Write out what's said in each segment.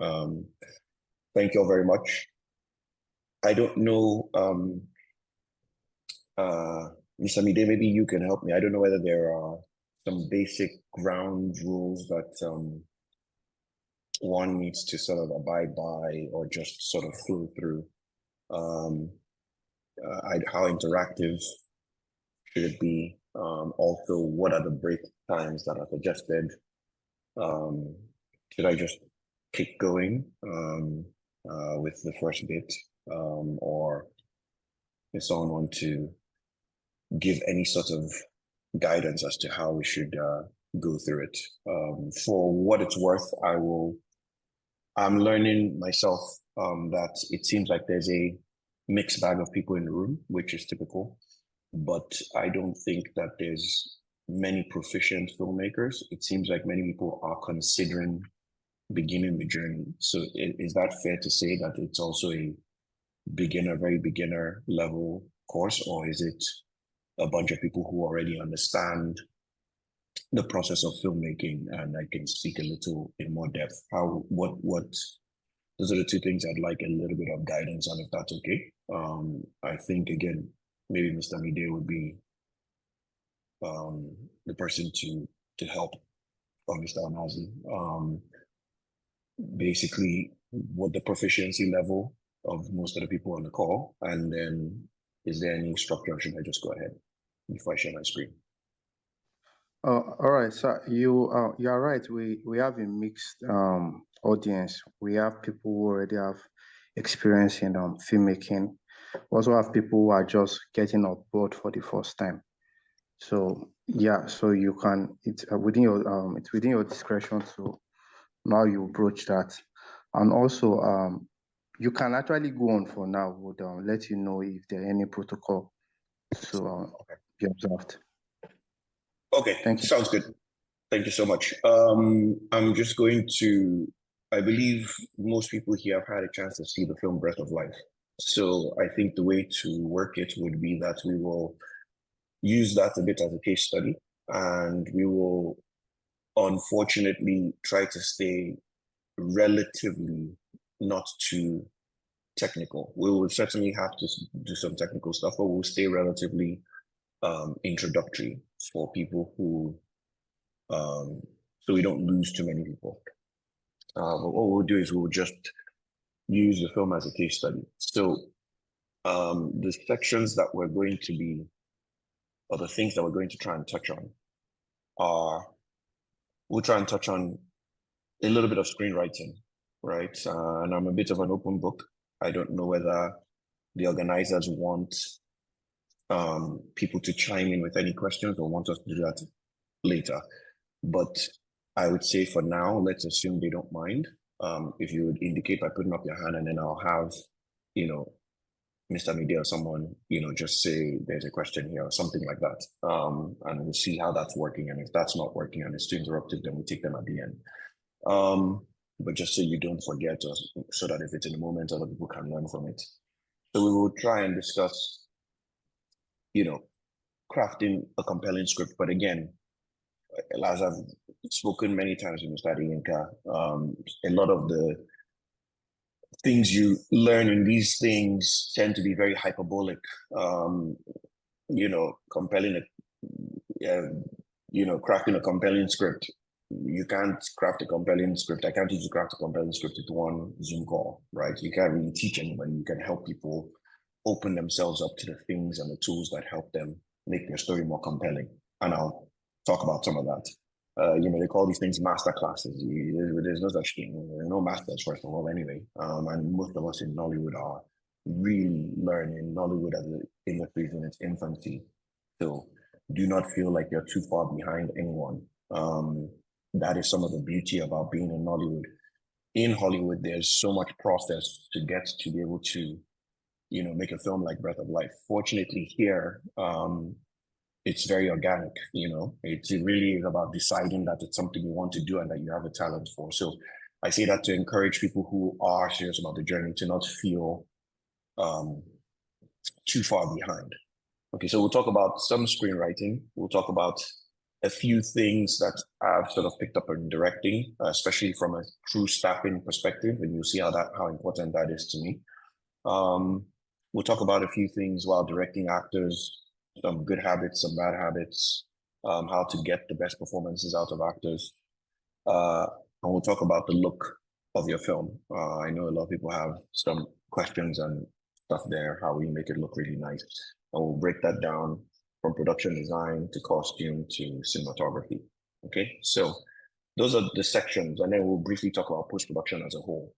Thank you all very much. I don't know, Mr. Mide, maybe you can help me. I don't know whether there are some basic ground rules that one needs to sort of abide by or just sort of flow through. How interactive should it be? Also, what are the break times that are suggested? Should I just keep going with the first bit, or if someone want to give any sort of guidance as to how we should go through it? For what it's worth, I'm learning myself that it seems like there's a mixed bag of people in the room, which is typical, but I don't think that there's many proficient filmmakers. It seems like many people are considering beginning the journey. So is that fair to say that it's also a very beginner level course, or is it a bunch of people who already understand the process of filmmaking? And I can speak a little in more depth. Those are the two things I'd like a little bit of guidance on, if that's okay. I think, again, maybe Mr. Mide would be the person to help, or Mr. Amazi. Basically, what the proficiency level of most of the people on the call, and then is there any structure, or should I just go ahead before I share my screen? All right, so you are right. We have a mixed audience. We have people who already have experience in filmmaking. We also have people who are just getting on board for the first time. So yeah, so you can it's within your discretion to now you broach that, and also you can actually go on for now. Would let you know if there are any protocol to be observed. Okay, thank you. Sounds good. Thank you so much. I'm just going to, I believe most people here have had a chance to see the film Breath of Life. So I think the way to work it would be that we will use that a bit as a case study, and we will unfortunately try to stay relatively not too technical. We will certainly have to do some technical stuff, but we'll stay relatively introductory for people who, so we don't lose too many people. But what we'll do is we'll just use the film as a case study. So the sections that we're going to be, or the things that we're going to try and touch on are, we'll try and touch on a little bit of screenwriting, right? And I'm a bit of an open book. I don't know whether the organizers want people to chime in with any questions or want us to do that later. But I would say for now, let's assume they don't mind. If you would indicate by putting up your hand, and then I'll have, Mr. Mide or someone, just say there's a question here or something like that. And we'll see how that's working. And if that's not working and it's too interrupted, then we'll take them at the end. But just so you don't forget, or so that if it's in a moment, other people can learn from it. So we will try and discuss, crafting a compelling script. But again, as I've spoken many times with Mr. Adeyinka, a lot of the things you learn in these things tend to be very hyperbolic. Compelling, crafting a compelling script. You can't craft a compelling script. I can't teach you to craft a compelling script with one Zoom call, right? You can't really teach anybody. You can help people open themselves up to the things and the tools that help them make their story more compelling. And I'll talk about some of that. They call these things master classes. There's no such thing. There are no masters, first of all, anyway. And most of us in Nollywood are really learning Nollywood as an industry in its infancy. So do not feel like you're too far behind anyone. That is some of the beauty about being in Nollywood. In Hollywood, there's so much process to get to be able to, make a film like Breath of Life. Fortunately here, it's very organic, it really is about deciding that it's something you want to do and that you have a talent for. So I say that to encourage people who are serious about the journey to not feel too far behind. Okay, so we'll talk about some screenwriting. We'll talk about a few things that I've sort of picked up in directing, especially from a crew staffing perspective, and you'll see how important that is to me. We'll talk about a few things while directing actors, some good habits, some bad habits, how to get the best performances out of actors. And we'll talk about the look of your film. I know a lot of people have some questions and stuff there, how we make it look really nice. And we'll break that down from production design to costume to cinematography. Okay, so those are the sections, and then we'll briefly talk about post-production as a whole.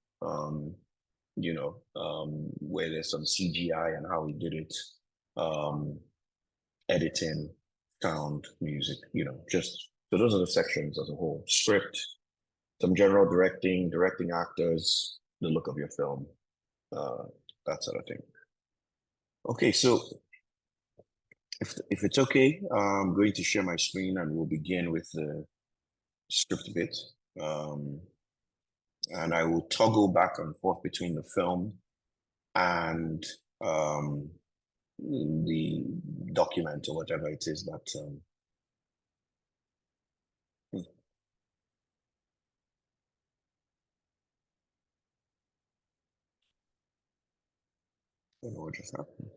Where there's some CGI and how we did it, editing, sound, music, just so those are the sections as a whole. Script, some general directing actors, the look of your film, that sort of thing. Okay, so if it's okay, I'm going to share my screen and we'll begin with the script bit. And I will toggle back and forth between the film and the document or whatever it is that I don't know what just happened.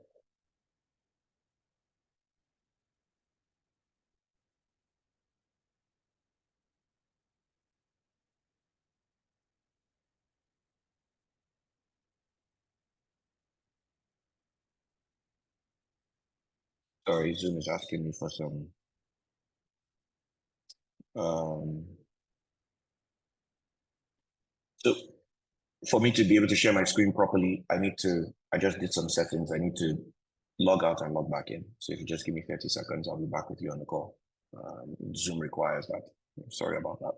Sorry, Zoom is asking me for some so for me to be able to share my screen properly, I just did some settings. I need to log out and log back in. So if you just give me 30 seconds, I'll be back with you on the call. Zoom requires that. Sorry about that.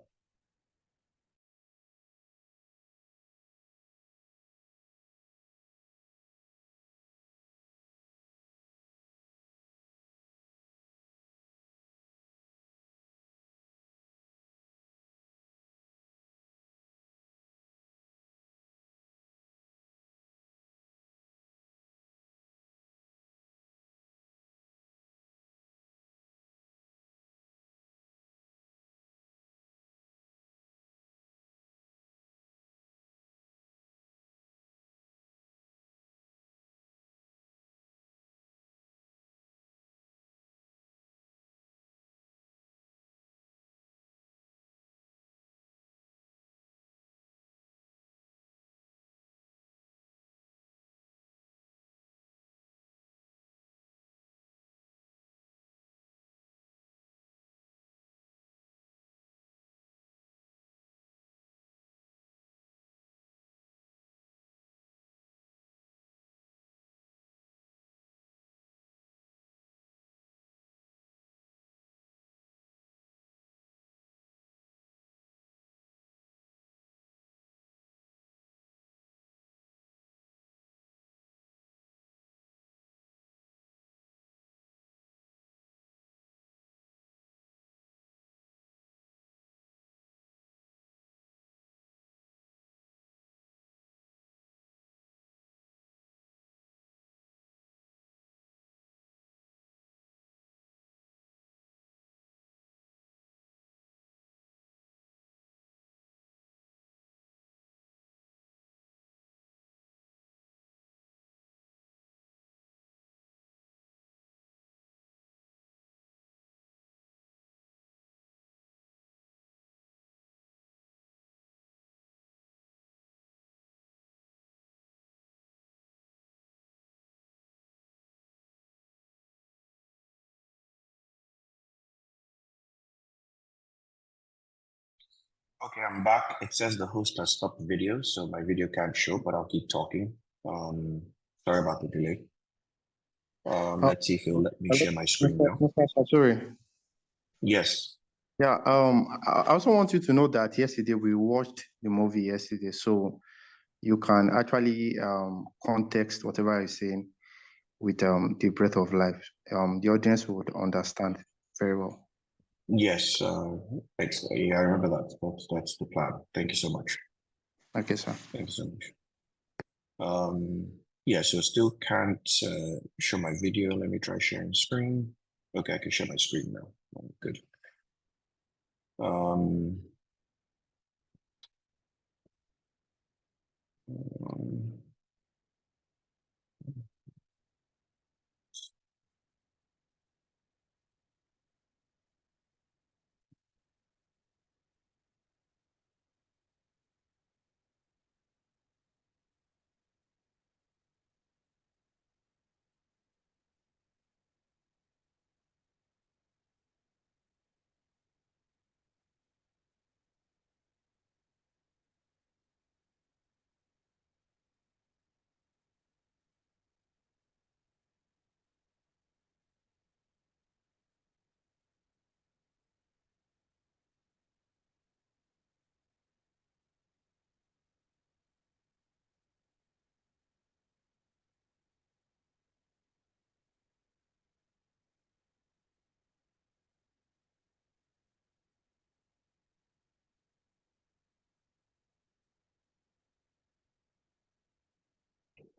Okay, I'm back. It says the host has stopped the video, so my video can't show, but I'll keep talking. Sorry about the delay. Let's see if it'll let me share my screen now. Mr. Sasore. Yes. Yeah, I also want you to know that yesterday we watched the movie yesterday, so you can actually context whatever I'm saying with the breath of life. The audience would understand very well. Yes, thanks. Yeah, I remember that. That's the plan. Thank you so much. Okay, sir. Thank you so much. Yeah, so still can't show my video. Let me try sharing screen. Okay, I can share my screen now. Good. Um,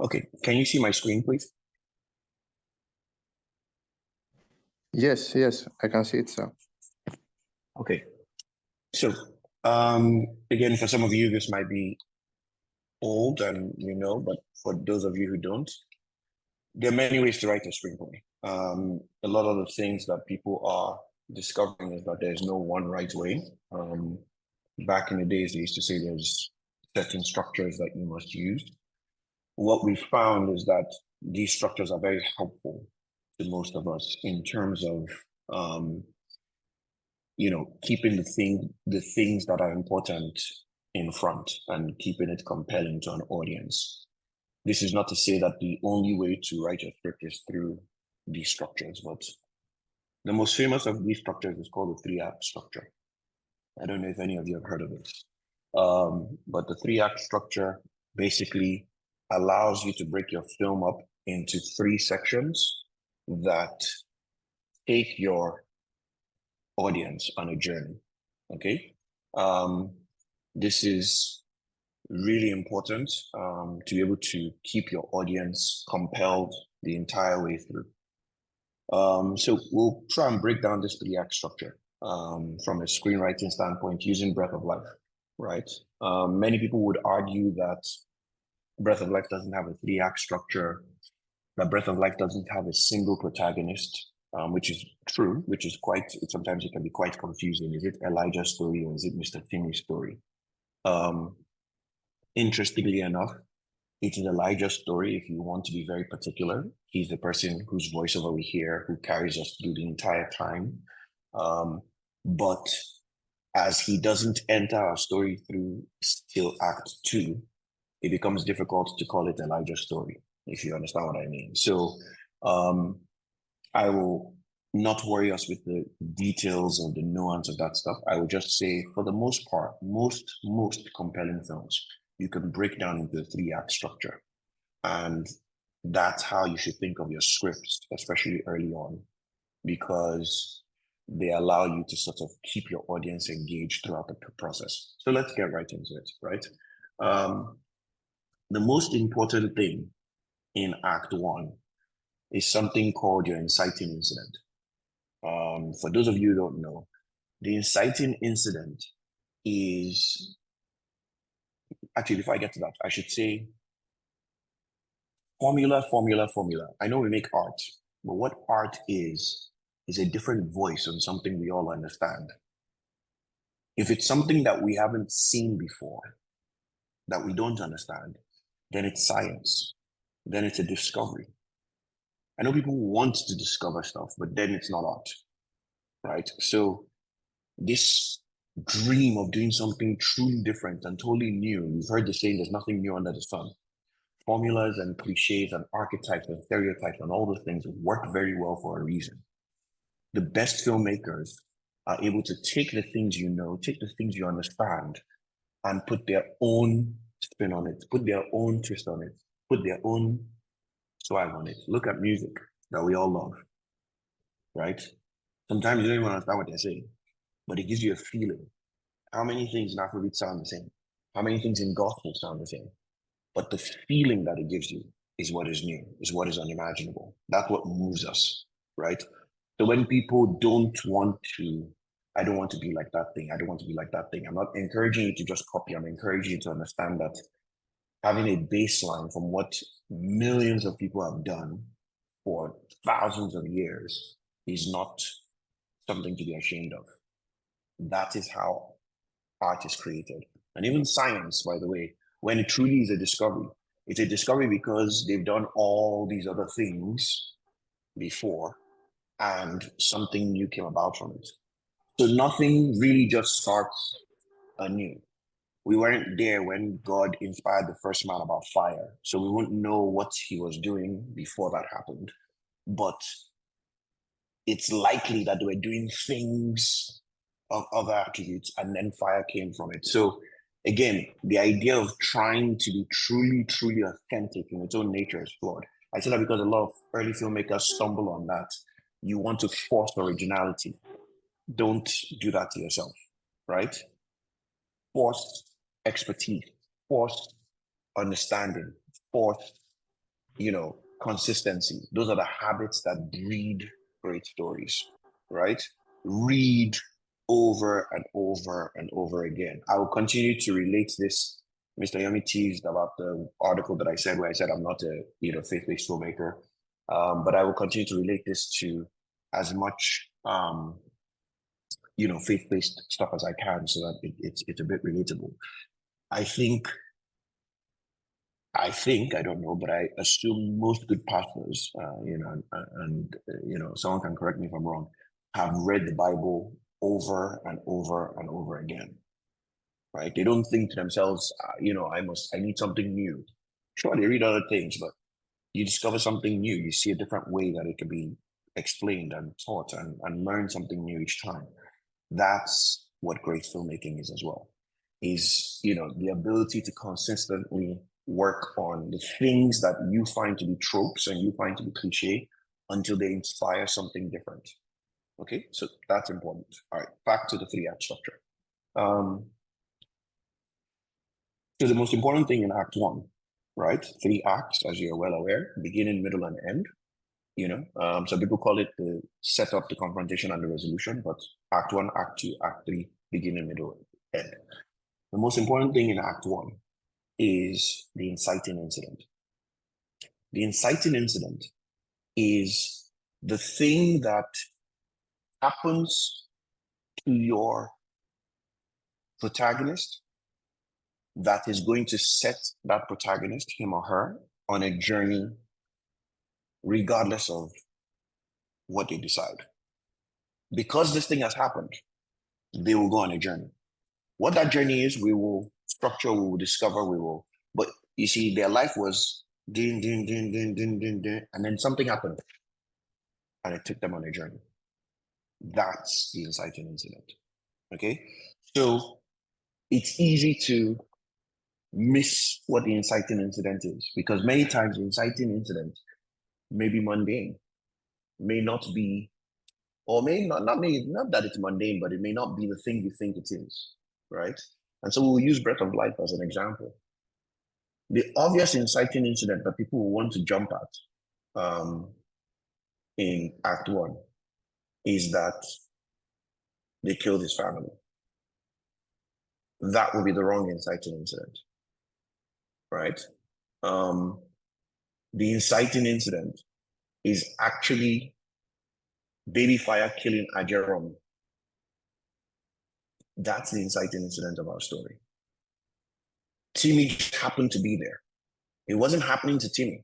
okay, can you see my screen, please? Yes, I can see it, sir. Okay, so again, for some of you, this might be old and but for those of you who don't, there are many ways to write a screenplay. A lot of the things that people are discovering is that there's no one right way. Back in the days, they used to say there's certain structures that you must use. What we found is that these structures are very helpful to most of us in terms of keeping the things that are important in front and keeping it compelling to an audience. This is not to say that the only way to write a script is through these structures, but the most famous of these structures is called the three-act structure. I don't know if any of you have heard of it. But the three-act structure basically allows you to break your film up into three sections that take your audience on a journey, okay? This is really important to be able to keep your audience compelled the entire way through. So we'll try and break down this three-act structure from a screenwriting standpoint using Breath of Life, right? Many people would argue that Breath of Life doesn't have a three-act structure, that Breath of Life doesn't have a single protagonist, which is true, sometimes it can be quite confusing. Is it Elijah's story or is it Mr. Timmy's story? Interestingly enough, it is Elijah's story if you want to be very particular. He's the person whose voiceover we hear, who carries us through the entire time. But as he doesn't enter our story through till Act 2, it becomes difficult to call it Elijah's story, if you understand what I mean. So I will not worry us with the details or the nuance of that stuff. I will just say, for the most part, most compelling films, you can break down into a three-act structure. And that's how you should think of your scripts, especially early on, because they allow you to sort of keep your audience engaged throughout the process. So let's get right into it, right? The most important thing in Act 1 is something called your inciting incident. For those of you who don't know, the inciting incident is, actually, before I get to that, I should say formula. I know we make art, but what art is a different voice on something we all understand. If it's something that we haven't seen before, that we don't understand, then it's science. Then it's a discovery. I know people want to discover stuff, but then it's not art, right? So this dream of doing something truly different and totally new, you've heard the saying, there's nothing new under the sun. Formulas and cliches and archetypes and stereotypes and all those things work very well for a reason. The best filmmakers are able to take the things you know, take the things you understand, and put their own spin on it, put their own twist on it, put their own swag on it. Look at music that we all love, right? Sometimes you don't even understand what they're saying, but it gives you a feeling. How many things in Afrobeat sound the same? How many things in gospel sound the same? But the feeling that it gives you is what is new, is what is unimaginable. That's what moves us, right? So when people don't want to I don't want to be like that thing. I don't want to be like that thing. I'm not encouraging you to just copy. I'm encouraging you to understand that having a baseline from what millions of people have done for thousands of years is not something to be ashamed of. That is how art is created. And even science, by the way, when it truly is a discovery, it's a discovery because they've done all these other things before and something new came about from it. So nothing really just starts anew. We weren't there when God inspired the first man about fire, so we wouldn't know what he was doing before that happened. But it's likely that they were doing things of other attributes and then fire came from it. So again, the idea of trying to be truly, truly authentic in its own nature is flawed. I say that because a lot of early filmmakers stumble on that. You want to force originality. Don't do that to yourself, right? Force expertise, force understanding, force, consistency. Those are the habits that breed great stories, right? Read over and over and over again. I will continue to relate this. Mr. Yomi teased about the article that I said where I said I'm not a faith-based filmmaker, but I will continue to relate this to as much faith-based stuff as I can so that it's a bit relatable. I think, I don't know, but I assume most good pastors, someone can correct me if I'm wrong, have read the Bible over and over and over again, right? They don't think to themselves, I need something new. Sure, they read other things, but you discover something new. You see a different way that it can be explained and taught and learn something new each time. That's what great filmmaking is as well, is, the ability to consistently work on the things that you find to be tropes and you find to be cliche until they inspire something different. Okay, so that's important. All right, back to the 3-act structure. So the most important thing in Act 1, right? 3 acts, as you're well aware, beginning, middle, and end. So people call it the setup, the confrontation, and the resolution, but Act 1, Act 2, Act 3, beginning, middle, end. The most important thing in Act 1 is the inciting incident. The inciting incident is the thing that happens to your protagonist that is going to set that protagonist, him or her, on a journey regardless of what they decide. Because this thing has happened, they will go on a journey. What that journey is, we will structure, we will discover, but you see, their life was din, din, din, din, din, din, din, and then something happened and it took them on a journey. That's the inciting incident, okay? So it's easy to miss what the inciting incident is because many times the inciting incident may be mundane, may not be, or may not that it's mundane, but it may not be the thing you think it is, right? And so we'll use Breath of Life as an example. The obvious inciting incident that people will want to jump at in Act 1 is that they killed his family. That would be the wrong inciting incident, right? The inciting incident is actually baby fire killing Ajerom. That's the inciting incident of our story. Timmy happened to be there. It wasn't happening to Timmy.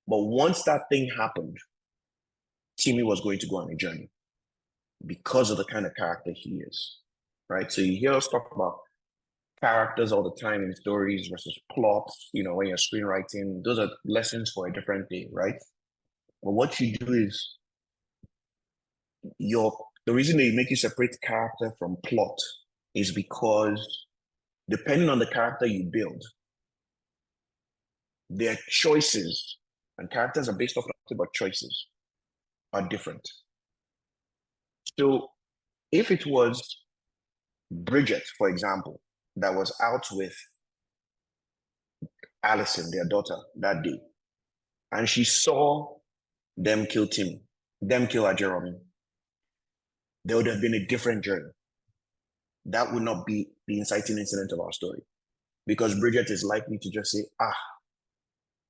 But once that thing happened, Timmy was going to go on a journey because of the kind of character he is, right? So you hear us talk about characters all the time in stories versus plots, when you're screenwriting. Those are lessons for a different day, right? But what you do is the reason they make you separate character from plot is because depending on the character you build, their choices, and characters are based off nothing but choices, are different. So if it was Bridget, for example, that was out with Allison, their daughter, that day, and she saw them kill Ajeromi, there would have been a different journey. That would not be the inciting incident of our story. Because Bridget is likely to just say,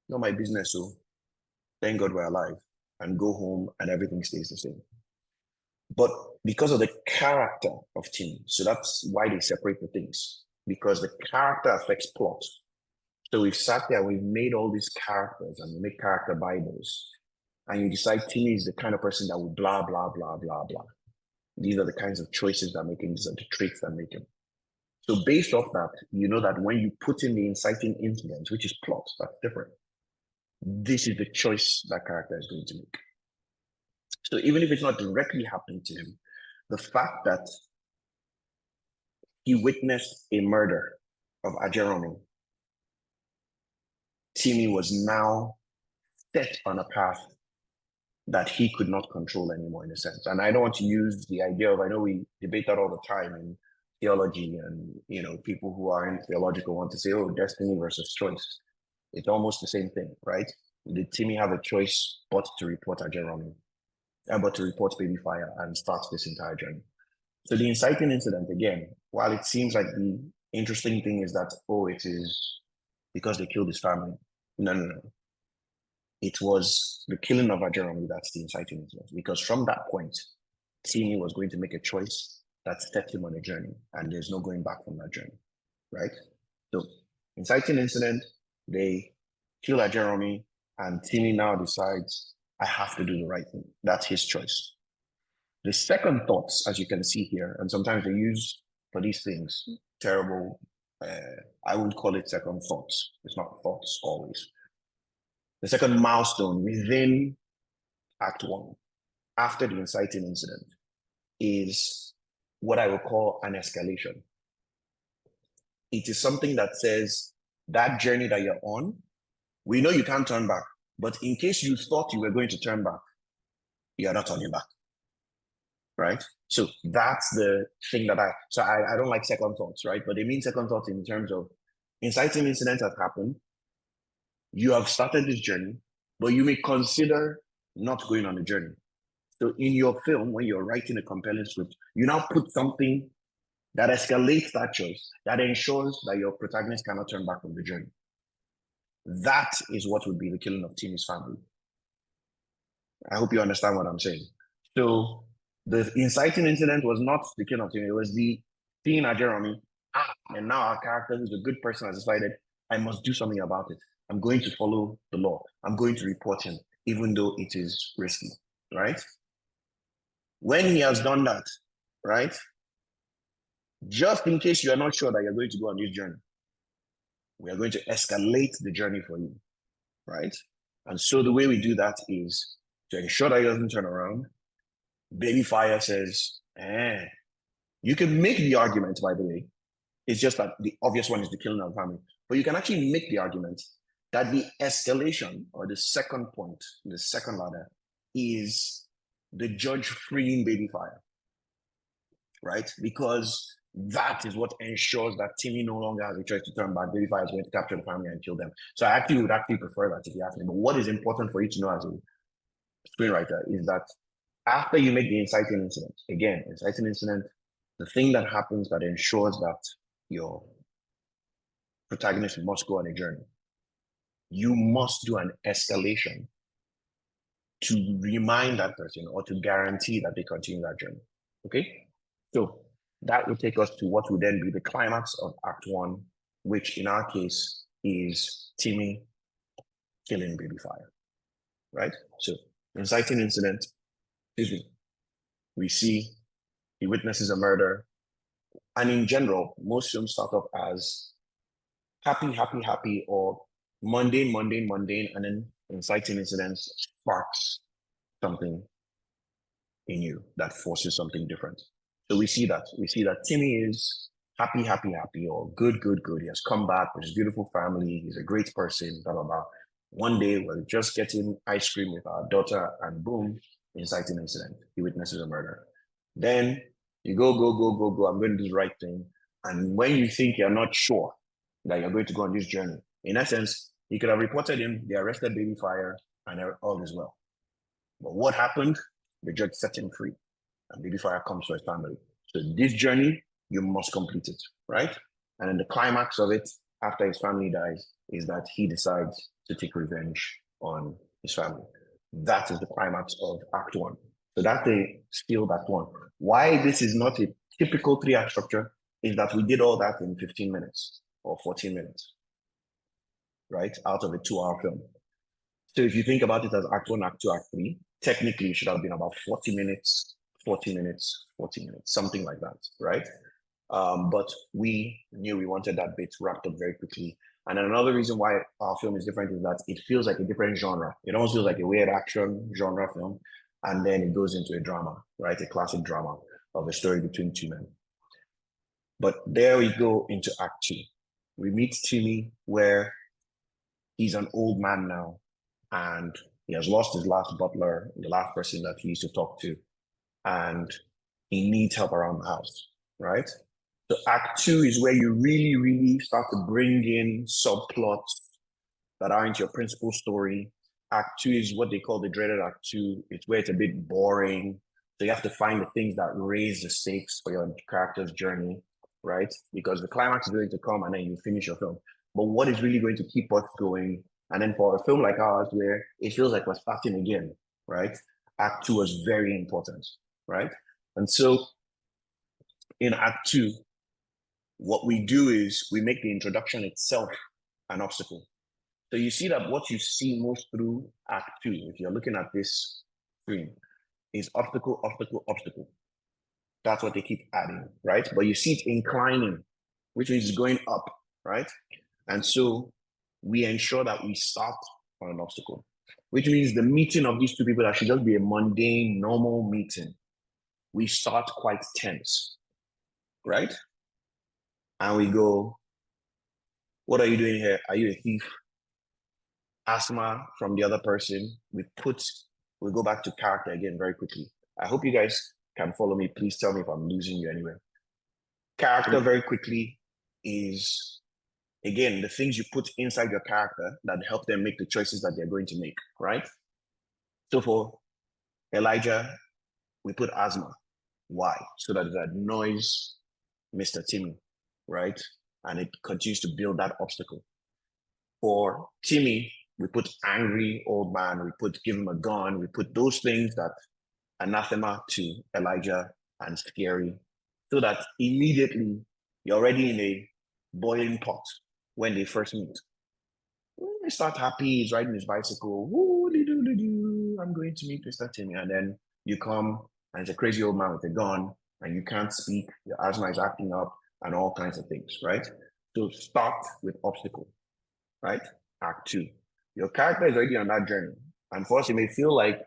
not my business, so thank God we're alive, and go home and everything stays the same. But because of the character of Timmy, so that's why they separate the things, because the character affects plot. So we've sat there, we've made all these characters and we make character Bibles, and you decide Timmy is the kind of person that will blah, blah, blah, blah, blah. These are the kinds of choices that make him, these are the traits that make him. So based off that, you know that when you put in the inciting incident, which is plot, that's different. This is the choice that character is going to make. So even if it's not directly happening to him, the fact that he witnessed a murder of Ajeromi, Timmy was now set on a path that he could not control anymore, in a sense. And I don't want to use the idea of, I know we debate that all the time in theology, and people who are in theological want to say, oh, destiny versus choice. It's almost the same thing, right? Did Timmy have a choice but to report Ajeromi, but to report baby fire and start this entire journey? So the inciting incident, again, while it seems like the interesting thing is that, it is because they killed his family. No. It was the killing of Ajeromi that's the inciting incident. Because from that point, Timmy was going to make a choice that set him on a journey, and there's no going back from that journey, right? So inciting incident, they kill Ajeromi, and Timmy now decides, I have to do the right thing. That's his choice. The second thoughts, as you can see here, and sometimes they use for these things, terrible, I wouldn't call it second thoughts. It's not thoughts always. The second milestone within Act 1, after the inciting incident, is what I would call an escalation. It is something that says, that journey that you're on, we know you can't turn back, but in case you thought you were going to turn back, you're not turning back, right? So that's the thing that I don't like second thoughts, right? But they mean second thoughts in terms of inciting incident has happened, you have started this journey, but you may consider not going on the journey. So in your film, when you're writing a compelling script, you now put something that escalates that choice, that ensures that your protagonist cannot turn back from the journey. That is what would be the killing of Timmy's family. I hope you understand what I'm saying. So the inciting incident was not the killing of Timmy, it was the seeing Ajeromi, and now our character, who's a good person, has decided, I must do something about it. I'm going to follow the law. I'm going to report him, even though it is risky, right? When he has done that, right, just in case you are not sure that you're going to go on this journey, we are going to escalate the journey for you, right? And so the way we do that is to ensure that he doesn't turn around. Baby Fire says, you can make the argument, by the way. It's just that the obvious one is the killing of the family. But you can actually make the argument that the escalation, or the second point, the second ladder, is the judge freeing Baby Fire, right? Because that is what ensures that Timmy no longer has a choice to turn back. Baby Fire is going to capture the family and kill them. So I actually would prefer that, if you ask me. But what is important for you to know as a screenwriter is that after you make the inciting incident, again, inciting incident, the thing that happens that ensures that your protagonist must go on a journey, you must do an escalation to remind that person or to guarantee that they continue that journey. Okay? So that will take us to what would then be the climax of Act 1, which in our case is Timmy killing Baby Fire. Right? So, inciting incident, we see he witnesses a murder. And in general, most films start off as happy, or mundane, and then inciting incidents sparks something in you that forces something different. So we see that. Timmy is happy, or good. He has come back with his beautiful family. He's a great person, blah, blah, blah. One day, we're just getting ice cream with our daughter, and boom, inciting incident. He witnesses a murder. Then you go. I'm going to do the right thing. And when you think you're not sure that you're going to go on this journey, in essence, you could have reported him, they arrested Baby Fire, and all is well. But what happened? The judge set him free. and baby fire comes for his family. So this journey, you must complete it, right? And then the climax of it, after his family dies, is that he decides to take revenge on his family. That is the climax of Act 1. So that's a still Act 1. Why this is not a typical 3-act structure is that we did all that in 15 minutes or 14 minutes, right? Out of a 2-hour film. So if you think about it as Act 1, Act 2, Act 3, technically it should have been about 40 minutes, 40 minutes, 40 minutes, something like that, right? But we knew we wanted that bit wrapped up very quickly. And another reason why our film is different is that it feels like a different genre. It almost feels like a weird action genre film. And then it goes into a drama, right? A classic drama of a story between two men. But there we go into Act 2. We meet Timmy where he's an old man now and he has lost his last butler, the last person that he used to talk to. And he needs help around the house, right? So Act 2 is where you really, really start to bring in subplots that aren't your principal story. Act 2 is what they call the dreaded Act 2. It's where it's a bit boring. So you have to find the things that raise the stakes for your character's journey, right? Because the climax is going to come and then you finish your film. But what is really going to keep us going? And then for a film like ours, where it feels like we're starting again, right? Act 2 was very important, right? And so in Act 2, what we do is we make the introduction itself an obstacle. So you see that what you see most through Act 2, if you're looking at this screen, is obstacle, obstacle, obstacle. That's what they keep adding, right? But you see it inclining, which means it's going up, right? And so we ensure that we start on an obstacle, which means the meeting of these two people that should just be a mundane, normal meeting. We start quite tense, right? And we go, what are you doing here? Are you a thief? Asthma from the other person. We go back to character again very quickly. I hope you guys can follow me. Please tell me if I'm losing you anywhere. Character very quickly is, again, the things you put inside your character that help them make the choices that they're going to make, right? So for Elijah, we put asthma. Why? So that it annoys Mr. Timmy, right? And it continues to build that obstacle. For Timmy, we put angry old man, we put give him a gun, we put those things that anathema to Elijah and scary, so that immediately you're already in a boiling pot when they first meet. When they start happy, he's riding his bicycle, I'm going to meet Mr. Timmy. And then you come and it's a crazy old man with a gun and you can't speak, your asthma is acting up and all kinds of things, right? So start with obstacle, right? Act 2. Your character is already on that journey. And for us, it may feel like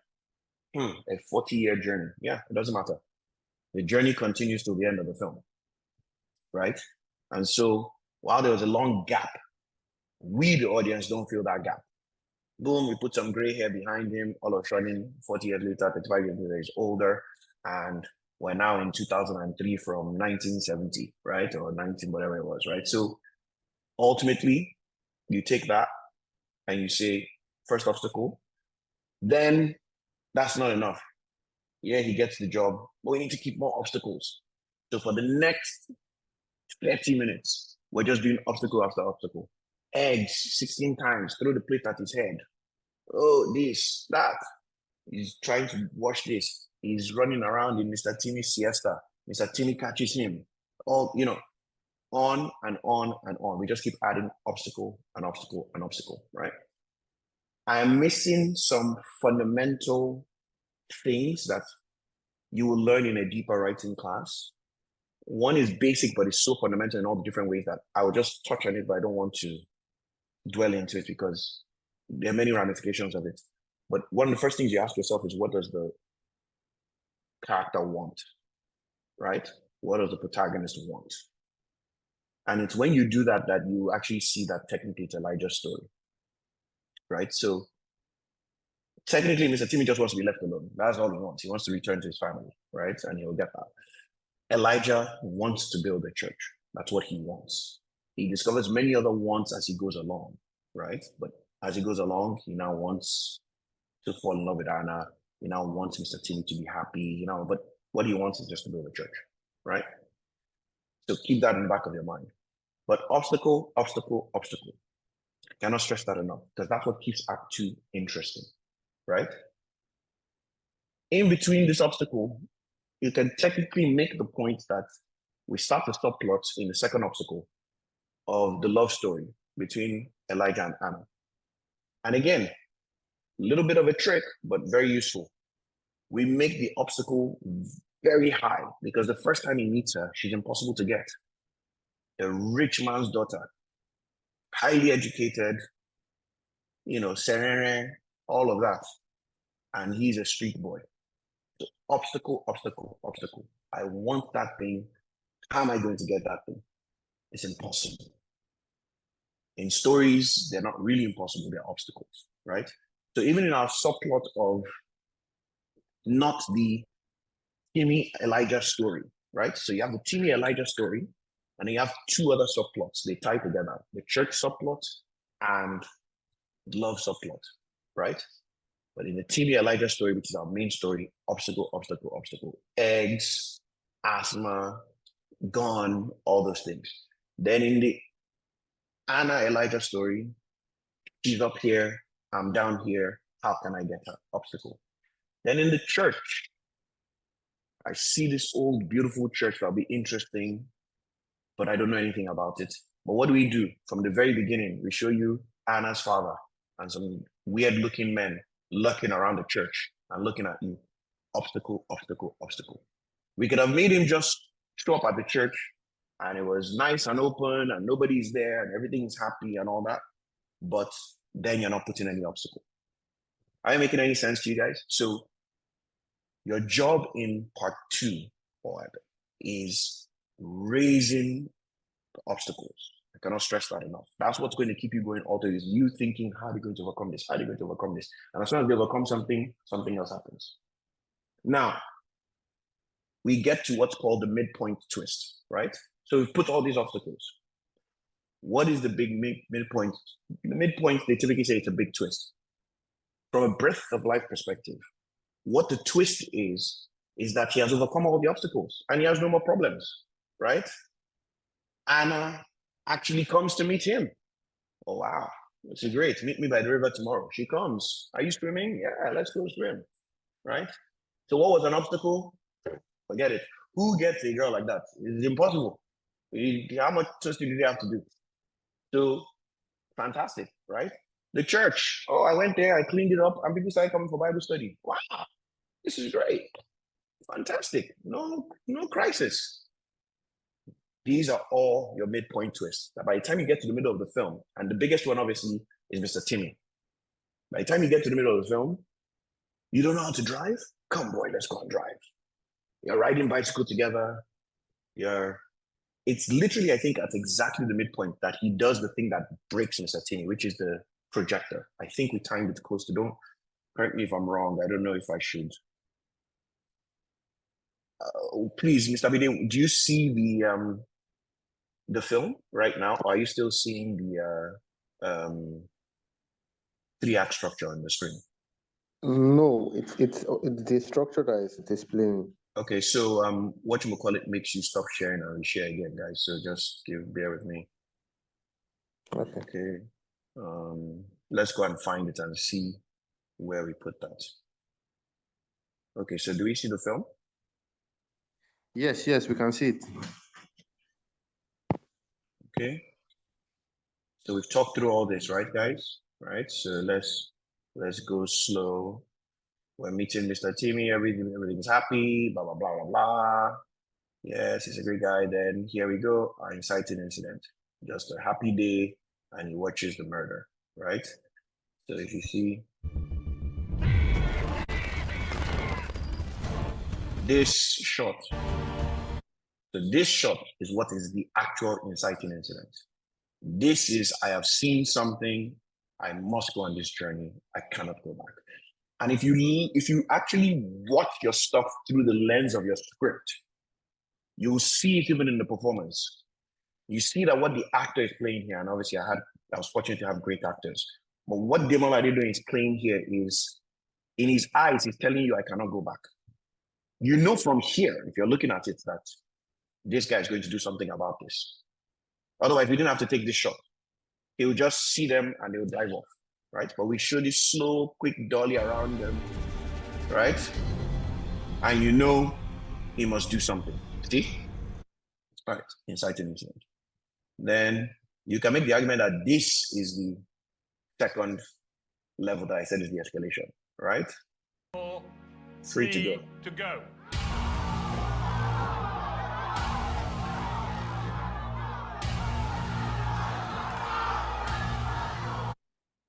a 40-year journey. Yeah, it doesn't matter. The journey continues to the end of the film, right? And so while there was a long gap, we, the audience, don't feel that gap. Boom, we put some gray hair behind him. All of a sudden, 40 years later, 35 years later, he's older. And we're now in 2003 from 1970, right? Or 19, whatever it was, right? So ultimately, you take that and you say, first obstacle, then that's not enough. Yeah, he gets the job, but we need to keep more obstacles. So for the next 30 minutes, we're just doing obstacle after obstacle. Eggs 16 times, throw the plate at his head. Oh, this, that. He's trying to wash this. He's running around in Mr. Timmy's siesta. Mr. Timmy catches him. All, on and on and on. We just keep adding obstacle and obstacle and obstacle, right? I am missing some fundamental things that you will learn in a deeper writing class. One is basic, but it's so fundamental in all the different ways that I will just touch on it, but I don't want to dwell into it because there are many ramifications of it. But one of the first things you ask yourself is, what does the character want, right? What does the protagonist want? And it's when you do that that you actually see that technically it's Elijah's story, right? So technically, Mr. Timmy just wants to be left alone. That's all he wants. He wants to return to his family, right? And he'll get that. Elijah wants to build a church. That's what he wants. He discovers many other wants as he goes along, right? But as he goes along, he now wants to fall in love with Anna. He now wants Mr. Timmy to be happy, but What he wants is just to build a church, right? So keep that in the back of your mind. But obstacle, obstacle, obstacle. I cannot stress that enough, because that's what keeps Act 2 interesting, right? In between this obstacle, you can technically make the point that we start the subplot in the second obstacle of the love story between Elijah and Anna. And again, a little bit of a trick, but very useful. We make the obstacle very high, because the first time he meets her, she's impossible to get. A rich man's daughter, highly educated, serene, all of that. And he's a street boy. So obstacle, obstacle, obstacle. I want that thing. How am I going to get that thing? It's impossible. In stories, they're not really impossible, they're obstacles, right? So even in our subplot of not the Timmy Elijah story, right? So you have the Timmy Elijah story, and you have two other subplots. They tie together: the church subplot and love subplot, right? But in the Timmy Elijah story, which is our main story, obstacle, obstacle, obstacle, eggs, asthma, gone, all those things. Then in the Anna Elijah story, she's up here, I'm down here. How can I get her? Obstacle. Then in the church, I see this old, beautiful church that'll be interesting, but I don't know anything about it. But what do? From the very beginning, we show you Anna's father and some weird-looking men lurking around the church and looking at you. Obstacle, obstacle, obstacle. We could have made him just show up at the church and it was nice and open and nobody's there and everything's happy and all that. But then you're not putting any obstacle. Are you making any sense to you guys? So your job in part 2 is raising the obstacles. I cannot stress that enough. That's what's going to keep you going all through, is you thinking, how are you going to overcome this? How are you going to overcome this? And as soon as you overcome something, something else happens. Now, we get to what's called the midpoint twist, right? So we've put all these obstacles. What is the big midpoint? The midpoint, they typically say it's a big twist. From a breadth of life perspective, what the twist is that he has overcome all the obstacles and he has no more problems, right? Anna actually comes to meet him. Oh, wow. This is great. Meet me by the river tomorrow. She comes. Are you swimming? Yeah, let's go swim, right? So what was an obstacle? Forget it. Who gets a girl like that? It's impossible. How much twisting did they have to do? So, fantastic, right? The church. Oh, I went there, I cleaned it up, and people started coming for Bible study. Wow, this is great. Fantastic. No crisis. These are all your midpoint twists. That by the time you get to the middle of the film, and the biggest one obviously is Mr. Timmy. By the time you get to the middle of the film, you don't know how to drive? Come, boy, let's go and drive. You're riding bicycle together. It's literally, I think, at exactly the midpoint that he does the thing that breaks Mr. Timmy, which is the projector. I think we timed it close to, don't correct me if I'm wrong. I don't know if I should. Please, Mr. Bide, do you see the film right now? Or are you still seeing the 3-act structure on the screen? No, it's the structure that is displaying. Okay, so whatchamacallit makes you stop sharing and share again, guys. So just bear with me. Okay. Let's go and find it and see where we put that. Okay, so do we see the film? Yes, we can see it. Okay. So we've talked through all this, right, guys? Right. So let's go slow. We're meeting Mr. Timmy. Everything's happy. Blah blah blah blah blah. Yes, he's a great guy. Then here we go. Our inciting incident. Just a happy day, and he watches the murder. Right. So if you see this shot, so this shot is what is the actual inciting incident. This is, I have seen something. I must go on this journey. I cannot go back. And if you actually watch your stuff through the lens of your script, you'll see it even in the performance. You see that what the actor is playing here, and obviously I was fortunate to have great actors. But what Demolade is playing here is, in his eyes, he's telling you, I cannot go back. You know from here, if you're looking at it, that this guy is going to do something about this. Otherwise, we didn't have to take this shot. He will just see them and they will drive off, right? But we show this slow, quick dolly around them, right? And you know he must do something. See? All right, inciting incident. Then you can make the argument that this is the second level that I said is the escalation, right? 4, 3 to go. To go.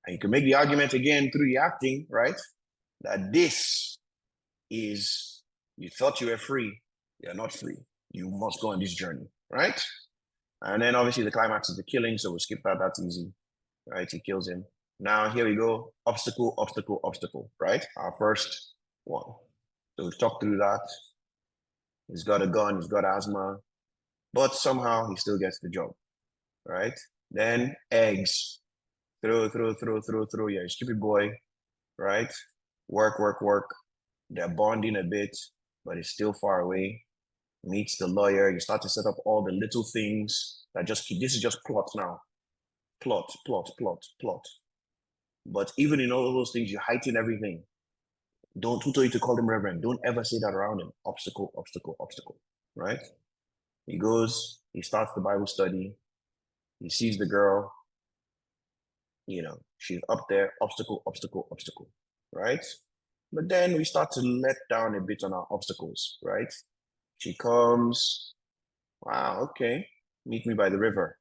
And you can make the argument again through the acting, right? That this is, you thought you were free, you're not free. You must go on this journey, right? And then obviously the climax is the killing, so we'll skip that, that's easy, right? He kills him. Now here we go, obstacle, obstacle, obstacle, right? Our first one. So we've talked through that. He's got a gun, he's got asthma, but somehow he still gets the job, right? Then eggs. Throw. You're a stupid boy, right? Work. They're bonding a bit, but it's still far away. Meets the lawyer. You start to set up all the little things that just keep. This is just plot now. Plot. But even in all of those things, you heighten everything. Who told you to call him Reverend? Don't ever say that around him. Obstacle, right? He goes, he starts the Bible study. He sees the girl. You know, she's up there, obstacle, right? But then we start to let down a bit on our obstacles, right? She comes, wow, okay, meet me by the river.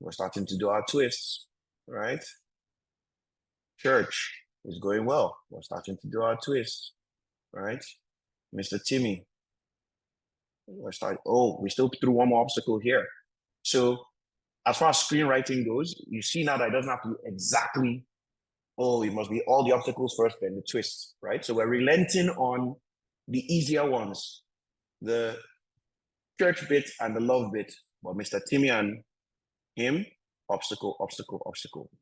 We're starting to do our twists, right? Church is going well. We're starting to do our twists, right? Mr. Timmy, we still threw one more obstacle here. So as far as screenwriting goes, you see now that it doesn't have to be exactly, it must be all the obstacles first, then the twists, right? So we're relenting on the easier ones, the church bit and the love bit. But Mr. Timmy and him, obstacle.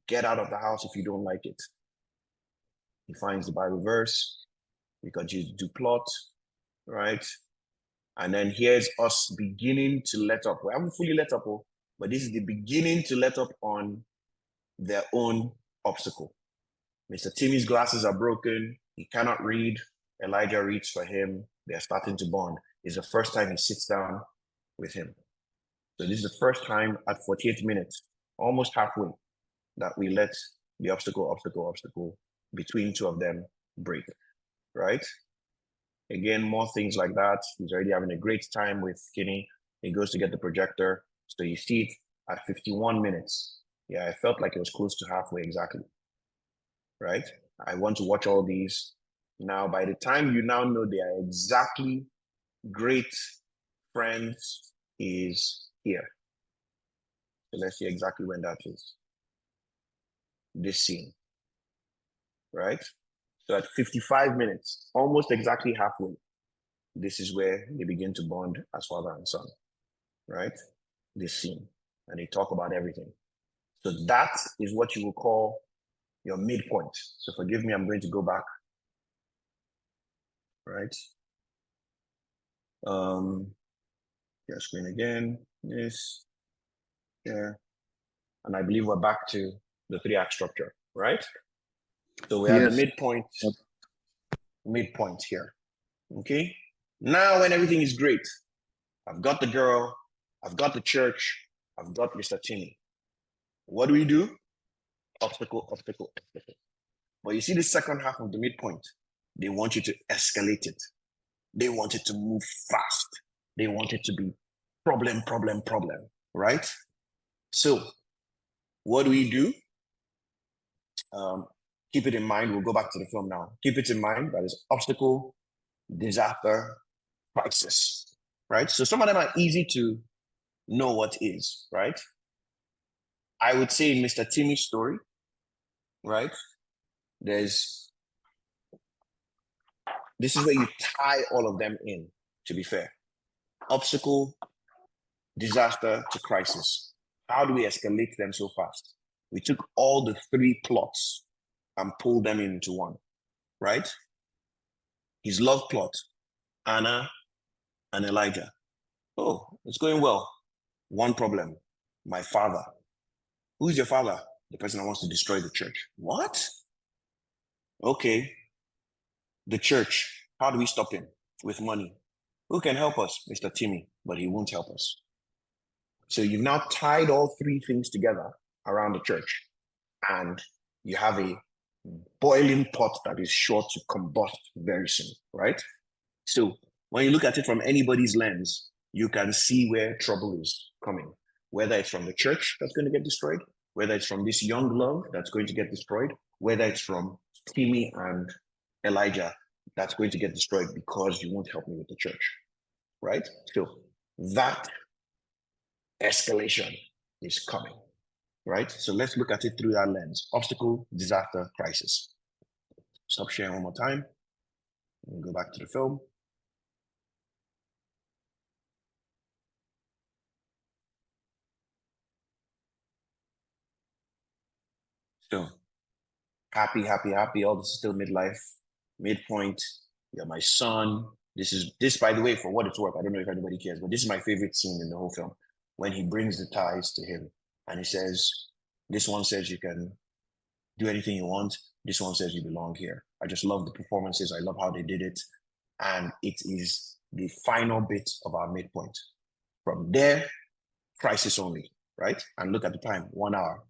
Get out of the house if you don't like it. He finds the Bible verse. We continue to do plot, right? And then here's us beginning to let up. We haven't fully let up, but this is the beginning to let up on their own obstacle. Mr. Timmy's glasses are broken. He cannot read. Elijah reads for him. They're starting to bond. It's the first time he sits down with him. So this is the first time at 48 minutes, almost halfway, that we let the obstacle between two of them break, right? Again, more things like that. He's already having a great time with Kinney. He goes to get the projector. So you see it at 51 minutes. Yeah, I felt like it was close to halfway exactly, right? I want to watch all these. Now, by the time you now know they are exactly great friends is here. So let's see exactly when that is. This scene, right? So at 55 minutes, almost exactly halfway, this is where they begin to bond as father and son, right? This scene, and they talk about everything. So that is what you will call your midpoint. So forgive me, I'm going to go back, right? Share screen again, this, share. And I believe we're back to the 3-act structure, right? So we have the midpoint here, okay? Now when everything is great, I've got the girl, I've got the church, I've got Mr. Timmy. What do we do? Obstacle. But you see the second half of the midpoint, they want you to escalate it. They want it to move fast. They want it to be problem, right? So what do we do? Keep it in mind. We'll go back to the film now. Keep it in mind that is obstacle, disaster, crisis, right? So some of them are easy to know what is, right? I would say in Mr. Timmy's story, right? This is where you tie all of them in, to be fair. Obstacle, disaster to crisis. How do we escalate them so fast? We took all the 3 plots and pulled them into one, right? His love plot Anna and Elijah. Oh, it's going well. One problem, my father. Who's your father? The person that wants to destroy the church. What? Okay, the church. How do we stop him? With money. Who can help us? Mr. Timmy, but he won't help us. So you've now tied all three things together around the church, and you have a boiling pot that is sure to combust very soon, right? So when you look at it from anybody's lens, you can see where trouble is coming, whether it's from the church that's going to get destroyed, whether it's from this young love that's going to get destroyed, whether it's from Timmy and Elijah that's going to get destroyed because you won't help me with the church, right? So that escalation is coming, right? So let's look at it through that lens. Obstacle, disaster, crisis. Stop sharing one more time. And go back to the film. So happy. All this is still midlife, midpoint. You're my son. This, by the way, for what it's worth, I don't know if anybody cares, but this is my favorite scene in the whole film, when he brings the ties to him and he says, this one says you can do anything you want. This one says you belong here. I just love the performances. I love how they did it. And it is the final bit of our midpoint. From there, crisis only, right? And look at the time, 1 hour,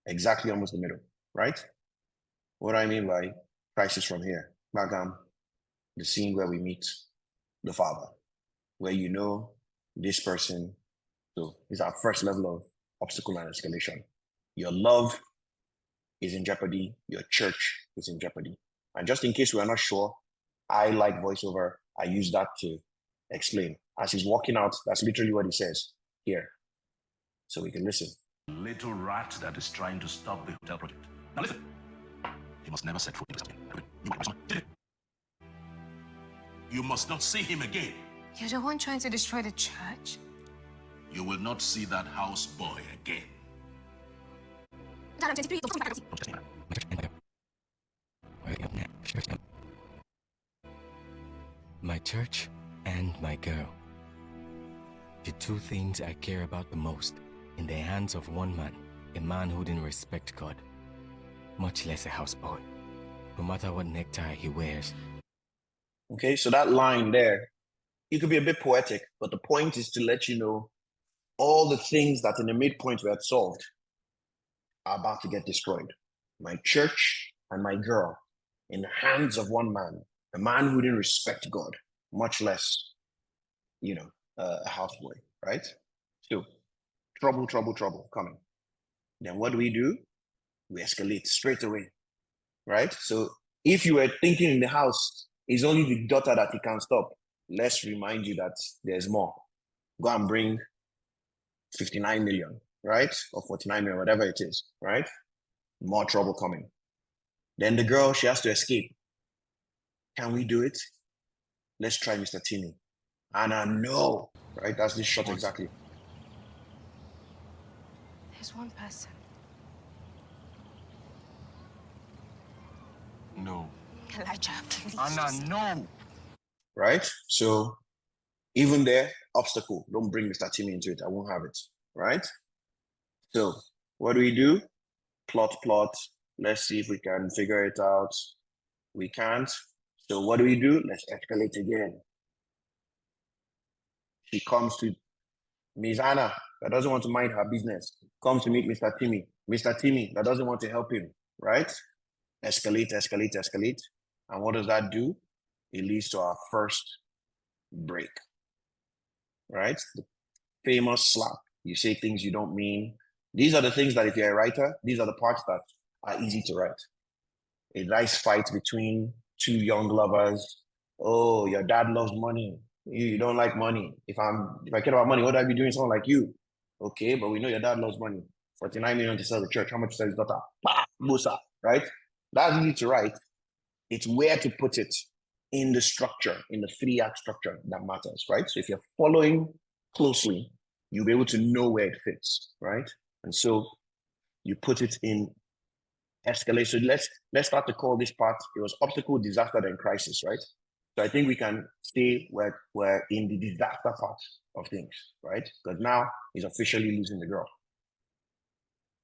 exactly almost the middle, right? What do I mean by crisis from here? Magam, the scene where we meet the father, where you know this person. So it's our first level of obstacle and escalation. Your love is in jeopardy. Your church is in jeopardy. And just in case we are not sure, I like voiceover. I use that to explain. As he's walking out, that's literally what he says here. So we can listen. Little rat that is trying to stop the hotel project. Now listen. He must never set foot in this. You must not see him again. You're the one trying to destroy the church? You will not see that house boy again. My church and my girl. The two things I care about the most in the hands of one man, a man who didn't respect God, much less a houseboy, no matter what necktie he wears. Okay, so that line there, it could be a bit poetic, but the point is to let you know all the things that in the midpoint we had solved are about to get destroyed. My church and my girl in the hands of one man, a man who didn't respect God, much less, a houseboy, right? So trouble coming. Then what do? We escalate straight away, right? So if you were thinking in the house, it's only the daughter that he can stop. Let's remind you that there's more. Go and bring 59 million, right? Or 49 million, whatever it is, right? More trouble coming. Then the girl, she has to escape. Can we do it? Let's try Mr. Timmy. And I know, right? That's this shot exactly. There's one person. No. Elijah, please. Anna, no. Right? So even there, obstacle. Don't bring Mr. Timmy into it. I won't have it. Right? So what do? Plot. Let's see if we can figure it out. We can't. So what do? Let's escalate again. She comes to Miss Anna, that doesn't want to mind her business, comes to meet Mr. Timmy. Mr. Timmy, that doesn't want to help him, right? Escalate. And what does that do? It leads to our first break, right? The famous slap. You say things you don't mean. These are the things that if you're a writer, these are the parts that are easy to write. A nice fight between two young lovers. Oh, your dad loves money. You don't like money. If I care about money, what would I be doing someone like you? Okay, but we know your dad loves money. 49 million to sell the church. How much to sell his daughter? Bah, Musa, right? That's easy to write. It's where to put it in the structure, in the 3-act structure that matters, right? So if you're following closely, you'll be able to know where it fits, right? And so you put it in escalation. Let's start to call this part, it was obstacle, disaster, then crisis, right? So I think we can say we're in the disaster part of things, right? Because now he's officially losing the girl.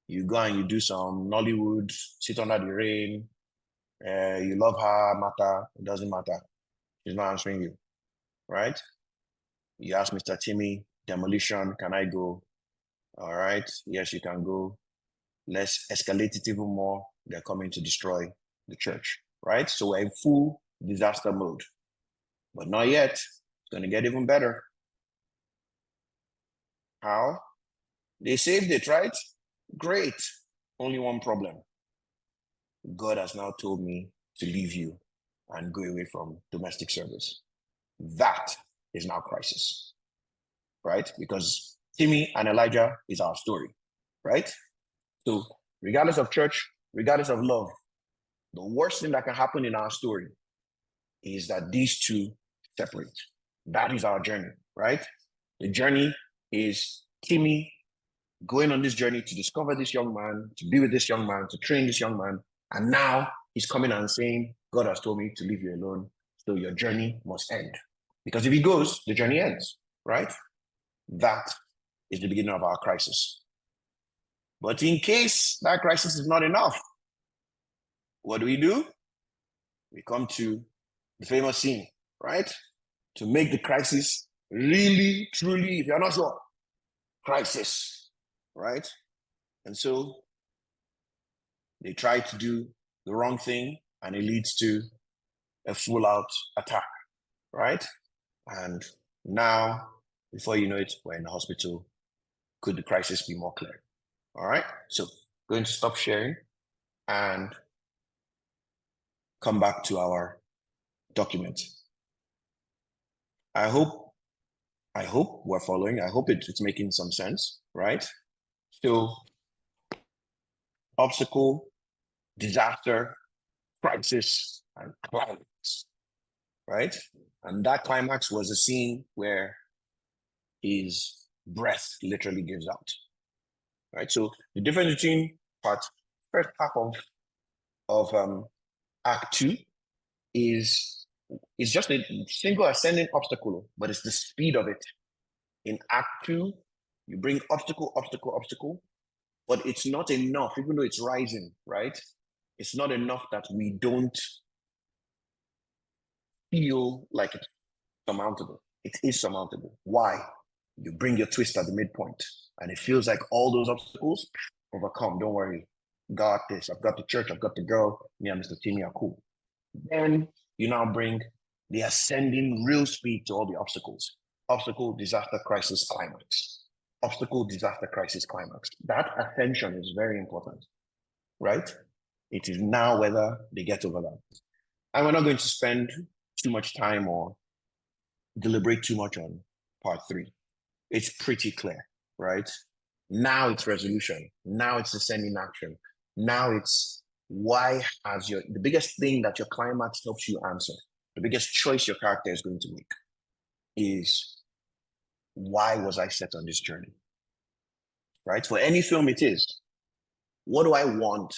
You go and you do some Nollywood, sit under the rain. You love her, matter, it doesn't matter. She's not answering you, right? You ask Mr. Timmy, demolition, can I go? All right, yes, you can go. Let's escalate it even more. They're coming to destroy the church, right? So we're in full disaster mode, but not yet. It's going to get even better. How? They saved it, right? Great. Only one problem. God has now told me to leave you and go away from domestic service. That is now crisis, right? Because Timmy and Elijah is our story, right? So regardless of church, regardless of love, the worst thing that can happen in our story is that these two separate. That is our journey, right? The journey is Timmy going on this journey to discover this young man, to be with this young man, to train this young man. And now he's coming and saying, God has told me to leave you alone. So your journey must end. Because if he goes, the journey ends, right? That is the beginning of our crisis. But in case that crisis is not enough, what do? We come to the famous scene, right? To make the crisis really, truly, if you're not sure, crisis, right? And so they try to do the wrong thing and it leads to a full-out attack, right? And now, before you know it, we're in the hospital. Could the crisis be more clear? All right, so going to stop sharing and come back to our document. I hope we're following. I hope it's making some sense, right? So obstacle, disaster, crisis, and climax, right? And that climax was a scene where his breath literally gives out, right? So the difference between first half of Act 2 is just a single ascending obstacle, but it's the speed of it. In Act 2, you bring obstacle, obstacle, obstacle, but it's not enough, even though it's rising, right? It's not enough that we don't feel like it's surmountable. It is surmountable. Why? You bring your twist at the midpoint, and it feels like all those obstacles overcome. Don't worry. Got this. I've got the church. I've got the girl. Me and Mr. Timmy are cool. Then you now bring the ascending real speed to all the obstacles. Obstacle, disaster, crisis, climax. Obstacle, disaster, crisis, climax. That ascension is very important, right? It is now whether they get over that. And we're not going to spend too much time or deliberate too much on part 3. It's pretty clear, right? Now it's resolution. Now it's ascending action. Now it's why has the biggest thing that your climax helps you answer, the biggest choice your character is going to make is, why was I set on this journey? Right? For any film it is, what do I want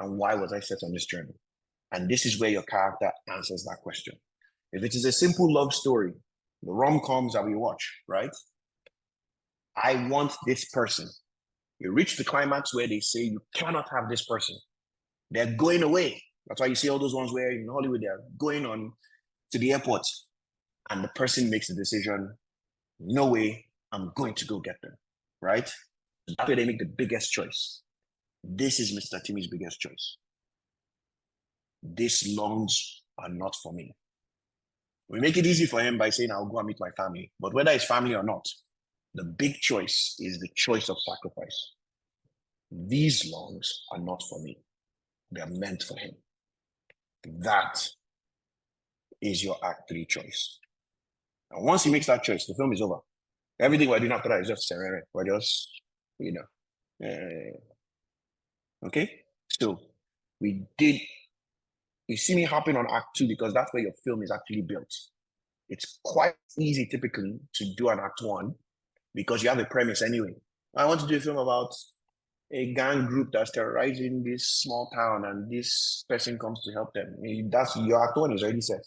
and why was I set on this journey? And this is where your character answers that question. If it is a simple love story, the rom-coms that we watch, right? I want this person. You reach the climax where they say you cannot have this person. They're going away. That's why you see all those ones where in Hollywood they're going on to the airport and the person makes the decision, no way, I'm going to go get them, right? That's where they make the biggest choice. This is Mr. Timmy's biggest choice. These lungs are not for me. We make it easy for him by saying, I'll go and meet my family. But whether it's family or not, the big choice is the choice of sacrifice. These lungs are not for me. They are meant for him. That is your Act 3 choice. And once he makes that choice, the film is over. Everything we're doing after that is just, we're just, okay? So you see me hopping on Act 2 because that's where your film is actually built. It's quite easy typically to do an Act 1 because you have a premise anyway. I want to do a film about a gang group that's terrorizing this small town and this person comes to help them. That's your Act 1 is already set.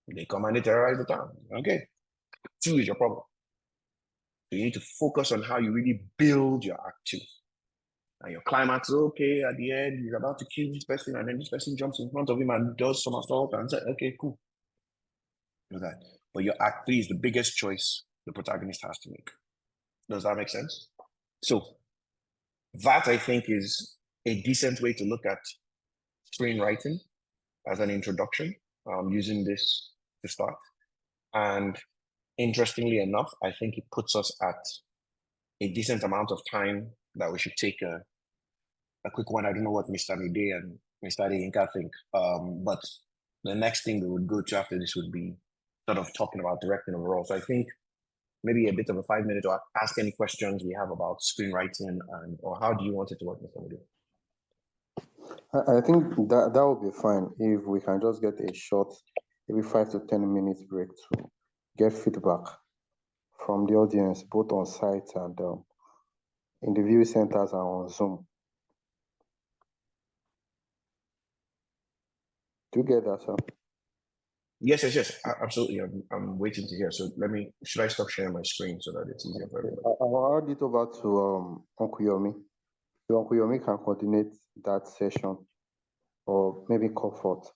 They come and they terrorize the town. Okay. 2 is your problem. So you need to focus on how you really build your act 2. And your climax, okay, at the end, he's about to kill this person, and then this person jumps in front of him and does some assault and says, okay, cool. Do that. But your act 3 is the biggest choice the protagonist has to make. Does that make sense? So that, I think, is a decent way to look at screenwriting as an introduction, using this to start. And interestingly enough, I think it puts us at a decent amount of time that we should take a quick one. I don't know what Mr. Mide and Mr. Inka think, but the next thing we would go to after this would be sort of talking about directing overall. So I think maybe a bit of a 5-minute to ask any questions we have about screenwriting, and or how do you want it to work, Mr. Mide? I think that would be fine if we can just get a short, maybe 5 to 10 minutes break to get feedback from the audience, both on site and in the viewing centers and on Zoom. Do you get that, sir? Yes, absolutely. I'm waiting to hear. So should I stop sharing my screen so that it's easier for everybody? I'll hand it over to Uncle Yomi. So Uncle Yomi can coordinate that session, or maybe Comfort.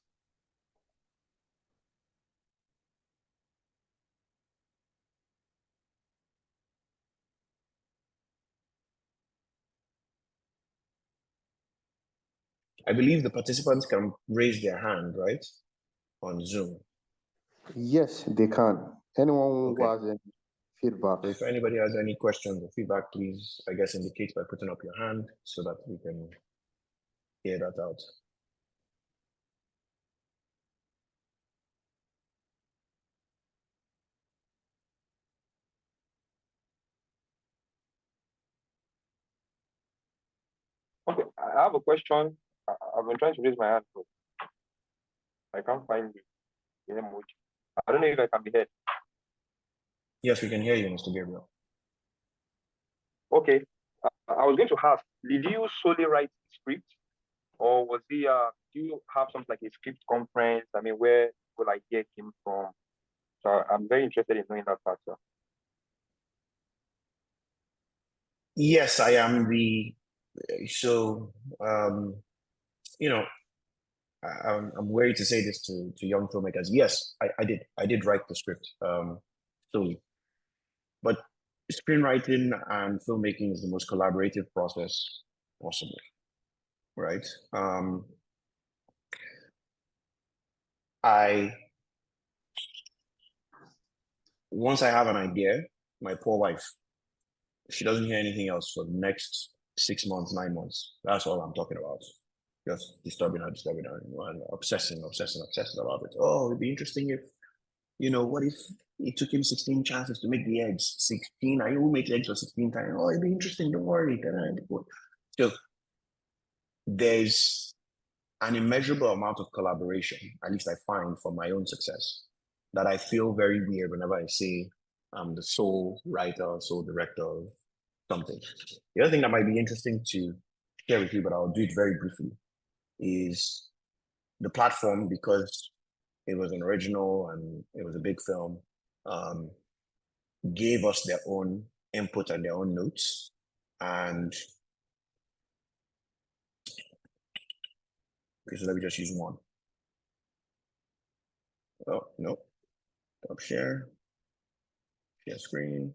I believe the participants can raise their hand, right? On Zoom. Yes, they can. Anyone who has any feedback. So if anybody has any questions or feedback, please, I guess, indicate by putting up your hand so that we can hear that out. Okay, I have a question. I've been trying to raise my hand, but I can't find the emoji. I don't know if I can be heard. Yes, we can hear you, Mr. Gabriel. Okay, I was going to ask, did you solely write the script, or was do you have something like a script conference? I mean, where will idea came from? So I'm very interested in knowing that part, sir. Yes, I am so, you know, I'm worried to say this to young filmmakers. Yes, I did write the script, solely. But screenwriting and filmmaking is the most collaborative process possible, right? Once I have an idea, my poor wife, she doesn't hear anything else for the next 6 months, 9 months. That's all I'm talking about. Just disturbing her, and obsessing about it. Oh, it'd be interesting if, what if it took him 16 chances to make the eggs? 16, I who makes eggs for 16 times? Oh, it'd be interesting, don't worry. So there's an immeasurable amount of collaboration, at least I find, for my own success, that I feel very weird whenever I say I'm the sole writer, sole director of something. The other thing that might be interesting to share with you, but I'll do it very briefly, is the platform, because it was an original and it was a big film, gave us their own input and their own notes. And okay, so let me just use one. Oh, no. Stop share screen.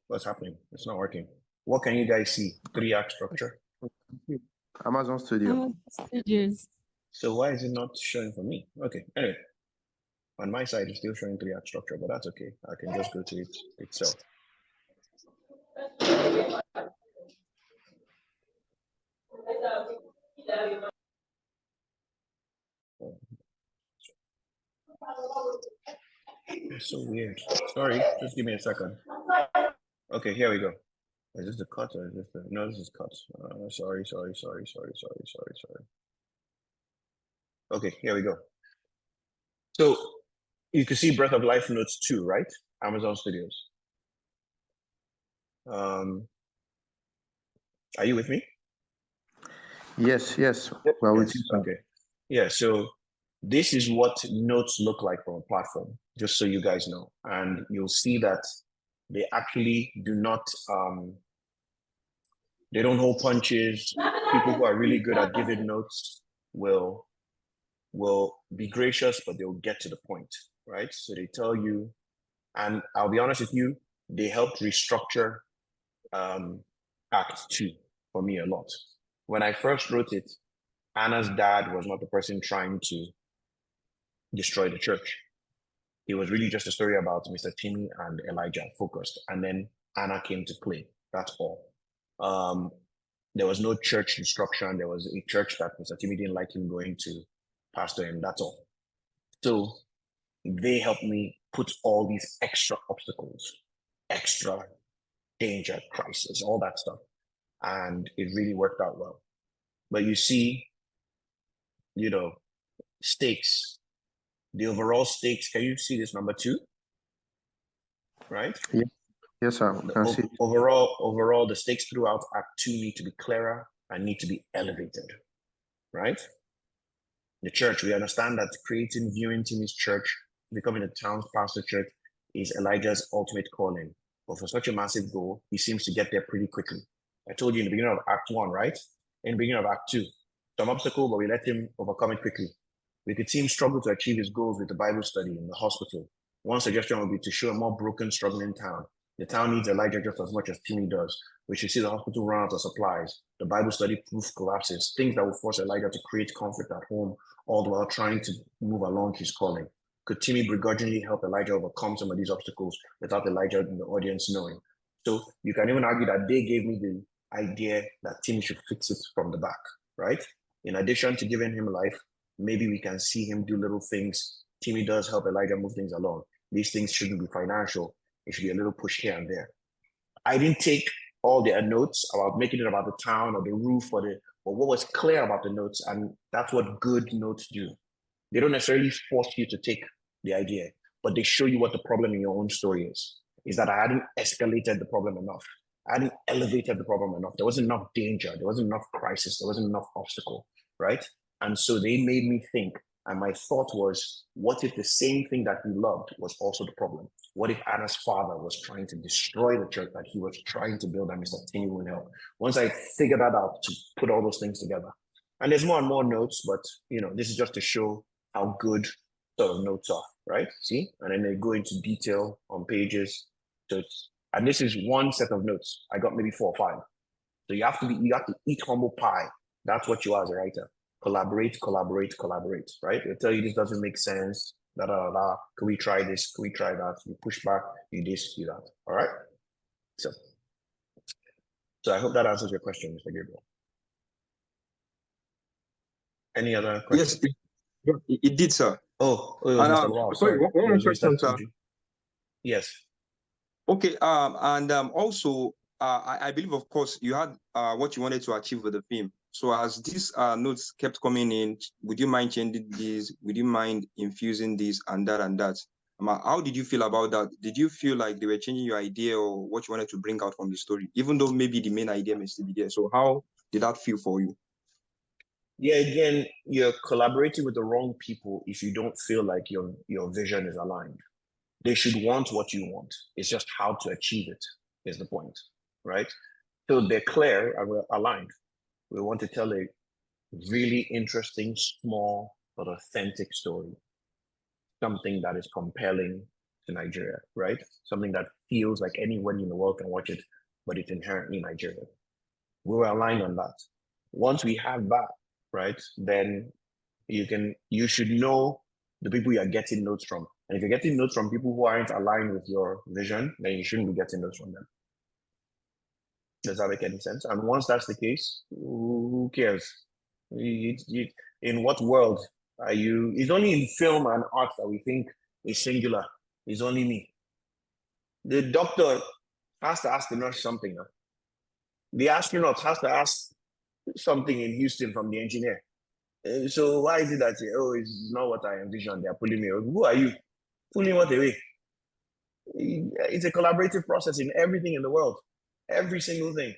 What's happening? It's not working. What can you guys see? 3-act structure. Amazon Studio. Studios. So why is it not showing for me? Okay, anyway. On my side, it's still showing 3-act structure, but that's okay. I can just go to it itself. It's so weird. Sorry, just give me a second. Okay, here we go. Is this the cut or is this the... No, this is cut. Sorry. Okay, here we go. So you can see Breath of Life Notes 2, right? Amazon Studios. Are you with me? Yes. Well, yes. Okay. Yeah, so this is what notes look like from a platform, just so you guys know. And you'll see that they actually do not, they don't hold punches. People who are really good at giving notes will be gracious, but they'll get to the point, right? So they tell you, and I'll be honest with you, they helped restructure Act 2 for me a lot. When I first wrote it, Anna's dad was not the person trying to destroy the church. It was really just a story about Mr. Timmy and Elijah focused. And then Anna came to play. That's all. There was no church instruction. There was a church that Mr. Timmy didn't like him going to pastor him. That's all. So they helped me put all these extra obstacles, extra danger, crisis, all that stuff. And it really worked out well. But you see, stakes, the overall stakes. Can you see this number 2? Right? Yeah. Yes, sir. Can see. Overall, the stakes throughout Act 2 need to be clearer and need to be elevated. Right? The church, we understand that creating Viewing Timmy's church, becoming a town's pastor church, is Elijah's ultimate calling. But for such a massive goal, he seems to get there pretty quickly. I told you in the beginning of Act 1, right? In the beginning of Act 2, some obstacle, but we let him overcome it quickly. We could see him struggle to achieve his goals with the Bible study in the hospital. One suggestion would be to show a more broken, struggling town. The town needs Elijah just as much as Timmy does. We should see the hospital run out of supplies. The Bible study proof collapses, things that will force Elijah to create conflict at home, all the while trying to move along his calling. Could Timmy begrudgingly help Elijah overcome some of these obstacles without Elijah in the audience knowing? So you can even argue that they gave me the idea that Timmy should fix it from the back, right? In addition to giving him life, maybe we can see him do little things. Timmy does help Elijah move things along. These things shouldn't be financial. It should be a little push here and there. I didn't take all their notes about making it about the town or the roof but what was clear about the notes, and that's what good notes do. They don't necessarily force you to take the idea, but they show you what the problem in your own story is that I hadn't escalated the problem enough. I hadn't elevated the problem enough. There wasn't enough danger. There wasn't enough crisis. There wasn't enough obstacle, right? And so they made me think, and my thought was, what if the same thing that he loved was also the problem? What if Anna's father was trying to destroy the church that he was trying to build and Mr. Timmy would help? Once I figured that out, to put all those things together. And there's more and more notes, but this is just to show how good sort of notes are, right? See? And then they go into detail on pages. So and this is one set of notes. I got maybe 4 or 5. So you have to eat humble pie. That's what you are as a writer. Collaborate, right? They tell you this doesn't make sense. Can we try this? Can we try that? You push back, you this, you that. All right. So I hope that answers your question, Mr. Gabriel. Any other questions? Yes, it did, sir. Oh, it was Mr. Wow. Sorry, one more question, sir. Yes. Okay. And also, I believe, of course, you had what you wanted to achieve with the film. So as these notes kept coming in, would you mind changing these? Would you mind infusing this and that and that? How did you feel about that? Did you feel like they were changing your idea or what you wanted to bring out from the story, even though maybe the main idea may still be there? So how did that feel for you? Yeah, again, you're collaborating with the wrong people if you don't feel like your vision is aligned. They should want what you want. It's just how to achieve it is the point, right? So they're clear and we're aligned. We want to tell a really interesting, small, but authentic story. Something that is compelling to Nigeria, right? Something that feels like anyone in the world can watch it, but it's inherently Nigerian. We were aligned on that. Once we have that, right, then you should know the people you are getting notes from. And if you're getting notes from people who aren't aligned with your vision, then you shouldn't be getting notes from them. Does that make any sense? And once that's the case, who cares? In what world are you? It's only in film and art that we think is singular. It's only me. The doctor has to ask the nurse something. The astronaut has to ask something in Houston from the engineer. So why is it that, it's not what I envisioned? They're pulling me. Who are you? Pulling what away? It's a collaborative process in everything in the world. Every single thing.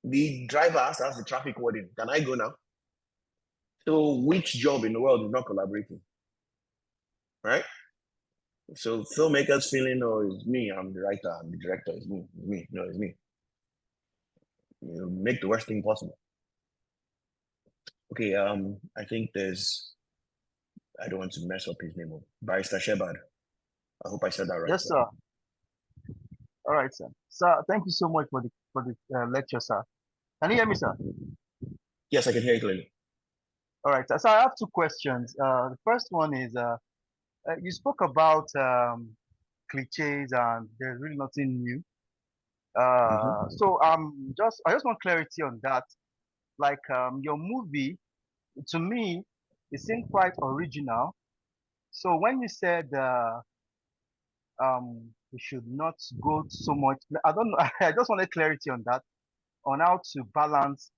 The driver has to ask the traffic warden, can I go now? So which job in the world is not collaborating? Right? So filmmakers feeling, oh, it's me, I'm the writer, I'm the director, it's me. No, it's me. You make the worst thing possible. Okay, I think I don't want to mess up his name. Barrister Shebard. I hope I said that right. Yes, sir. All right, sir. Sir, thank you so much for the lecture, sir. Can you hear me, sir? Yes, I can hear you clearly. All right, sir. So I have two questions. The first one is, you spoke about cliches and there's really nothing new. So I just want clarity on that. Like your movie, to me, it seemed quite original. So when you said we should not go so much, I don't know. I just wanted clarity on that, on how to balance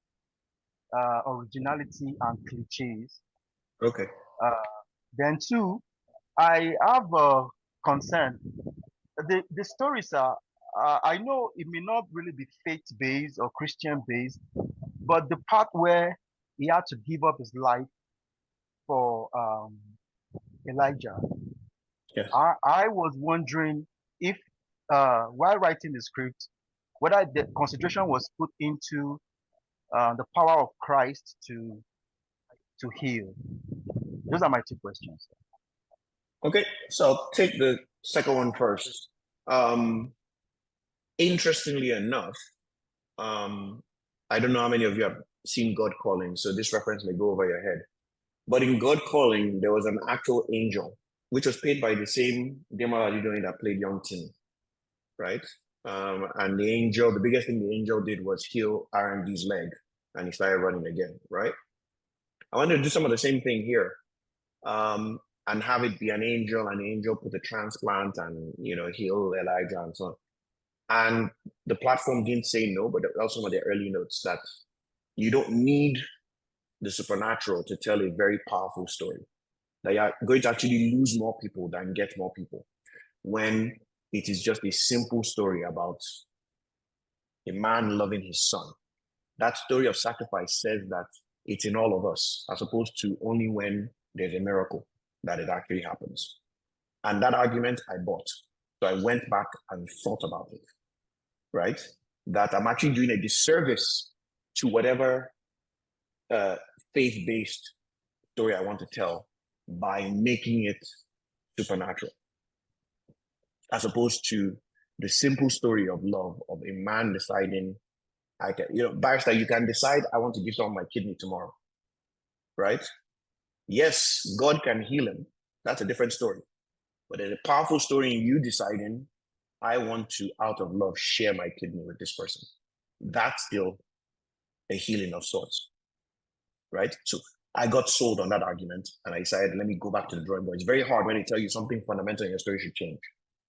originality and cliches. Okay. Then two, I have a concern. The stories are, I know it may not really be faith-based or Christian-based, but the part where he had to give up his life for Elijah, Yes. I was wondering if, while writing the script, whether the concentration was put into the power of Christ to heal. Those are my two questions. Okay, so I'll take the second one first. Interestingly enough, I don't know how many of you have seen God Calling, so this reference may go over your head. But in God Calling, there was an actual angel, which was played by the same Demola Adedoyin that played Young Tim, right? And the angel, the biggest thing the angel did was heal R&D's leg, and he started running again, right? I wanted to do some of the same thing here, and have it be an angel put a transplant and heal Elijah and so on. And the platform didn't say no, but also some of the early notes that you don't need the supernatural to tell a very powerful story. That you are going to actually lose more people than get more people, when it is just a simple story about a man loving his son. That story of sacrifice says that it's in all of us, as opposed to only when there's a miracle that it actually happens. And that argument I bought. So I went back and thought about it, right? That I'm actually doing a disservice to whatever faith-based story I want to tell by making it supernatural, as opposed to the simple story of love of a man deciding, Barrister, you can decide I want to give someone my kidney tomorrow, right? Yes, God can heal him. That's a different story. But there's a powerful story in you deciding, I want to, out of love, share my kidney with this person. That's still a healing of sorts, right? So I got sold on that argument, and I decided, let me go back to the drawing board. It's very hard when they tell you something fundamental in your story should change.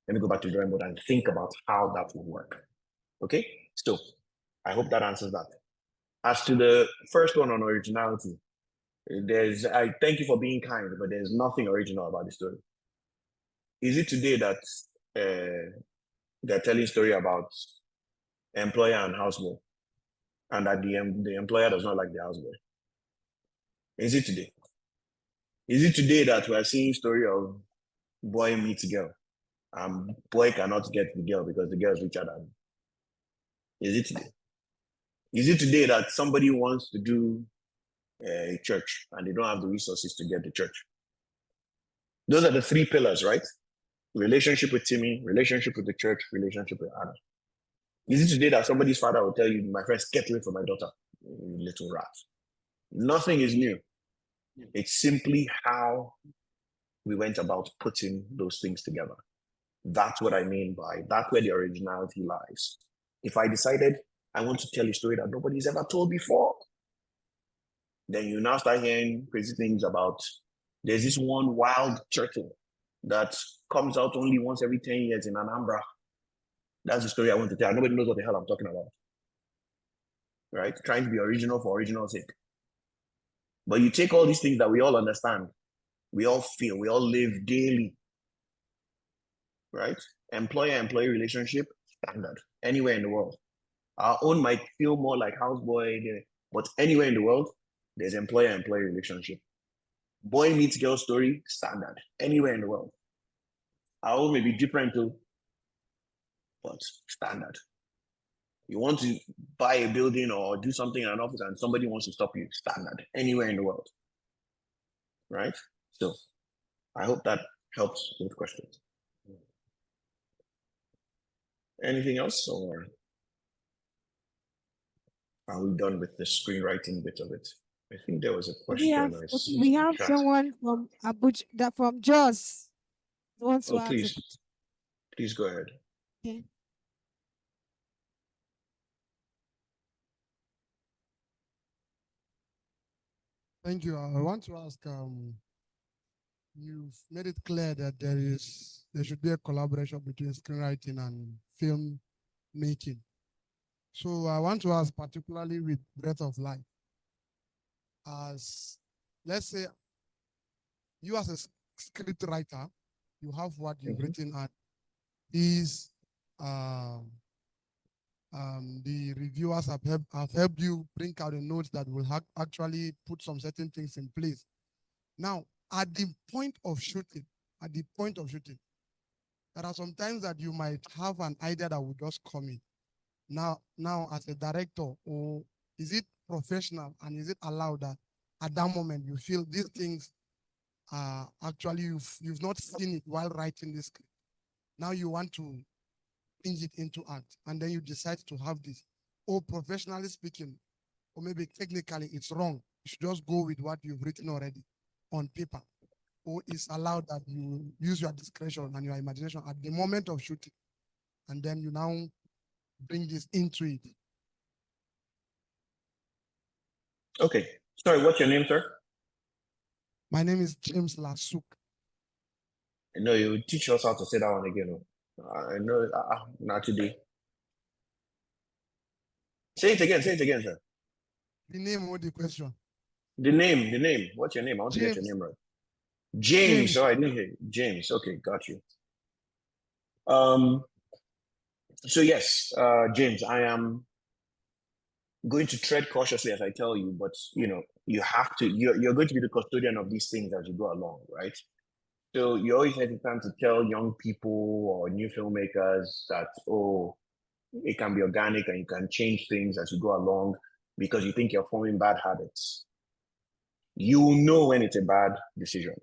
Let me go back to the drawing board and think about how that will work. Okay? So I hope that answers that. As to the first one on originality, I thank you for being kind, but there's nothing original about the story. Is it today that they're telling a story about employer and houseboy, and that the employer does not like the houseboy? Is it today? Is it today that we're seeing story of boy meets girl, and boy cannot get the girl because the girl is richer than him? Is it today? Is it today that somebody wants to do a church and they don't have the resources to get the church? Those are the three pillars, right? Relationship with Timmy, relationship with the church, relationship with Anna. Is it today that somebody's father will tell you, my friends, get away from my daughter, you little rat? Nothing is new. It's simply how we went about putting those things together. That's what I mean by that's where the originality lies. If I decided I want to tell a story that nobody's ever told before, then you now start hearing crazy things about, there's this one wild turtle that comes out only once every 10 years in Anambra. That's the story I want to tell. Nobody knows what the hell I'm talking about. Right? Trying to be original for original's sake. But you take all these things that we all understand, we all feel, we all live daily. Right? Employer-employee relationship, standard, anywhere in the world. Our own might feel more like houseboy, but anywhere in the world, There's employer-employee relationship. Boy meets girl story, standard, anywhere in the world. Our own may be different too, but standard. You want to buy a building or do something in an office and somebody wants to stop you, standard, anywhere in the world. Right? So I hope that helps with questions. Anything else, or are we done with the screenwriting bit of it? I think there was a question. We have someone from Abuja, from Jos. Wants to ask please go ahead. Okay. Thank you. I want to ask, you've made it clear that there should be a collaboration between screenwriting and film making. So I want to ask, particularly with Breath of Life, as let's say you as a script writer, you have what you've written, and these the reviewers have helped you bring out a note that will actually put some certain things in place. Now, at the point of shooting, there are some times that you might have an idea that will just come in. Now, as a director, or is it professional and is it allowed that at that moment you feel these things actually you've not seen it while writing this script? Now you want to bring it into art, and then you decide to have this. Or professionally speaking, or maybe technically it's wrong. You should just go with what you've written already on paper. Or it's allowed that you use your discretion and your imagination at the moment of shooting, and then you now bring this into it. Okay. Sorry, what's your name, sir? My name is James Lasuk. No, you teach us how to say that one again. I know, not today. Say it again, sir. The name or the question? The name. What's your name? I want to get your name right. James. Oh, I didn't hear you. James. Okay, got you. So yes, James, I am going to tread cautiously as I tell you, but you have to, you're going to be the custodian of these things as you go along, right? So you always hesitant to tell young people or new filmmakers that, oh, it can be organic and you can change things as you go along because you think you're forming bad habits. You will know when it's a bad decision.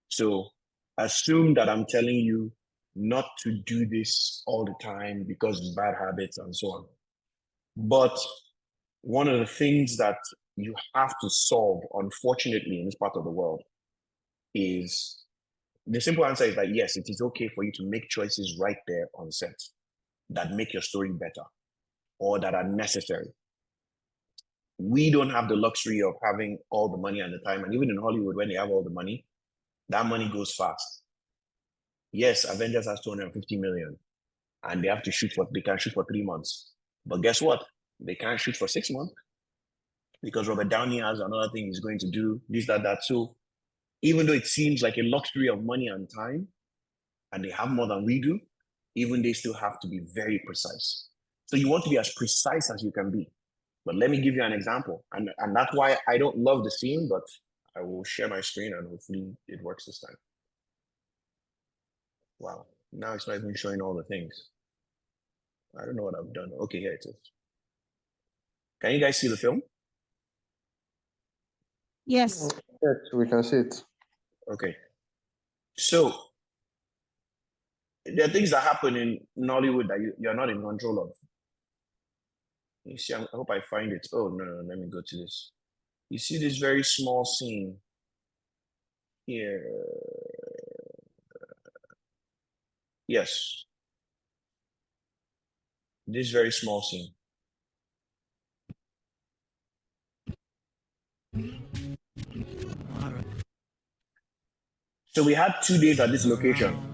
So assume that I'm telling you not to do this all the time because it's bad habits and so on. But one of the things that you have to solve, unfortunately, in this part of the world is, the simple answer is that yes, it is okay for you to make choices right there on set that make your story better or that are necessary. We don't have the luxury of having all the money and the time. And even in Hollywood, when they have all the money, that money goes fast. Yes, Avengers has 250 million and they can shoot for 3 months. But guess what? They can't shoot for 6 months because Robert Downey has another thing he's going to do, this, that. So even though it seems like a luxury of money and time, and they have more than we do, even they still have to be very precise. So you want to be as precise as you can be. But let me give you an example. And that's why I don't love the scene, but I will share my screen and hopefully it works this time. Wow, now it's not even showing all the things. I don't know what I've done. Okay, here it is. Can you guys see the film? Yes. Yes, we can see it. Okay. So there are things that happen in Nollywood that you're not in control of. You see, I hope I find it. Oh, no, let me go to this. You see this very small scene here. Yes. This very small scene. So we had 2 days at this location.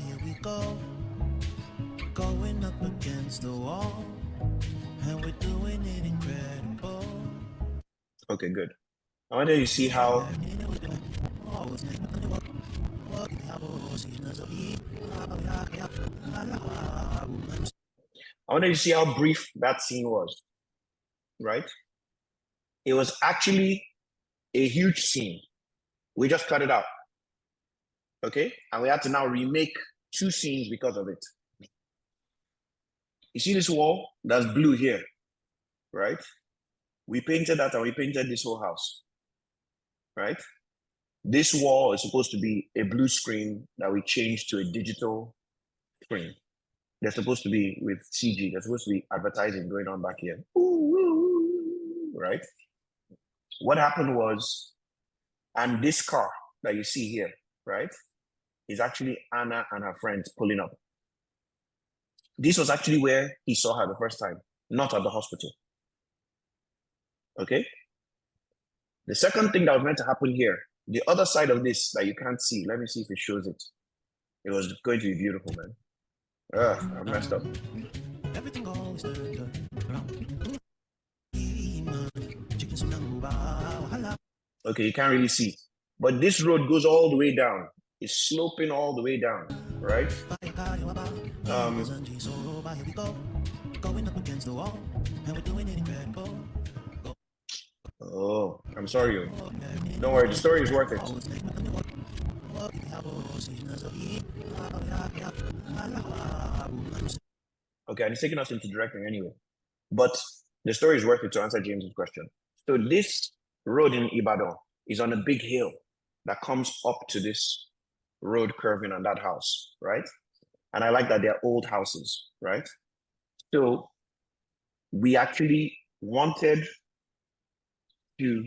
Here we go, going up against the wall, and we're doing it incredible. Okay, good. I want you to see how I wanted to see how brief that scene was, right? It was actually a huge scene. We just cut it out, okay? And we had to now remake 2 scenes because of it. You see this wall? That's blue here, right? We painted that and we painted this whole house, right? This wall is supposed to be a blue screen that we changed to a digital screen. They're supposed to be with CG. There's supposed to be advertising going on back here, right? What happened was, and this car that you see here, right, is actually Anna and her friends pulling up. This was actually where he saw her the first time, not at the hospital. Okay? The second thing that was meant to happen here, the other side of this that you can't see, let me see if it shows it. It was going to be beautiful, man. I messed up. Everything always turned around. Okay, you can't really see. But this road goes all the way down. It's sloping all the way down, right? Oh, I'm sorry. Don't worry, the story is worth it. Okay, and it's taking us into directing anyway. But the story is worth it to answer James's question. So this road in Ibadan is on a big hill that comes up to this road curving on that house, right? And I like that they're old houses, right? So we actually wanted to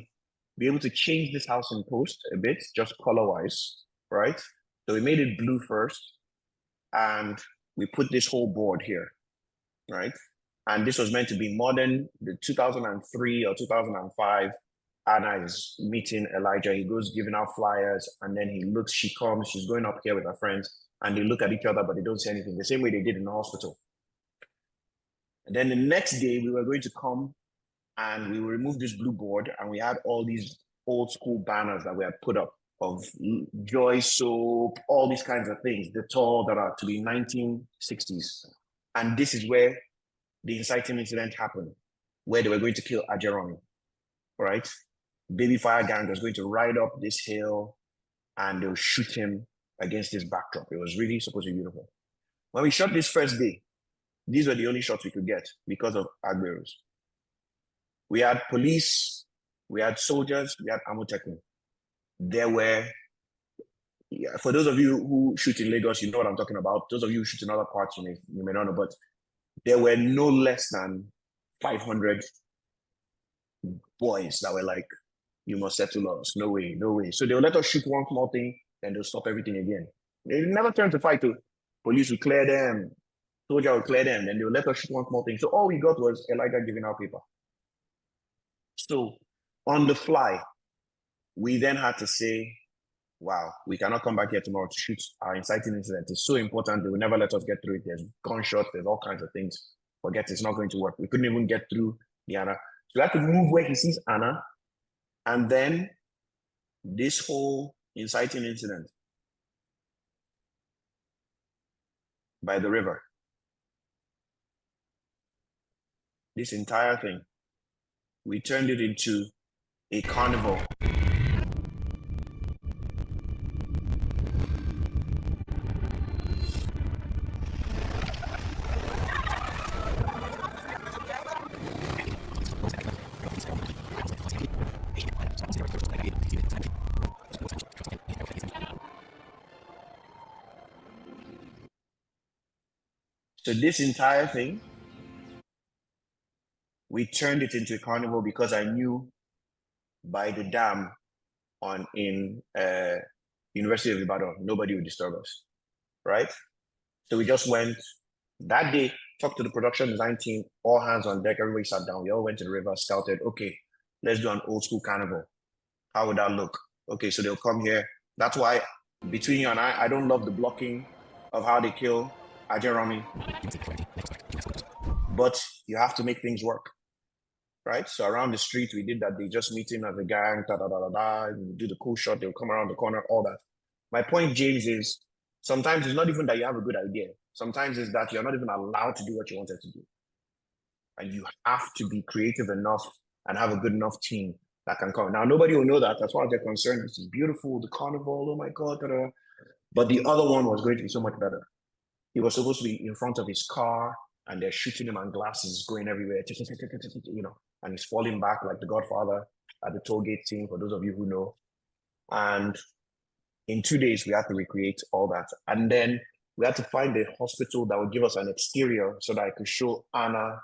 be able to change this house in post a bit, just color-wise, right? So we made it blue first, and we put this whole board here, right? And this was meant to be modern. The 2003 or 2005, Anna is meeting Elijah. He goes giving out flyers, and then he looks, she comes, she's going up here with her friends, and they look at each other, but they don't say anything, the same way they did in the hospital. And then the next day, we were going to come and we will remove this blue board, and we had all these old school banners that we had put up of Joy Soap, all these kinds of things, the tall that are to be 1960s. And this is where the inciting incident happened, where they were going to kill Ajeromi, right? Baby Fire Gang was going to ride up this hill and they'll shoot him against this backdrop. It was really supposed to be beautiful. When we shot this first day, these were the only shots we could get because of Agberos. We had police, we had soldiers, we had ammo technique. There were, for those of you who shoot in Lagos, you know what I'm talking about. Those of you who shoot in other parts, you may not know, but there were no less than 500 boys that were like, you must settle us. No way, no way. So they'll let us shoot one small thing, then they'll stop everything again. They never turn to fight. Police will clear them, soldier will clear them, then they'll let us shoot one small thing. So all we got was Elijah giving out paper. So on the fly, we then had to say, wow, we cannot come back here tomorrow to shoot our inciting incident. It's so important. They will never let us get through it. There's gunshots, there's all kinds of things. Forget it's not going to work. We couldn't even get through the Anna. So we had to move where he sees Anna. And then this whole inciting incident by the river. This entire thing, we turned it into a carnival. So this entire thing, we turned it into a carnival because I knew by the dam in University of Ibadan, nobody would disturb us, right? So we just went that day, talked to the production design team, all hands on deck, everybody sat down. We all went to the river, scouted, okay, let's do an old school carnival. How would that look? Okay, so they'll come here. That's why between you and I don't love the blocking of how they kill Ajeromi. But you have to make things work. right? So around the street, we did that. They just meeting as a gang, da da da da da. And do the cool shot. They'll come around the corner, all that. My point, James, is sometimes it's not even that you have a good idea. Sometimes it's that you're not even allowed to do what you wanted to do, and you have to be creative enough and have a good enough team that can come. Now nobody will know that. As far as they're concerned, this is beautiful. The carnival, oh my god, da, da. But the other one was going to be so much better. He was supposed to be in front of his car, and they're shooting him, and glasses going everywhere, you know, and he's falling back like the Godfather at the toll gate scene, for those of you who know. And in 2 days, we had to recreate all that. And then we had to find a hospital that would give us an exterior so that I could show Anna.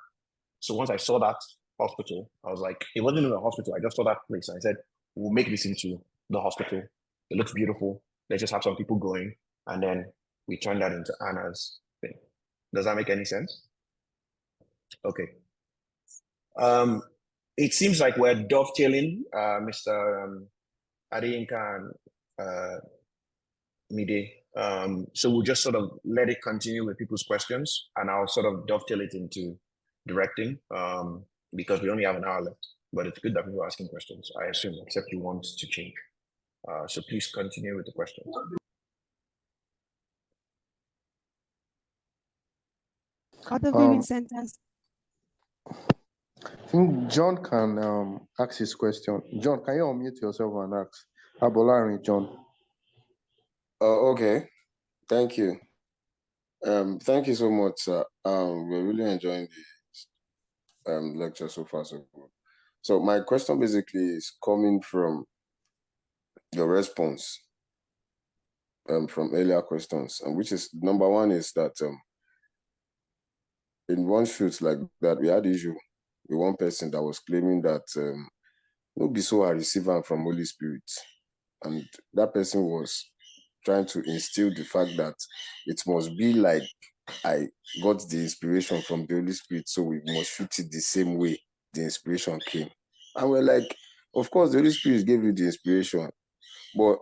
So once I saw that hospital, I was like, it wasn't even a hospital. I just saw that place. I said, we'll make this into the hospital. It looks beautiful. Let's just have some people going. And then we turned that into Anna's thing. Does that make any sense? Okay. It seems like we're dovetailing, Mr. Adeyinka and Mide. So we'll just sort of let it continue with people's questions, and I'll sort of dovetail it into directing, because we only have an hour left. But it's good that people are asking questions, I assume, except you want to change. So please continue with the questions. Other viewing centers. I think John can ask his question. John, can you unmute yourself and ask? Abolari, John. Okay. Thank you. Thank you so much, sir. We're really enjoying the lecture so far, so good. So my question basically is coming from your response from earlier questions, and which is number one is that in one shoot like that, we had issue with one person that was claiming that no be so I receive am from Holy Spirit, and that person was trying to instill the fact that it must be like I got the inspiration from the Holy Spirit, so we must shoot it the same way the inspiration came. And we're like, of course, the Holy Spirit gave you the inspiration, but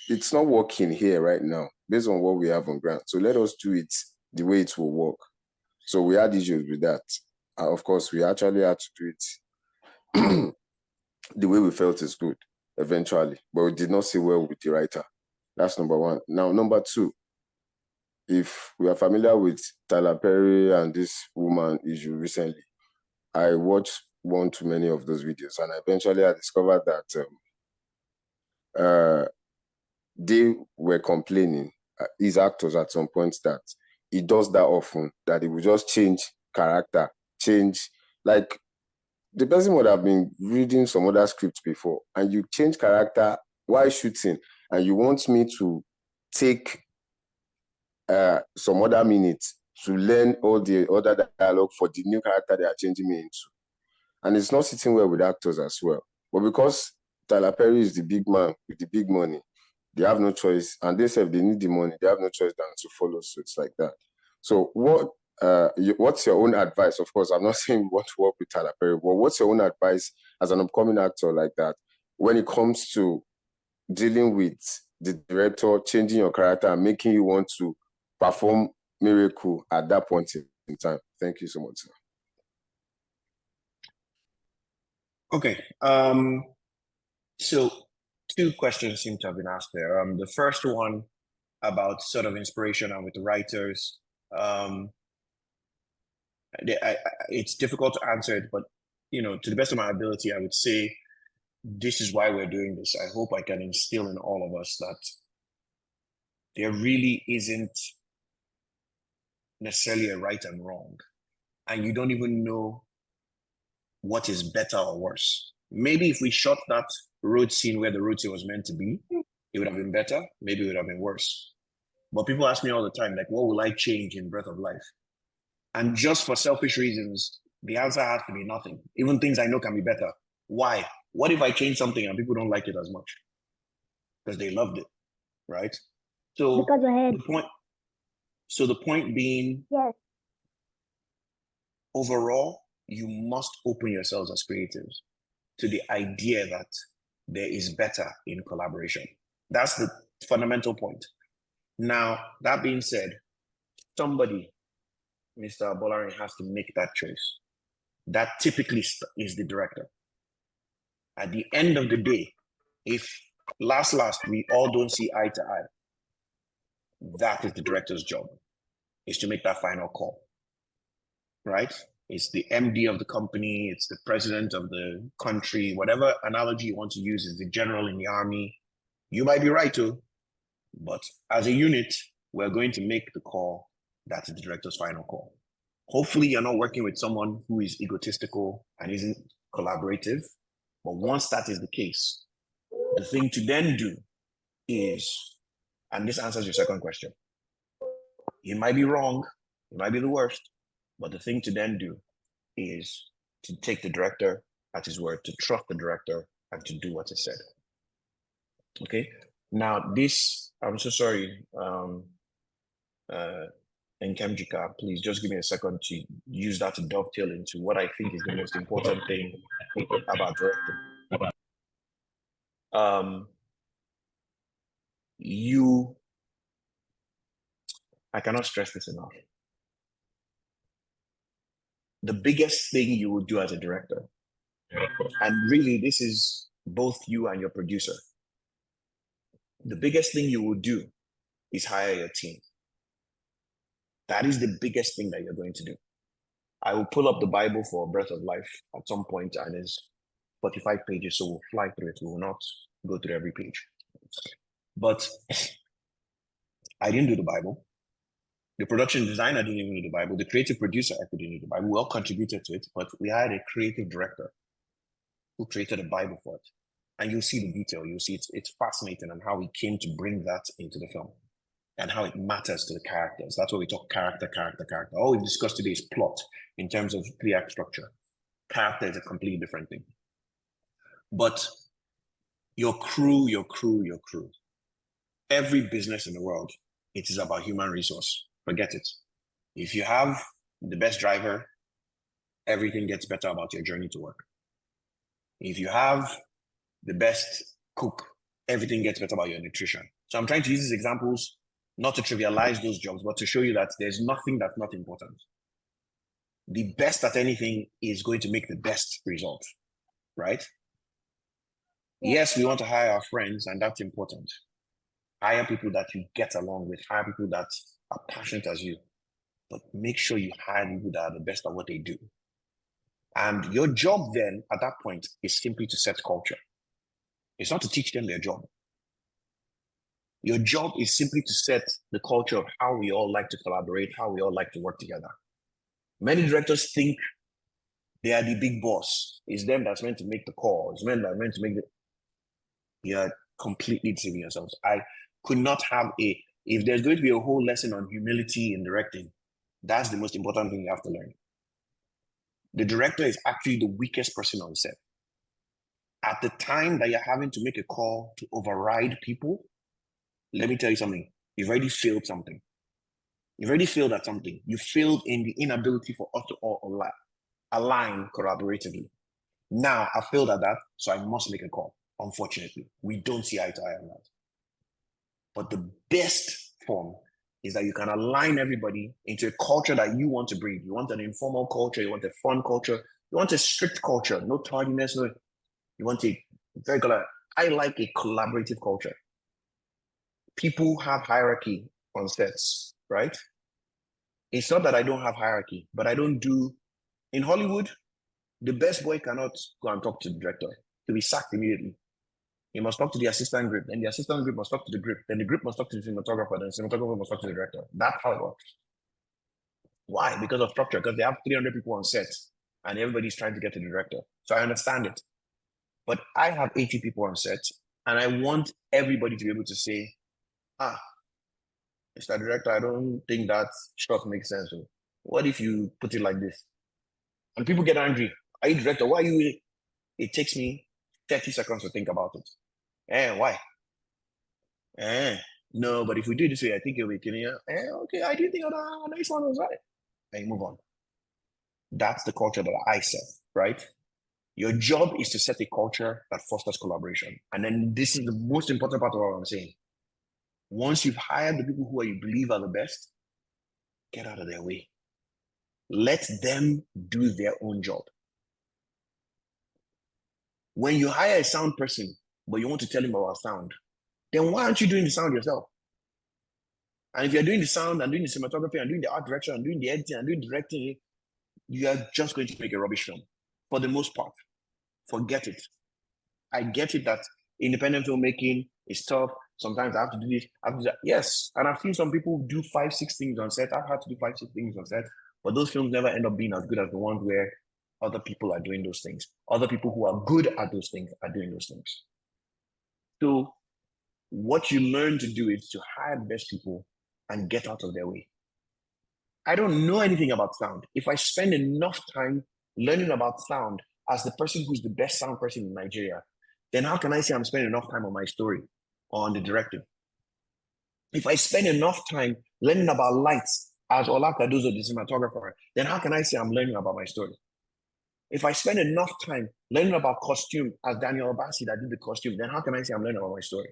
it's not working here right now based on what we have on ground. So let us do it the way it will work. So we had issues with that. Of course, we actually had to do it the way we felt is good eventually, but we did not see well with the writer. That's number one. Now, number two, if we are familiar with Tyler Perry and this woman issue recently, I watched one too many of those videos, and eventually I discovered that they were complaining, his actors at some point, that he does that often, that he will just change character, like the person would have been reading some other scripts before, and you change character while shooting, and you want me to take some other minutes to learn all the other dialogue for the new character they are changing me into. And it's not sitting well with actors as well. But because Tyler Perry is the big man with the big money, they have no choice. And they say if they need the money, they have no choice than to follow suits like that. So what's your own advice? Of course, I'm not saying we want to work with Tyler Perry, but what's your own advice as an upcoming actor like that when it comes to dealing with the director changing your character and making you want to perform miracle at that point in time? Thank you so much, sir. Okay. So two questions seem to have been asked there. The first one about sort of inspiration and with the writers. It's difficult to answer it, but to the best of my ability, I would say this is why we're doing this. I hope I can instill in all of us that there really isn't necessarily a right and wrong, and you don't even know what is better or worse. Maybe if we shot that road scene where the road scene was meant to be, it would have been better. Maybe it would have been worse. But people ask me all the time, like, what will I change in Breath of Life? And just for selfish reasons, the answer has to be nothing. Even things I know can be better. Why? What if I change something and people don't like it as much? Because they loved it, right? So the point being, yes, overall, you must open yourselves as creatives to the idea that there is better in collaboration. That's the fundamental point. Now, that being said, somebody, Mr. Bolari, has to make that choice. that typically is the director. At the end of the day, if last we all don't see eye to eye, that is the director's job, is to make that final call, right? It's the MD of the company, it's the president of the country, whatever analogy you want to use, is the general in the army. You might be right too, but as a unit, we're going to make the call. That's the director's final call. Hopefully you're not working with someone who is egotistical and isn't collaborative. But once that is the case, the thing to then do is, and this answers your second question, you might be wrong, it might be the worst, but the thing to then do is to take the director at his word, to trust the director, and to do what is said. Okay? Now this, I'm so sorry, Nkemjika, please just give me a second to use that to dovetail into what I think is the most important thing about directing. I cannot stress this enough. The biggest thing you will do as a director, and really this is both you and your producer, the biggest thing you will do is hire your team. That is the biggest thing that you're going to do. I will pull up the Bible for Breath of Life at some point, and it's 45 pages, so we'll fly through it. We will not go through every page. But I didn't do the Bible. The production designer didn't even do the Bible. The creative producer didn't do the Bible. We all contributed to it, but we had a creative director who created a Bible for it. And you'll see the detail. You'll see it's fascinating and how we came to bring that into the film and how it matters to the characters. That's why we talk character. All we've discussed today is plot in terms of 3-act structure. Character is a completely different thing. But your crew. Every business in the world, it is about human resource. Forget it. If you have the best driver, everything gets better about your journey to work. If you have the best cook, everything gets better about your nutrition. So I'm trying to use these examples not to trivialize those jobs, but to show you that there's nothing that's not important. The best at anything is going to make the best result, right? Yes, we want to hire our friends, and that's important. Hire people that you get along with, hire people that are passionate as you, but make sure you hire people that are the best at what they do. And your job then, at that point, is simply to set culture. It's not to teach them their job. Your job is simply to set the culture of how we all like to collaborate, how we all like to work together. Many directors think they are the big boss. It's them that's meant to make the call. It's them that's meant to make the... You're completely deceiving yourselves. I could not have if there's going to be a whole lesson on humility in directing, that's the most important thing you have to learn. The director is actually the weakest person on set. At the time that you're having to make a call to override people, let me tell you something. You've already failed something. You've already failed at something. You failed in the inability for us to all align collaboratively. Now I failed at that, so I must make a call. Unfortunately, we don't see eye to eye on that. But the best form is that you can align everybody into a culture that you want to breed. You want an informal culture, you want a fun culture, you want a strict culture, no tardiness, no. You want a regular, I like a collaborative culture. People have hierarchy on sets, right? It's not that I don't have hierarchy, but I don't do, in Hollywood, the best boy cannot go and talk to the director. He'll be sacked immediately. He must talk to the assistant group, then the assistant group must talk to the group, then the group must talk to the cinematographer, then the cinematographer must talk to the director. That's how it works. Why? Because of structure, because they have 300 people on set and everybody's trying to get to the director. So I understand it. But I have 80 people on set and I want everybody to be able to say, Mr. Director, I don't think that shot makes sense. What if you put it like this? And people get angry. Are you director? Why are you? It takes me 30 seconds to think about it. Why? No, but if we do it this way, I think it'll be clear. Okay, I didn't think of that. Nice one was right. And you move on. That's the culture that I set, right? Your job is to set a culture that fosters collaboration. And then this is the most important part of what I'm saying. Once you've hired the people who you believe are the best, get out of their way. Let them do their own job. When you hire a sound person, but you want to tell him about sound, then why aren't you doing the sound yourself? And if you're doing the sound and doing the cinematography and doing the art direction and doing the editing and doing the directing, you are just going to make a rubbish film for the most part. Forget it. I get it that independent filmmaking is tough. Sometimes I have to do this, I have to do that. Yes, and I've seen some people do 5-6 things on set. I've had to do 5-6 things on set, but those films never end up being as good as the ones where other people are doing those things. Other people who are good at those things are doing those things. So what you learn to do is to hire the best people and get out of their way. I don't know anything about sound. If I spend enough time learning about sound as the person who's the best sound person in Nigeria, then how can I say I'm spending enough time on my story or on the directing? If I spend enough time learning about lights as Olakadozo, the cinematographer, then how can I say I'm learning about my story? If I spend enough time learning about costume as Daniel Bassi that did the costume, then how can I say I'm learning about my story?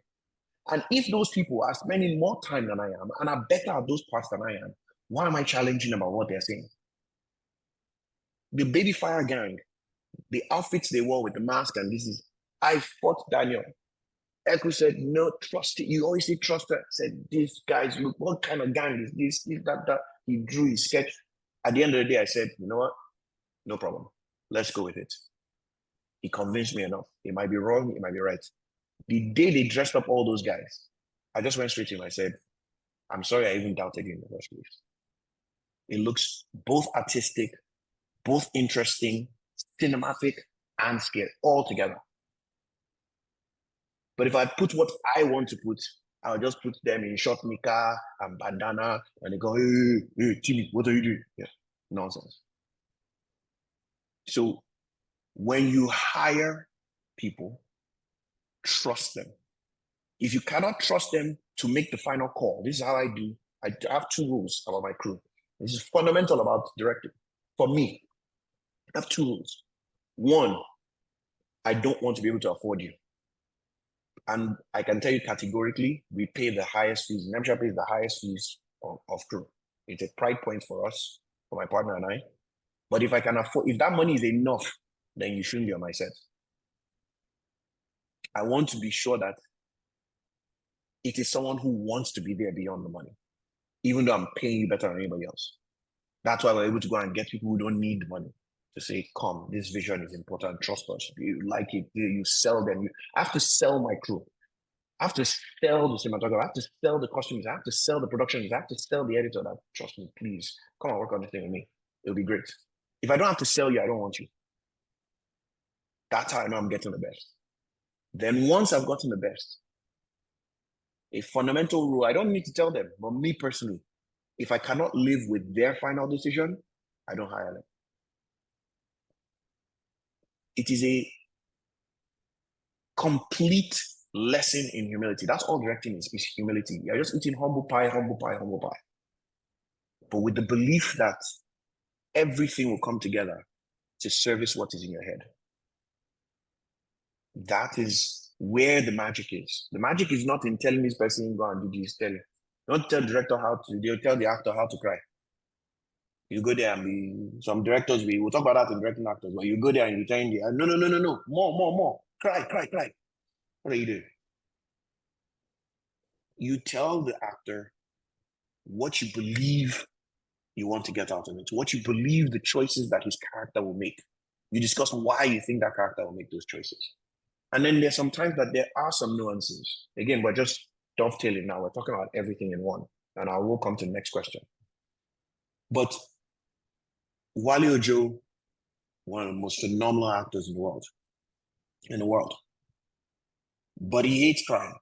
And if those people are spending more time than I am and are better at those parts than I am, why am I challenging about what they're saying? The Baby Fire gang, the outfits they wore with the mask and this is, I fought Daniel. Echo said, no, trust it. You always say trust her. I said, these guys, look, what kind of gang is this? This, that. He drew his sketch. At the end of the day, I said, you know what? No problem. Let's go with it. He convinced me enough. It might be wrong, it might be right. The day they dressed up all those guys, I just went straight to him. I said, I'm sorry I even doubted you in the first place. It looks both artistic, both interesting, cinematic, and scary all together. But if I put what I want to put, I'll just put them in short nika and bandana, and they go, hey, Timmy, what are you doing? Yeah, nonsense. So when you hire people, trust them. If you cannot trust them to make the final call, this is how I do. I have 2 rules about my crew. This is fundamental about directing. For me, I have 2 rules. 1, I don't want to be able to afford you. And I can tell you categorically, we pay the highest fees. Nemsha pays the highest fees of crew. It's a pride point for us, for my partner and I. But if I can afford, if that money is enough, then you shouldn't be on my set. I want to be sure that it is someone who wants to be there beyond the money, even though I'm paying you better than anybody else. That's why we're able to go and get people who don't need money to say, come, this vision is important, trust us. You like it, you sell them. I have to sell my crew. I have to sell the cinematographer. I have to sell the costumes. I have to sell the productions. I have to sell the editor. That, trust me, please, come and work on this thing with me. It'll be great. If I don't have to sell you, I don't want you. That's how I know I'm getting the best. Then once I've gotten the best, a fundamental rule, I don't need to tell them, but me personally, if I cannot live with their final decision, I don't hire them. It is a complete lesson in humility. That's all directing is humility. You're just eating humble pie, humble pie, humble pie. But with the belief that everything will come together to service what is in your head. That is where the magic is. The magic is not in telling this person, go and do this, don't tell the director how to, they'll tell the actor how to cry. You go there and some directors, we'll talk about that in directing actors, but you go there and you tell them, no, more, cry. What are you doing? You tell the actor what you believe you want to get out of it, what you believe the choices that his character will make. You discuss why you think that character will make those choices. And then there's sometimes that there are some nuances. Again, we're just dovetailing now. We're talking about everything in one. And I will come to the next question. But Wale Ojo, one of the most phenomenal actors in the world. But he hates crying.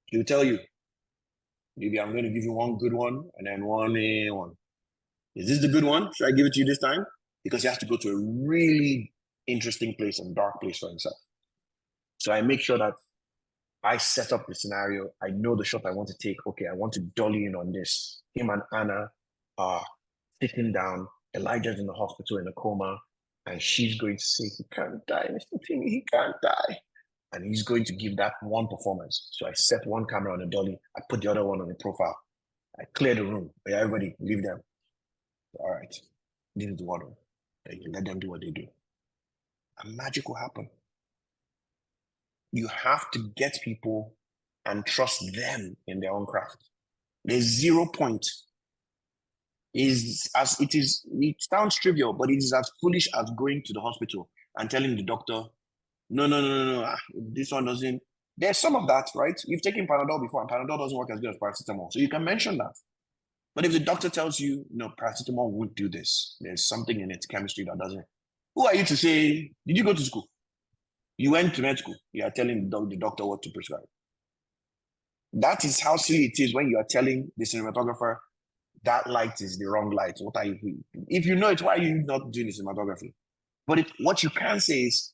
He'll tell you, maybe I'm going to give you one good one and then one. Is this the good one? Should I give it to you this time? Because he has to go to a really interesting place and dark place for himself. So I make sure that I set up the scenario. I know the shot I want to take. Okay, I want to dolly in on this. Him and Anna are sitting down. Elijah's in the hospital in a coma. And she's going to say, he can't die, Mr. Timmy, he can't die. And he's going to give that one performance. So I set one camera on the dolly. I put the other one on the profile. I clear the room. Everybody, leave them. All right, this is the one. You let them do what they do. And magic will happen. You have to get people and trust them in their own craft. There's 0 point. It sounds trivial, but it is as foolish as going to the hospital and telling the doctor, no, this one doesn't. There's some of that, right? You've taken Panadol before, and Panadol doesn't work as good as paracetamol. So you can mention that. But if the doctor tells you, no, paracetamol won't do this, there's something in its chemistry that doesn't. Who are you to say, did you go to school? You went to med school. You are telling the doctor what to prescribe. That is how silly it is when you are telling the cinematographer that light is the wrong light. What are you? If you know it, why are you not doing the cinematography? But what you can say is,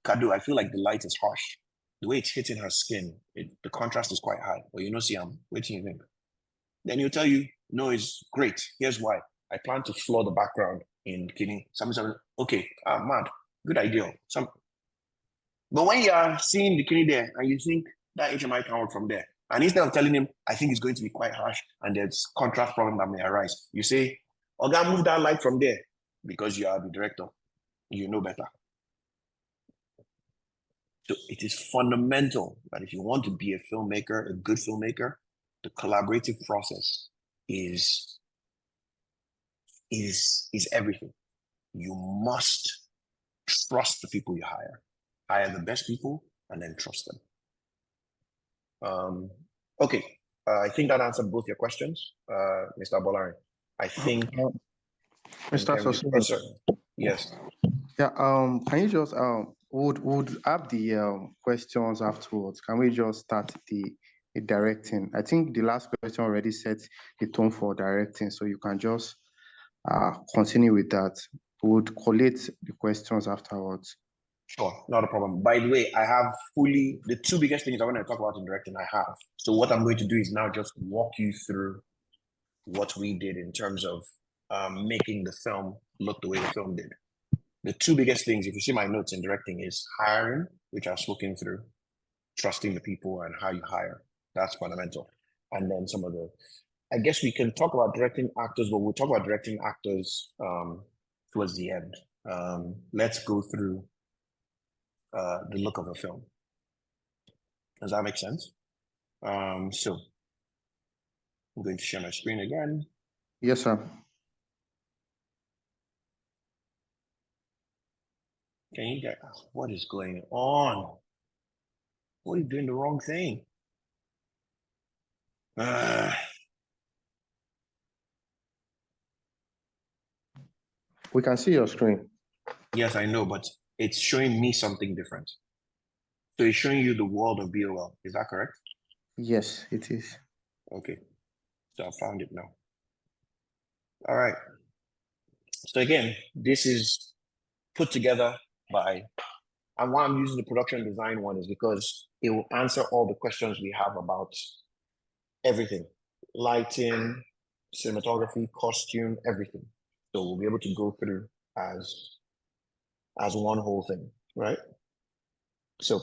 Kadu, I feel like the light is harsh. The way it's hitting her skin, the contrast is quite high. But you know, see, I'm waiting, you think. Then he'll tell you, no, it's great. Here's why. I plan to floor the background in Kidney. Okay, mad. Good idea. But when you are seeing the Kidney there and you think that HMI can work from there, and instead of telling him, I think it's going to be quite harsh and there's contrast problem that may arise, you say, okay, move that light from there because you are the director. You know better. So it is fundamental that if you want to be a filmmaker, a good filmmaker, the collaborative process is everything. You must trust the people you hire. Hire the best people and then trust them. Okay, I think that answered both your questions, Mr. Bolari. I think Mr. Sasore. Yes. Yeah, can you just would have the questions afterwards? Can we just start the directing? I think the last question already set the tone for directing, so you can just continue with that. Would collate the questions afterwards. Sure, not a problem. By the way, I have the two biggest things I want to talk about in directing I have. So what I'm going to do is now just walk you through what we did in terms of making the film look the way the film did. The two biggest things, if you see my notes in directing, is hiring, which I've spoken through, trusting the people and how you hire. That's fundamental. And then I guess we can talk about directing actors, but we'll talk about directing actors towards the end. Let's go through the look of a film. Does that make sense? So I'm going to share my screen again. Yes, sir. Can you get what is going on? What are you doing the wrong thing? We can see your screen. Yes, I know, but it's showing me something different. So it's showing you the world of BOL. Is that correct? Yes, it is. Okay. So I found it now. All right. So again, this is put together and why I'm using the production design one is because it will answer all the questions we have about everything. Lighting, cinematography, costume, everything. So we'll be able to go through as one whole thing, right? So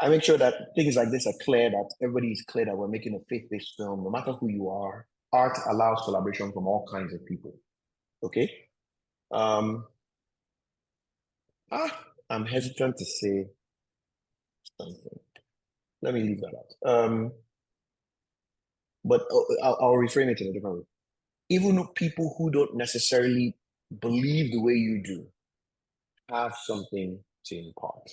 I make sure that things like this are clear, that everybody is clear that we're making a faith-based film. No matter who you are, art allows collaboration from all kinds of people. Okay? I'm hesitant to say something. Let me leave that out. But I'll reframe it in a different way. Even people who don't necessarily believe the way you do have something to impart.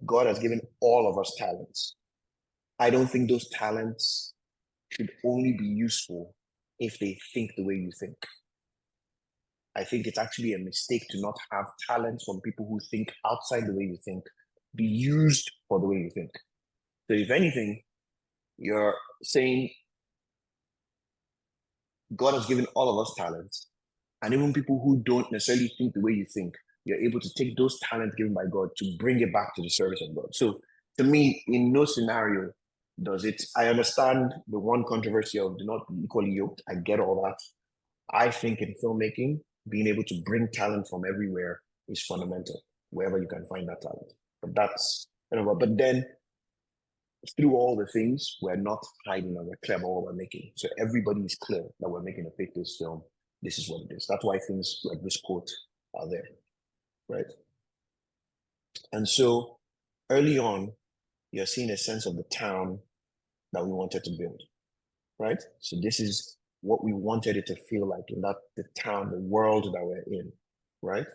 God has given all of us talents. I don't think those talents should only be useful if they think the way you think. I think it's actually a mistake to not have talents from people who think outside the way you think be used for the way you think. So if anything, you're saying God has given all of us talents, and even people who don't necessarily think the way you think, you're able to take those talents given by God to bring it back to the service of God. So to me, in no scenario does it, I understand the one controversy of do not be equally yoked. I get all that. I think in filmmaking, being able to bring talent from everywhere is fundamental, wherever you can find that talent. But that's, but then through all the things, we're not hiding and we're clear about what we're making. So everybody is clear that we're making a faith-based film. This is what it is. That's why things like this quote are there. right? And so early on, you're seeing a sense of the town that we wanted to build, right? So this is what we wanted it to feel like in that the town, the world that we're in, right?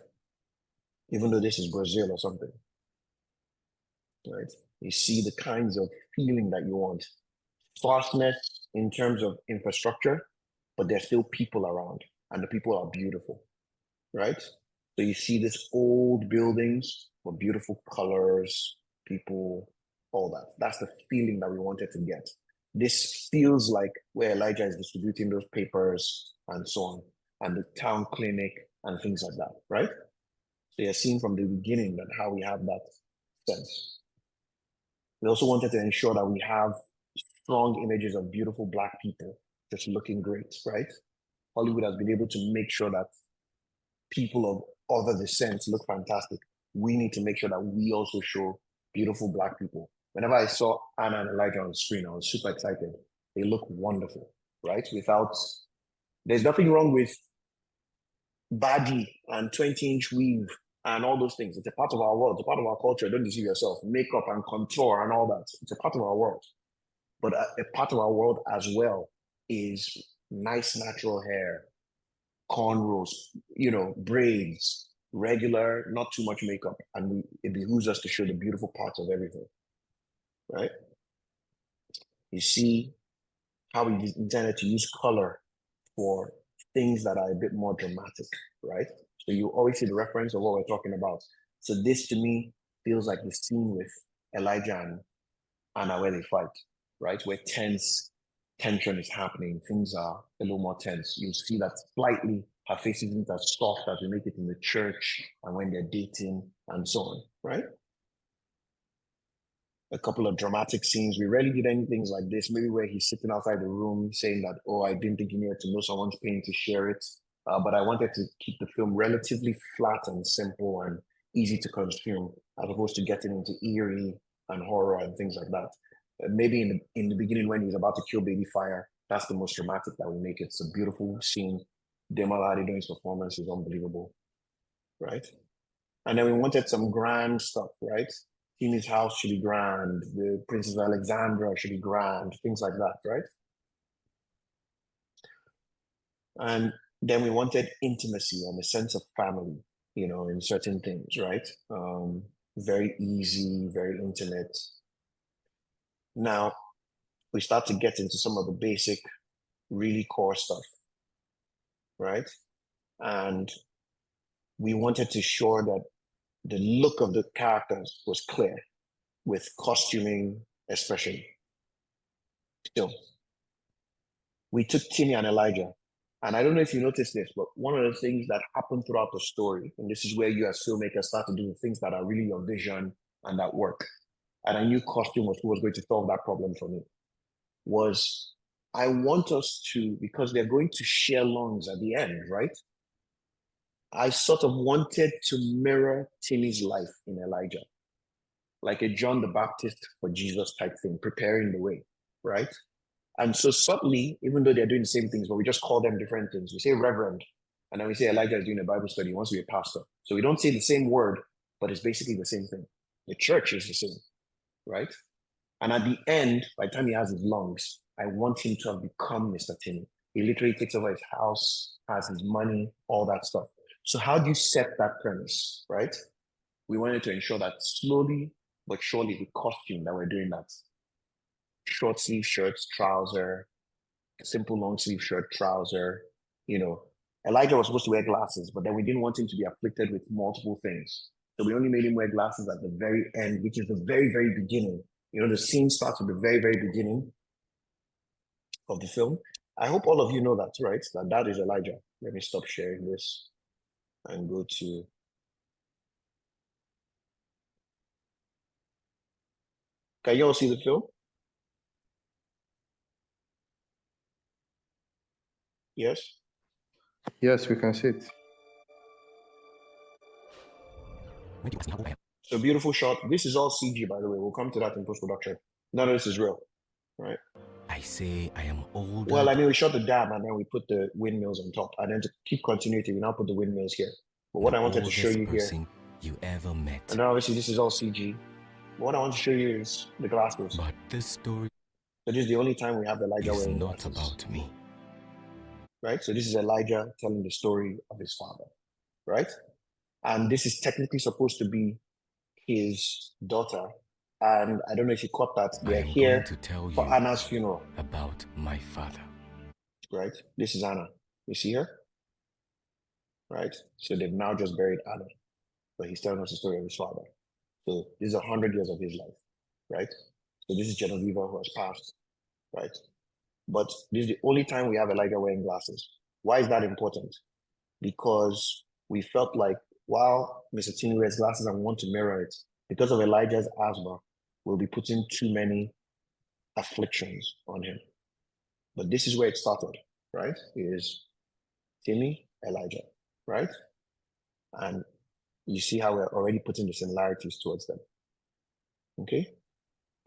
Even though this is Brazil or something, right? You see the kinds of feeling that you want. Sparseness in terms of infrastructure, but there's still people around, and the people are beautiful, right? So you see this old buildings with beautiful colors, people, all that. That's the feeling that we wanted to get. This feels like where Elijah is distributing those papers and so on, and the town clinic and things like that, right? So you're seeing from the beginning that how we have that sense. We also wanted to ensure that we have strong images of beautiful Black people just looking great, right? Hollywood has been able to make sure that people of other descents look fantastic. We need to make sure that we also show beautiful Black people. Whenever I saw Anna and Elijah on screen, I was super excited. They look wonderful, right? There's nothing wrong with body and 20-inch weave and all those things. It's a part of our world. It's a part of our culture. Don't deceive yourself. Makeup and contour and all that. It's a part of our world. But a part of our world as well is nice natural hair, cornrows, braids, regular, not too much makeup. And it behooves us to show the beautiful parts of everything, right? You see how we intended to use color for things that are a bit more dramatic, right? So you always see the reference of what we're talking about. So this to me feels like the scene with Elijah and Anna where they fight, right? Where tension is happening, things are a little more tense. You'll see that slightly her face isn't as soft as we make it in the church and when they're dating and so on, right? A couple of dramatic scenes. We rarely did anything like this, maybe where he's sitting outside the room saying that, oh, I didn't think you needed to know someone's pain to share it. But I wanted to keep the film relatively flat and simple and easy to consume, as opposed to getting into eerie and horror and things like that. Maybe in the beginning when he's about to kill Baby Fire, that's the most dramatic that we make it. It's a beautiful scene. Demalade doing his performance is unbelievable, right? And then we wanted some grand stuff, right? Timmy's house should be grand. The Princess Alexandra should be grand. Things like that, right? And then we wanted intimacy and a sense of family, in certain things, right? Very easy, very intimate. Now, we start to get into some of the basic, really core stuff, right? And we wanted to show that the look of the characters was clear, with costuming especially. So we took Timmy and Elijah, and I don't know if you noticed this, but one of the things that happened throughout the story, and this is where you as filmmakers start to do things that are really your vision and that work, and I knew costume was who was going to solve that problem for me, was I want us to, because they're going to share lungs at the end, right? I sort of wanted to mirror Timmy's life in Elijah, like a John the Baptist for Jesus type thing, preparing the way, right? And so subtly, even though they're doing the same things, but we just call them different things. We say reverend, and then we say Elijah is doing a Bible study, he wants to be a pastor. So we don't say the same word, but it's basically the same thing. The church is the same, right? And at the end, by the time he has his lungs, I want him to have become Mr. Timmy. He literally takes over his house, has his money, all that stuff. So how do you set that premise, right? We wanted to ensure that slowly but surely the costume that we're doing that. Short sleeve shirts, trouser, simple long sleeve shirt, trouser, Elijah was supposed to wear glasses, but then we didn't want him to be afflicted with multiple things. So we only made him wear glasses at the very end, which is the very, very beginning. The scene starts at the very, very beginning of the film. I hope all of you know that, right? That is Elijah. Let me stop sharing this and go to... Can you all see the film? Yes? Yes, we can see it. So beautiful shot. This is all CG, by the way. We'll come to that in post-production. None of this is real, right? I say I am old. Well, we shot the dam and then we put the windmills on top. And then to keep continuity, we now put the windmills here. But what I wanted to show you here you ever met. And obviously this is all CG. But what I want to show you is the glasses. But this story So this is the only time we have Elijah is wearing not glasses. about me. Right? So this is Elijah telling the story of his father. Right? And this is technically supposed to be his daughter. And I don't know if you caught that. They're here to tell for you Anna's funeral. About my father. Right? This is Anna. You see her? Right? So they've now just buried Anna. But he's telling us the story of his father. So this is 100 years of his life. Right? So this is Genevieve who has passed. Right? But this is the only time we have Elijah wearing glasses. Why is that important? Because we felt like, while Mr. Tini wears glasses and we want to mirror it, because of Elijah's asthma, we'll be putting too many afflictions on him. But this is where it started, right? Is Timmy, Elijah, right? And you see how we're already putting the similarities towards them. Okay?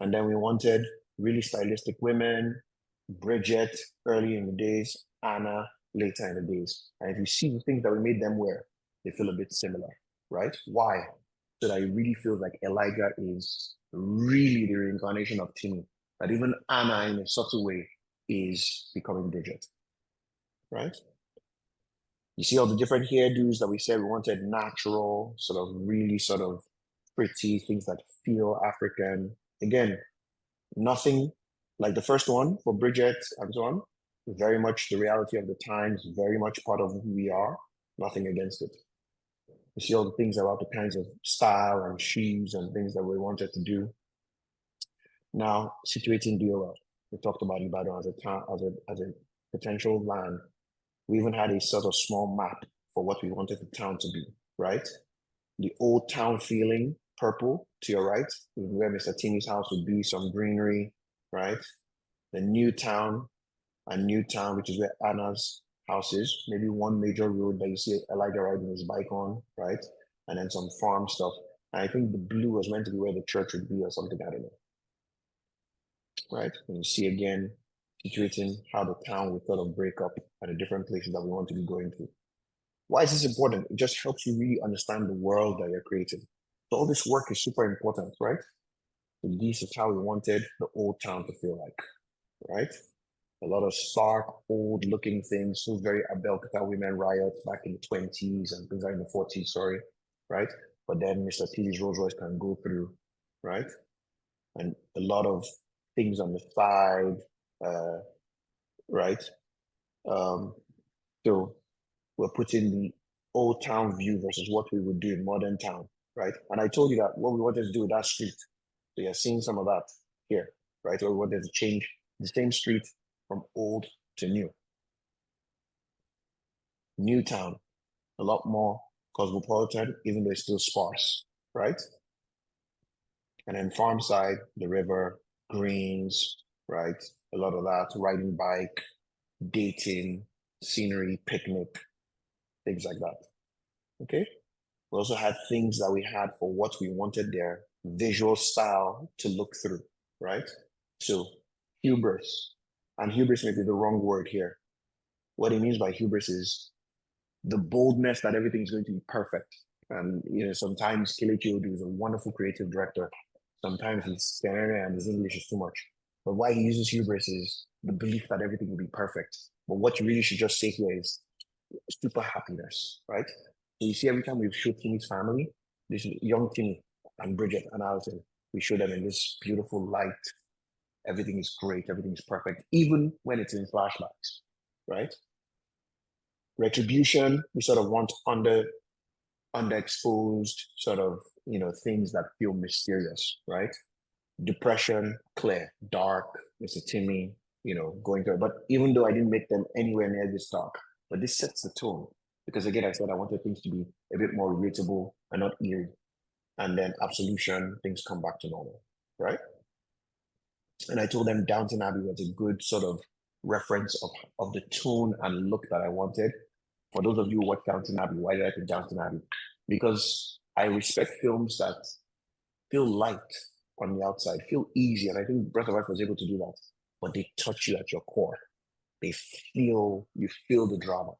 And then we wanted really stylistic women, Bridget early in the days, Anna later in the days. And if you see the things that we made them wear, they feel a bit similar, right? Why? So that it really feels like Elijah is really the reincarnation of Timmy. That even Anna, in a subtle way, is becoming Bridget, right? You see all the different hairdos that we said we wanted natural, sort of really sort of pretty, things that feel African. Again, nothing like the first one for Bridget and so on, very much the reality of the times, very much part of who we are, nothing against it. You see all the things about the kinds of style and shoes and things that we wanted to do. Now, situating DOL, we talked about Ibadan as a town, as a potential land. We even had a sort of small map for what we wanted the town to be, right? The old town feeling, purple to your right, where Mr. Tini's house would be, some greenery, right? The new town, which is where Anna's house is, maybe one major road that you see Elijah riding his bike on, right? And then some farm stuff. And I think the blue was meant to be where the church would be or something, I don't know. Right? And you see again, situating how the town would sort of break up at the different places that we want to be going to. Why is this important? It just helps you really understand the world that you're creating. So all this work is super important, right? So this is how we wanted the old town to feel like, right? A lot of stark, old-looking things, so very Abelkata women riots back in the 20s and things like in the 40s, sorry, right? But then Mr. T's Rolls Royce can go through, right? And a lot of things on the side, right? So we're putting the old town view versus what we would do in modern town, right? And I told you that what we wanted to do with that street, so you're seeing some of that here, right? Where we wanted to change the same street from old to new. New town, a lot more cosmopolitan, even though it's still sparse, right? And then farm side, the river, greens, right? A lot of that, riding bike, dating, scenery, picnic, things like that. Okay? We also had things that we had for what we wanted their visual style to look through, right? So hubris, and hubris may be the wrong word here. What it means by hubris is the boldness that everything is going to be perfect. And sometimes Kelechi Odu is a wonderful creative director. Sometimes his scenario and his English is too much. But why he uses hubris is the belief that everything will be perfect. But what you really should just say here is super happiness, right? So you see, every time we show Timmy's family, this young Timmy and Bridget and Alison, we show them in this beautiful light. Everything is great, everything is perfect, even when it's in flashbacks, right? Retribution, we sort of want underexposed sort of, things that feel mysterious, right? Depression, clear, dark, Mr. Timmy, going through it. But even though I didn't make them anywhere near this dark, but this sets the tone. Because again, I said I wanted things to be a bit more relatable and not eerie. And then absolution, things come back to normal, right? And I told them Downton Abbey was a good sort of reference of the tone and look that I wanted. For those of you who watch Downton Abbey, why did I pick Downton Abbey? Because I respect films that feel light on the outside, feel easy. And I think Breath of Life was able to do that. But they touch you at your core. You feel the drama,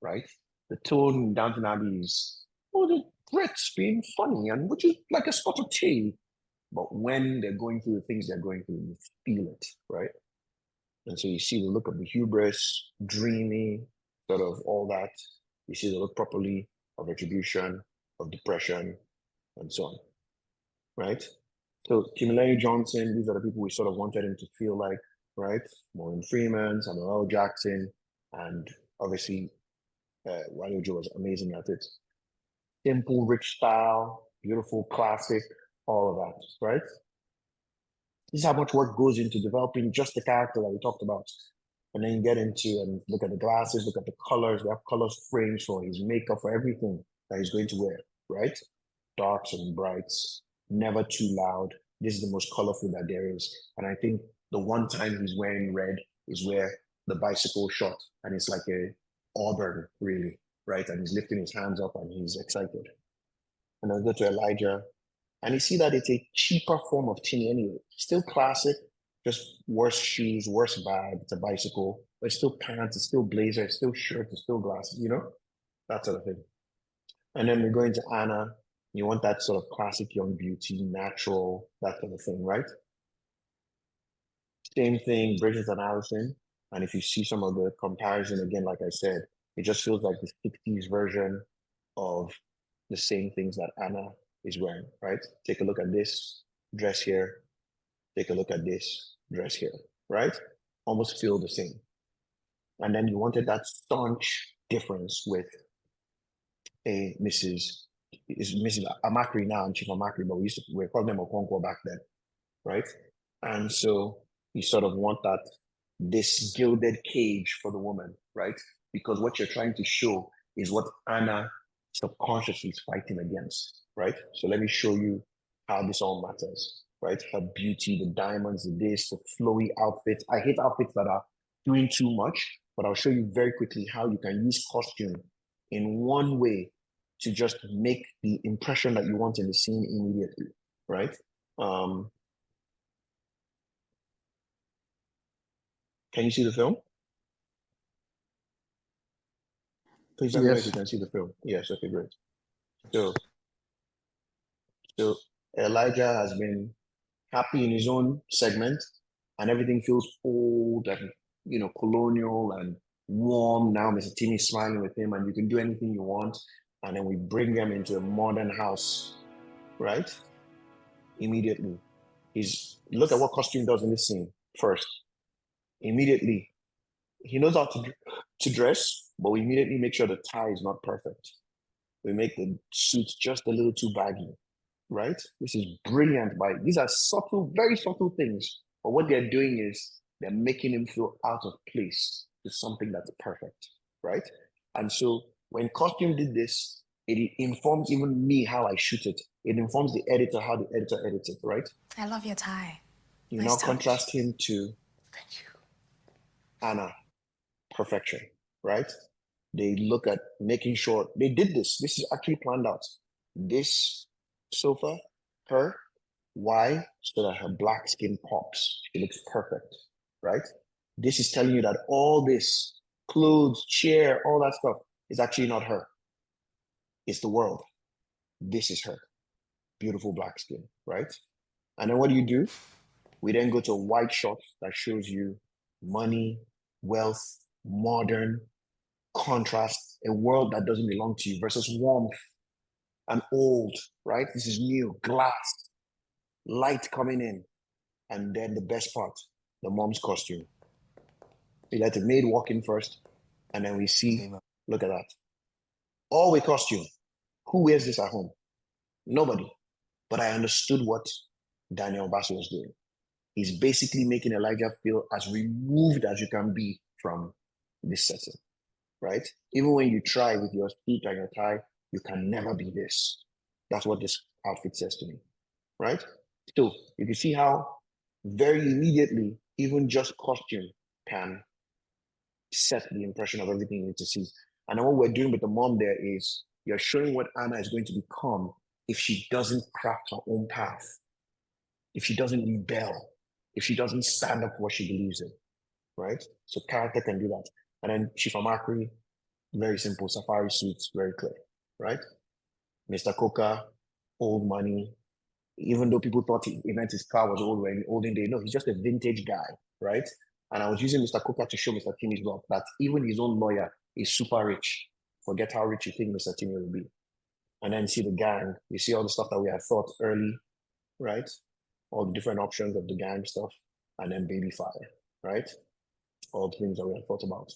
right? The tone in Downton Abbey is oh, the Brits being funny, and which is like a spot of tea. But when they're going through the things they're going through, you feel it, right? And so you see the look of the hubris, dreamy, sort of all that. You see the look properly of retribution, of depression, and so on, right? So Kimberly Johnson, these are the people we sort of wanted him to feel like, right? Morgan Freeman, Samuel L. Jackson, and obviously Wale Joe was amazing at it. Simple, rich style, beautiful, classic, all of that, right? This is how much work goes into developing just the character that we talked about. And then you get into and look at the glasses, look at the colors. We have colors frames for his makeup, for everything that he's going to wear, right? Darks and brights, never too loud. This is the most colorful that there is. And I think the one time he's wearing red is where the bicycle shot, and it's like a auburn, really, right? And he's lifting his hands up and he's excited. And then go to Elijah, and you see that it's a cheaper form of tinny anyway. Still classic, just worse shoes, worse bag. It's a bicycle, but it's still pants, it's still blazer, it's still shirt, it's still glasses, you know? That sort of thing. And then we're going to Anna. You want that sort of classic young beauty, natural, that kind of thing, right? Same thing, Bridget and Allison. And if you see some of the comparison, again, like I said, it just feels like the 60s version of the same things that Anna is wearing, right? Take a look at this dress here. Take a look at this dress here, right? Almost feel the same. And then you wanted that staunch difference with a Mrs. Amakri now and Chief Amakri, but we called them Okonkwo back then, right? And so you sort of want this gilded cage for the woman, right? Because what you're trying to show is what Anna subconsciously is fighting against, right? So let me show you how this all matters, right? Her beauty, the diamonds, the flowy outfits. I hate outfits that are doing too much, but I'll show you very quickly how you can use costume in one way to just make the impression that you want in the scene immediately, right? Can you see the film? Please let me know if you can see the film. Yes, okay, great. So Elijah has been happy in his own segment, and everything feels old and, you know, colonial and warm. Now Mr. Tini is smiling with him, and you can do anything you want. And then we bring them into a modern house, right? Immediately. Look at what costume does in this scene first. Immediately, he knows how to dress, but we immediately make sure the tie is not perfect. We make the suit just a little too baggy, right? This is brilliant. These are subtle, very subtle things. But what they're doing is they're making him feel out of place to something that's perfect, right? And so when costume did this, it informs even me how I shoot it. It informs the editor how the editor edits it, right? I love your tie. You Nice now touch. contrast him to Anna, perfection, right? They look at making sure they did this. This is actually planned out. This sofa, her, why? So that her black skin pops. She looks perfect, right? This is telling you that all this, clothes, chair, all that stuff is actually not her. It's the world. This is her. Beautiful black skin, right? And then what do? We then go to a white shot that shows you money, wealth, modern, contrast, a world that doesn't belong to you versus warmth and old, right? This is new, glass, light coming in. And then the best part, the mom's costume. We let the maid walk in first, and then we see, look at that. All with costume. Who wears this at home? Nobody. But I understood what Daniel Basso was doing. He's basically making Elijah feel as removed as you can be from this setting, right? Even when you try with your suit and your tie, you can never be this. That's what this outfit says to me, right? So you can see how very immediately, even just costume can set the impression of everything you need to see. And then what we're doing with the mom there is you're showing what Anna is going to become if she doesn't craft her own path, if she doesn't rebel, if she doesn't stand up for what she believes in, right? So character can do that. And then Chief Amakri, very simple, safari suits, very clear, right? Mr. Coca, old money. Even though people thought he meant his car was old when olden day, no, he's just a vintage guy, right? And I was using Mr. Coca to show Mr. Timmy's wealth that even his own lawyer is super rich. Forget how rich you think Mr. Timmy will be. And then see the gang. You see all the stuff that we had thought early, right? All the different options of the gang stuff. And then baby fire, right? All the things that we had thought about.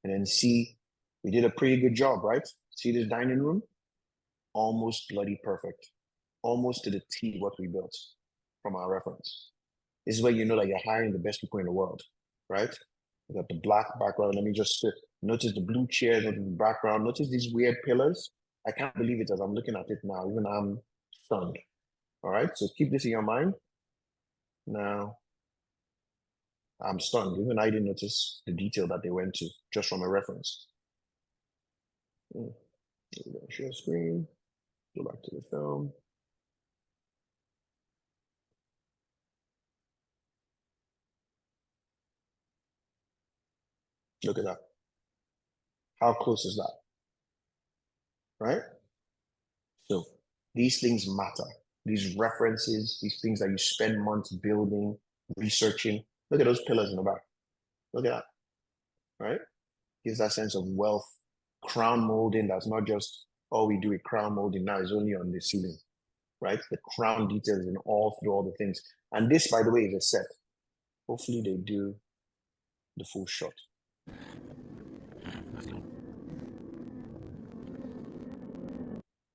And then see, we did a pretty good job, right? See this dining room? Almost bloody perfect. Almost to the T what we built from our reference. This is where you know that you're hiring the best people in the world, right? You got the black background. Let me just sit. Notice the blue chairs, notice the background. Notice these weird pillars. I can't believe it as I'm looking at it now. Even I'm stunned. All right, so keep this in your mind. Now, I'm stunned. Even I didn't notice the detail that they went to just from a reference. Share screen. Go back to the film. Look at that. How close is that? Right? So these things matter. These references, these things that you spend months building, researching. Look at those pillars in the back. Look at that. Right? Gives that sense of wealth. Crown molding, that's not just, oh, we do a crown molding now, it's only on the ceiling. Right? The crown details in all through all the things. And this, by the way, is a set. Hopefully they do the full shot.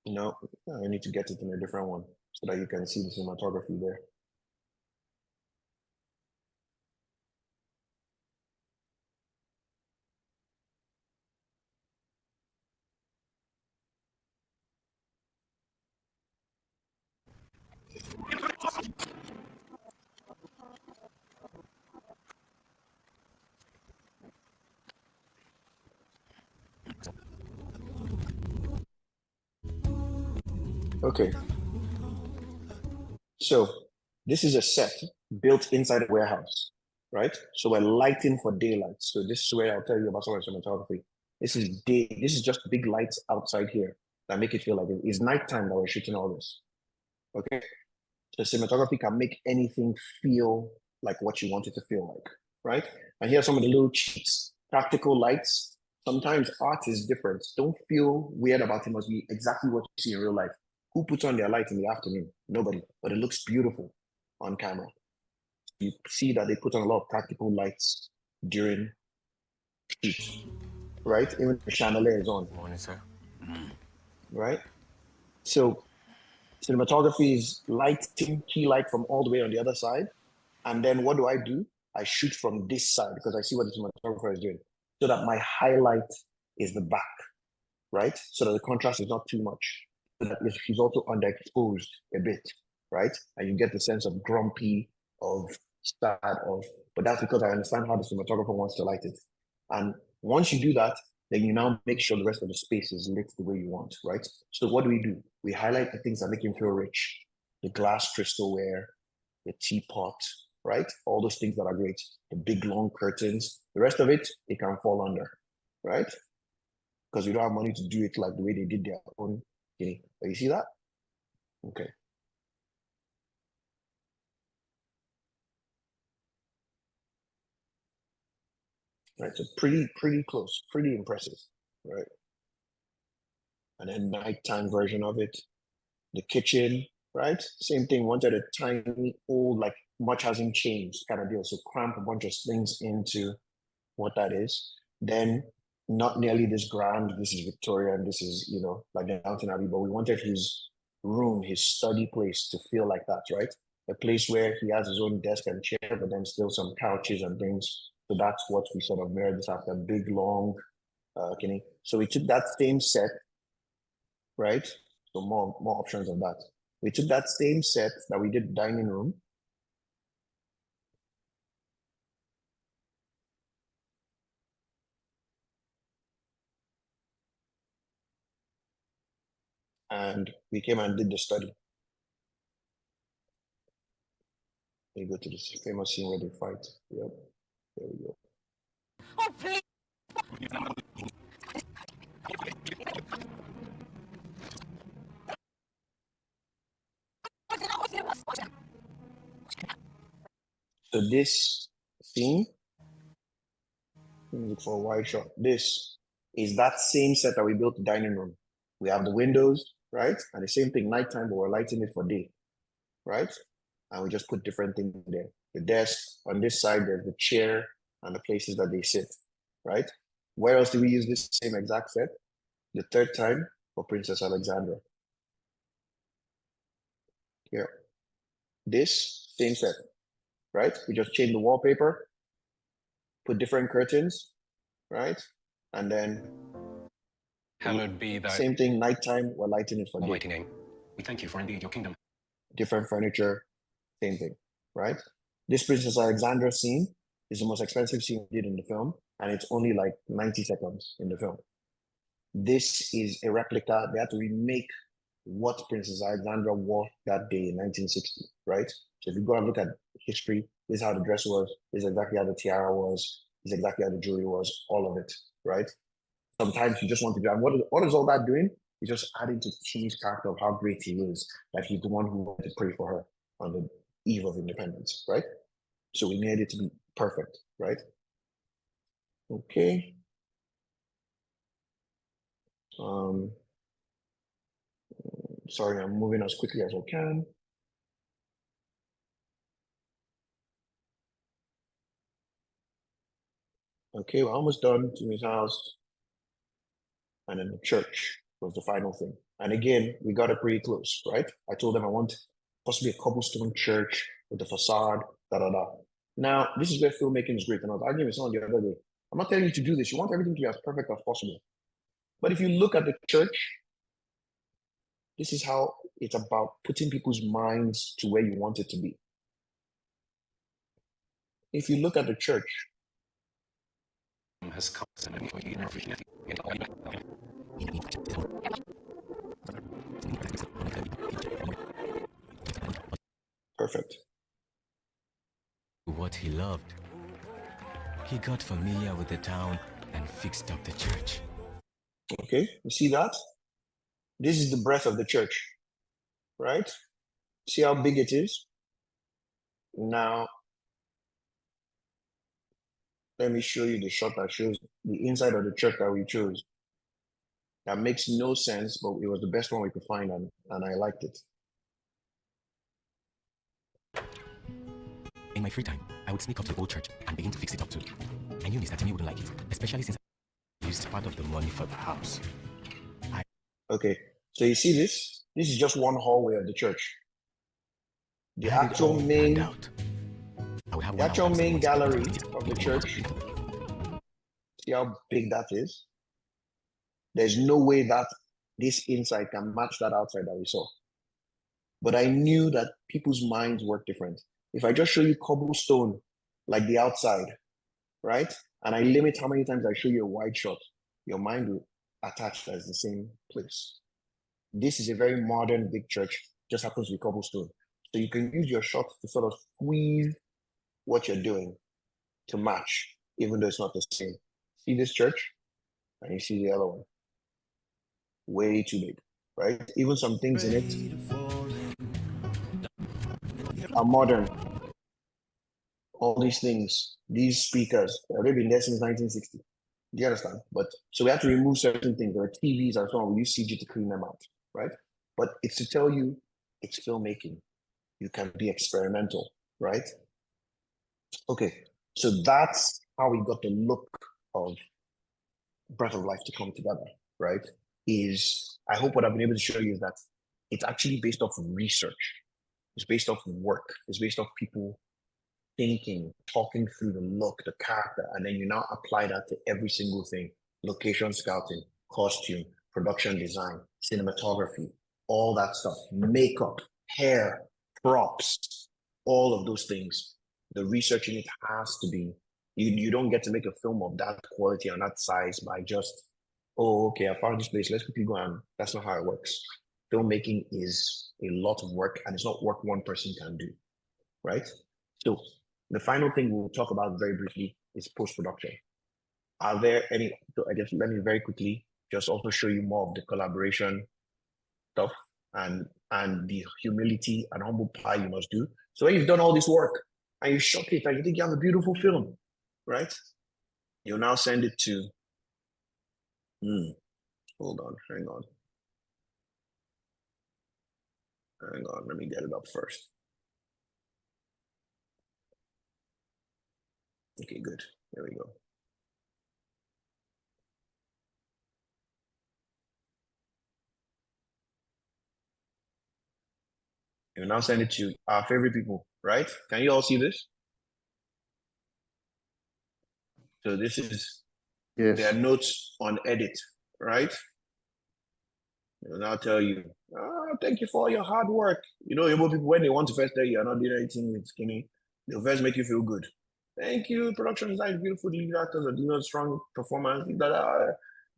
No, I need to get it in a different one so that you can see the cinematography there. Okay. So this is a set built inside a warehouse, right? So we're lighting for daylight. So this is where I'll tell you about some of the cinematography. This is day. This is just big lights outside here that make it feel like it's nighttime that we're shooting all this. Okay. So cinematography can make anything feel like what you want it to feel like, right? And here are some of the little cheats. Practical lights. Sometimes art is different. Don't feel weird about it. Must be exactly what you see in real life. Who puts on their light in the afternoon? Nobody, but it looks beautiful on camera. You see that they put on a lot of practical lights during shoots, right? Even the chandelier is on. Morning, sir. Right? So cinematography is lighting, key light from all the way on the other side. And then what do? I shoot from this side because I see what the cinematographer is doing so that my highlight is the back, right? So that the contrast is not too much. So that he's also underexposed a bit, right? And you get the sense of grumpy, of sad, but that's because I understand how the cinematographer wants to light it. And once you do that, then you now make sure the rest of the space is lit the way you want, right? So what do? We highlight the things that make him feel rich. The glass crystalware, the teapot, right? All those things that are great. The big long curtains. The rest of it can fall under, right? Because we don't have money to do it like the way they did their own. Okay, but you see that? Okay. Right, so pretty close, pretty impressive, right? And then nighttime version of it, the kitchen, right? Same thing, wanted a tiny old, like much hasn't changed kind of deal. So cramp a bunch of things into what that is. Then not nearly this grand, this is Victorian, this is, like the Downton Abbey, but we wanted his room, his study place to feel like that, right? A place where he has his own desk and chair, but then still some couches and things. So that's what we sort of mirrored this after, big, long, So we took that same set, right? So more options of that. We took that same set that we did dining room, and we came and did the study. We go to this famous scene where they fight. Yep. There we go. Oh, please. So this scene, let me look for a wide shot. This is that same set that we built the dining room. We have the windows, right? And the same thing, nighttime, but we're lighting it for day, right? And we just put different things there. The desk, on this side, there's the chair and the places that they sit, right? Where else do we use this same exact set? The third time for Princess Alexandra. Here. This same set, right? We just change the wallpaper, put different curtains, right? And then hallowed be thy same thing, nighttime, we're lighting it for almighty day. name. We thank you for indeed your kingdom. Different furniture, same thing, right? This Princess Alexandra scene is the most expensive scene we did in the film, and it's only like 90 seconds in the film. This is a replica. They had to remake what Princess Alexandra wore that day in 1960, right? So if you go and look at history, this is how the dress was, this is exactly how the tiara was, this is exactly how the jewelry was, all of it, right? Sometimes you just want to do, and what is all that doing? It's just adding to T's character of how great he is, that he's the one who wanted to pray for her on the eve of independence, right? So we made it to be perfect, right? Okay. Sorry, I'm moving as quickly as I can. Okay, we're almost done to his house. And then the church was the final thing. And again, we got it pretty close, right? I told them I want possibly a cobblestone church with the facade, da. Now, this is where filmmaking is great. And I was arguing with someone the other day. I'm not telling you to do this. You want everything to be as perfect as possible. But if you look at the church, this is how it's about putting people's minds to where you want it to be. If you look at the church, Has come. Perfect. What he loved. He got familiar with the town and fixed up the church. Okay, you see that? This is the breadth of the church, right? See how big it is? Now, let me show you the shot that shows the inside of the church that we chose. That makes no sense, but it was the best one we could find, and I liked it. In my free time, I would sneak up to the old church and begin to fix it up too. I knew Mr. Timmy wouldn't like it, especially since I used part of the money for the house. Okay, so you see this? This is just one hallway of the church. The actual main gallery of the church. See how big that is? There's no way that this inside can match that outside that we saw. But I knew that people's minds work different. If I just show you cobblestone, like the outside, right? And I limit how many times I show you a wide shot, your mind will attach as the same place. This is a very modern big church, just happens to be cobblestone. So you can use your shots to sort of squeeze what you're doing to match, even though it's not the same. See this church? And you see the other one. Way too big, right? Even some things in it are modern. All these things, these speakers, they've been there since 1960. Do you understand? But so we have to remove certain things. There are TVs and so on. We use CG to clean them out, right? But it's to tell you it's filmmaking. You can be experimental, right? Okay, so that's how we got the look of Breath of Life to come together, right? I hope what I've been able to show you is that it's actually based off of research. It's based off of work. It's based off people thinking, talking through the look, the character, and then you now apply that to every single thing. Location scouting, costume, production design, cinematography, all that stuff, makeup, hair, props, all of those things. The research in it has to be, you don't get to make a film of that quality and that size by just, oh, okay, I found this place, let's quickly go, and that's not how it works. Filmmaking is a lot of work, and it's not work one person can do, right? So the final thing we'll talk about very briefly is post-production. Are there any, so I guess let me very quickly just also show you more of the collaboration stuff. and the humility and humble pie you must do. So when you've done all this work and you shot it and you think you have a beautiful film, right? You'll now send it to, hold on, hang on, let me get it up first. Okay, good, there we go. You'll now send it to our favorite people, right? Can you all see this? So this is their notes on edit, right? They'll now tell you, thank you for all your hard work. You know, people, when they want to first tell you you're not doing anything with skinny, they'll first make you feel good. Thank you, production design is beautiful, the lead actors are doing a strong performance,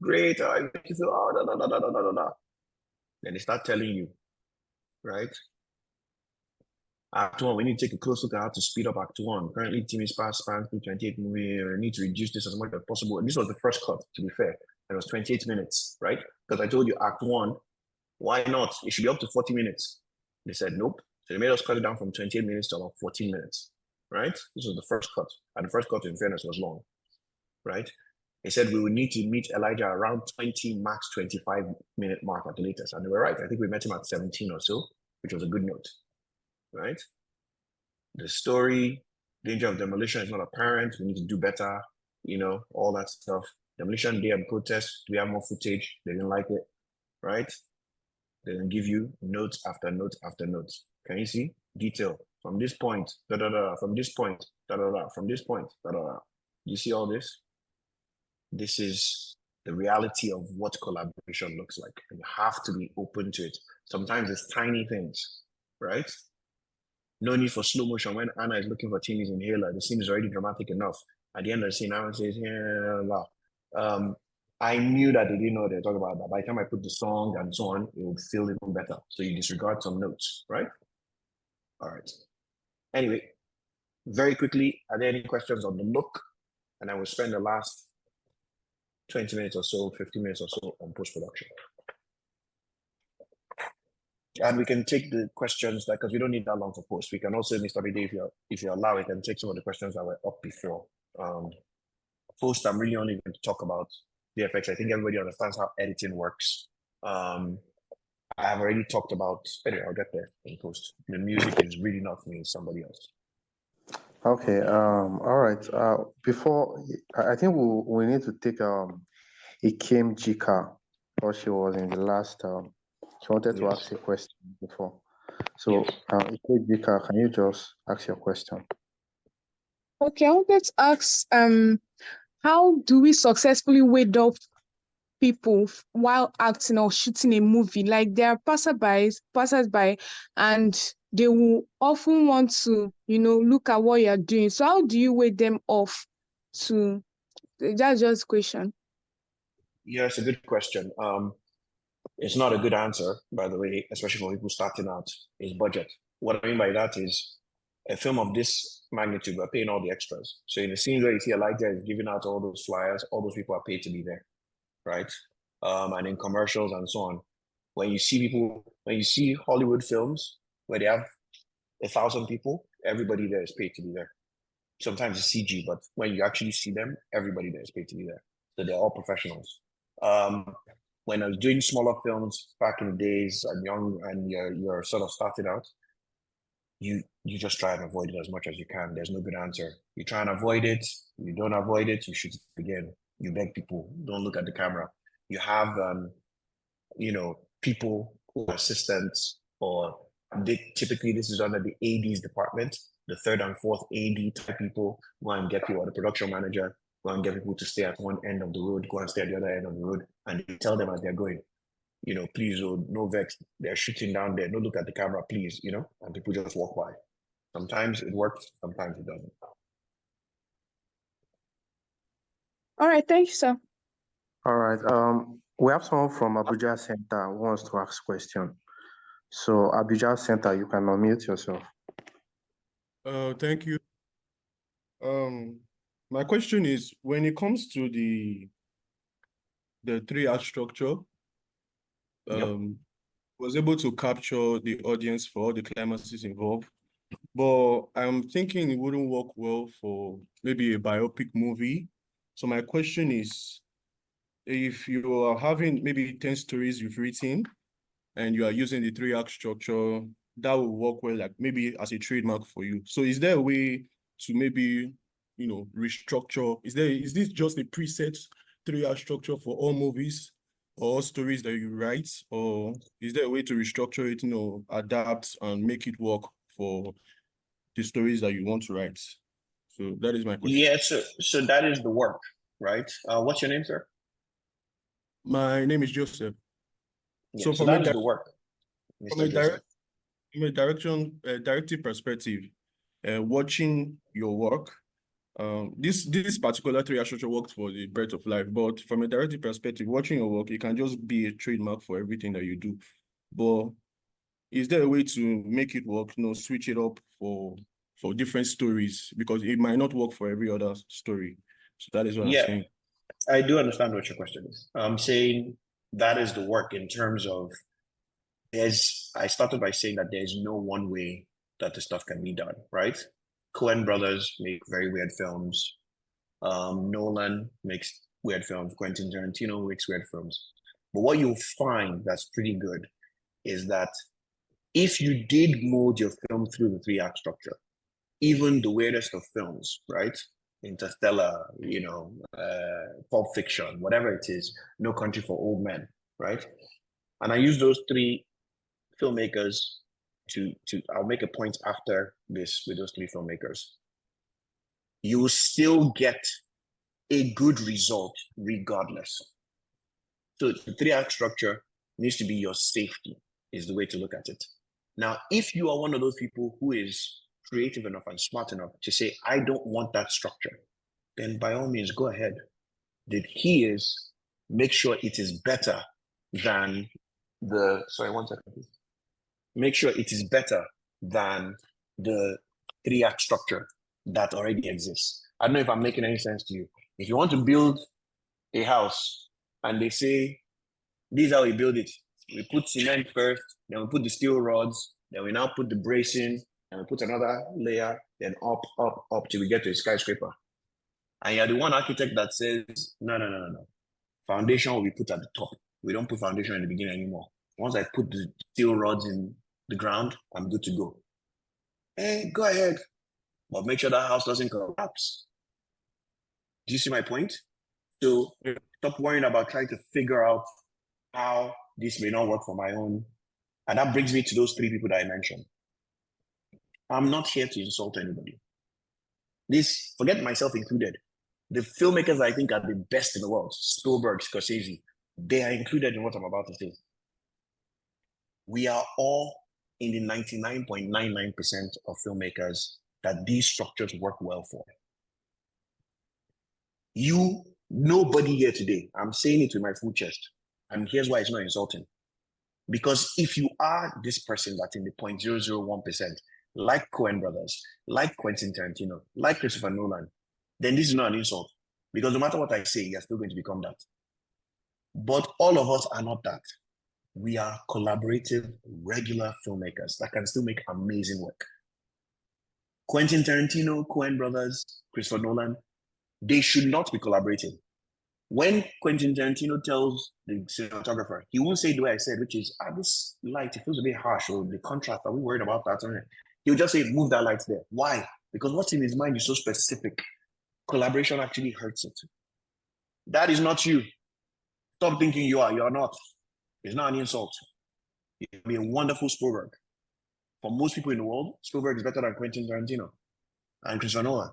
great, I make you feel, Then they start telling you, right? Act 1, we need to take a close look at how to speed up Act 1. Currently, team is spans through 28 minutes. We need to reduce this as much as possible. And this was the first cut, to be fair. It was 28 minutes, right? Because I told you Act 1, why not? It should be up to 40 minutes. They said, nope. So they made us cut it down from 28 minutes to about 14 minutes, right? This was the first cut. And the first cut, in fairness, was long, right? They said we would need to meet Elijah around 20, max 25-minute mark at the latest. And they were right. I think we met him at 17 or so, which was a good note, right? The story, danger of demolition is not apparent. We need to do better, you know, all that stuff. Demolition day and protest, do we have more footage? They didn't like it, right? They didn't give you notes after note after note. Can you see? Detail. From this point, from this point, from this point, Do you see all this? This is the reality of what collaboration looks like. And you have to be open to it. Sometimes it's tiny things, right? No need for slow motion. When Anna is looking for Timmy's inhaler, the scene is already dramatic enough. At the end of the scene, Anna says, I knew that they didn't know what they were talking about. But by the time I put the song and so on, it would feel even better. So you disregard some notes, right? All right. Anyway, very quickly, are there any questions on the look? And I will spend the last 20 minutes or so, 15 minutes or so on post-production. And we can take the questions because we don't need that long for post. We can also, Mr. Bide, if you allow, we can take some of the questions that were up before. Post, I'm really only going to talk about VFX. I think everybody understands how editing works. I have already talked about, anyway, I'll get there in post. The music is really not me, it's somebody else. Okay, all right. Before, I think we need to take Ikem Jika, because she was in the last, she wanted to ask a question before. So, Ikem Jika, can you just ask your question? Okay, I wanted to ask, how do we successfully wade up people while acting or shooting a movie? Like there are passersby, and they will often want to, look at what you're doing. So how do you weigh them off to, that's just a question. Yeah, it's a good question. It's not a good answer, by the way, especially for people starting out, is budget. What I mean by that is a film of this magnitude, we're paying all the extras. So in the scenes where you see Elijah is giving out all those flyers, all those people are paid to be there, right? And in commercials and so on. When you see Hollywood films where they have 1,000 people, everybody there is paid to be there. Sometimes it's CG, but when you actually see them, everybody there is paid to be there. So they're all professionals. When I was doing smaller films back in the days and young and you're sort of starting out, you just try and avoid it as much as you can. There's no good answer. You try and avoid it. You don't avoid it. You shoot it again. You beg people, don't look at the camera. You have, people who are assistants, or typically this is under the AD's department, the third and fourth AD type people go and get people, or the production manager, go and get people to stay at one end of the road, go and stay at the other end of the road, and they tell them as they're going, please, no vex, they're shooting down there, no look at the camera, please, and people just walk by. Sometimes it works, sometimes it doesn't. All right, thank you, sir. All right, we have someone from Abuja Center who wants to ask question. So Abuja Center, you can unmute yourself. Thank you. My question is, when it comes to the 3-act structure, was able to capture the audience for all the climaxes involved. But I'm thinking it wouldn't work well for maybe a biopic movie. So my question is, if you are having maybe 10 stories you've written and you are using the 3-act structure, that will work well, like maybe as a trademark for you. So is there a way to maybe, restructure? Is this just a preset 3-act structure for all movies or all stories that you write? Or is there a way to restructure it, adapt and make it work for the stories that you want to write? So that is my question. Yeah, so that is the work, right? What's your name, sir? My name is Joseph. Yeah, so that is the work, From Mr. Joseph. a directive perspective, watching your work, this particular 3-act structure worked for the Breath of Life, but from a directive perspective, watching your work, it can just be a trademark for everything that you do. But is there a way to make it work, switch it up for different stories, because it might not work for every other story? So that is what I'm saying. I do understand what your question is. I'm saying that is the work in terms of I started by saying that there's no one way that the stuff can be done, right? Coen brothers make very weird films. Nolan makes weird films. Quentin Tarantino makes weird films. But what you'll find that's pretty good is that if you did mold your film through the 3-act structure, even the weirdest of films, right? Interstellar, Pulp Fiction, whatever it is, No Country for Old Men, right? And I use those 3 filmmakers I'll make a point after this with those 3 filmmakers. You will still get a good result regardless. So the 3-act structure needs to be your safety, is the way to look at it. Now, if you are one of those people who is creative enough and smart enough to say, I don't want that structure, then by all means, go ahead. The key is make sure it is better than make sure it is better than the 3-act structure that already exists. I don't know if I'm making any sense to you. If you want to build a house and they say, this is how we build it. We put cement first, then we put the steel rods, then we now put the bracing, and we put another layer, then up till we get to a skyscraper. And you're the one architect that says, no. Foundation will be put at the top. We don't put foundation in the beginning anymore. Once I put the steel rods in the ground, I'm good to go. Hey, go ahead. But make sure that house doesn't collapse. Do you see my point? So stop worrying about trying to figure out how this may not work for my own. And that brings me to those 3 people that I mentioned. I'm not here to insult anybody. Forget myself included. The filmmakers I think are the best in the world, Spielberg, Scorsese, they are included in what I'm about to say. We are all in the 99.99% of filmmakers that these structures work well for. Nobody here today, I'm saying it with my full chest, and here's why it's not insulting. Because if you are this person that's in the 0.001%, like Coen brothers, like Quentin Tarantino, like Christopher Nolan, then this is not an insult. Because no matter what I say, you're still going to become that. But all of us are not that. We are collaborative, regular filmmakers that can still make amazing work. Quentin Tarantino, Coen brothers, Christopher Nolan, they should not be collaborating. When Quentin Tarantino tells the cinematographer, he won't say the way I said, which is, this light, it feels a bit harsh, or the contrast, are we worried about that? He'll just say, move that light there. Why? Because what's in his mind is so specific. Collaboration actually hurts it. That is not you. Stop thinking you are. You are not. It's not an insult. You'll be a wonderful Spielberg. For most people in the world, Spielberg is better than Quentin Tarantino and Christopher Nolan.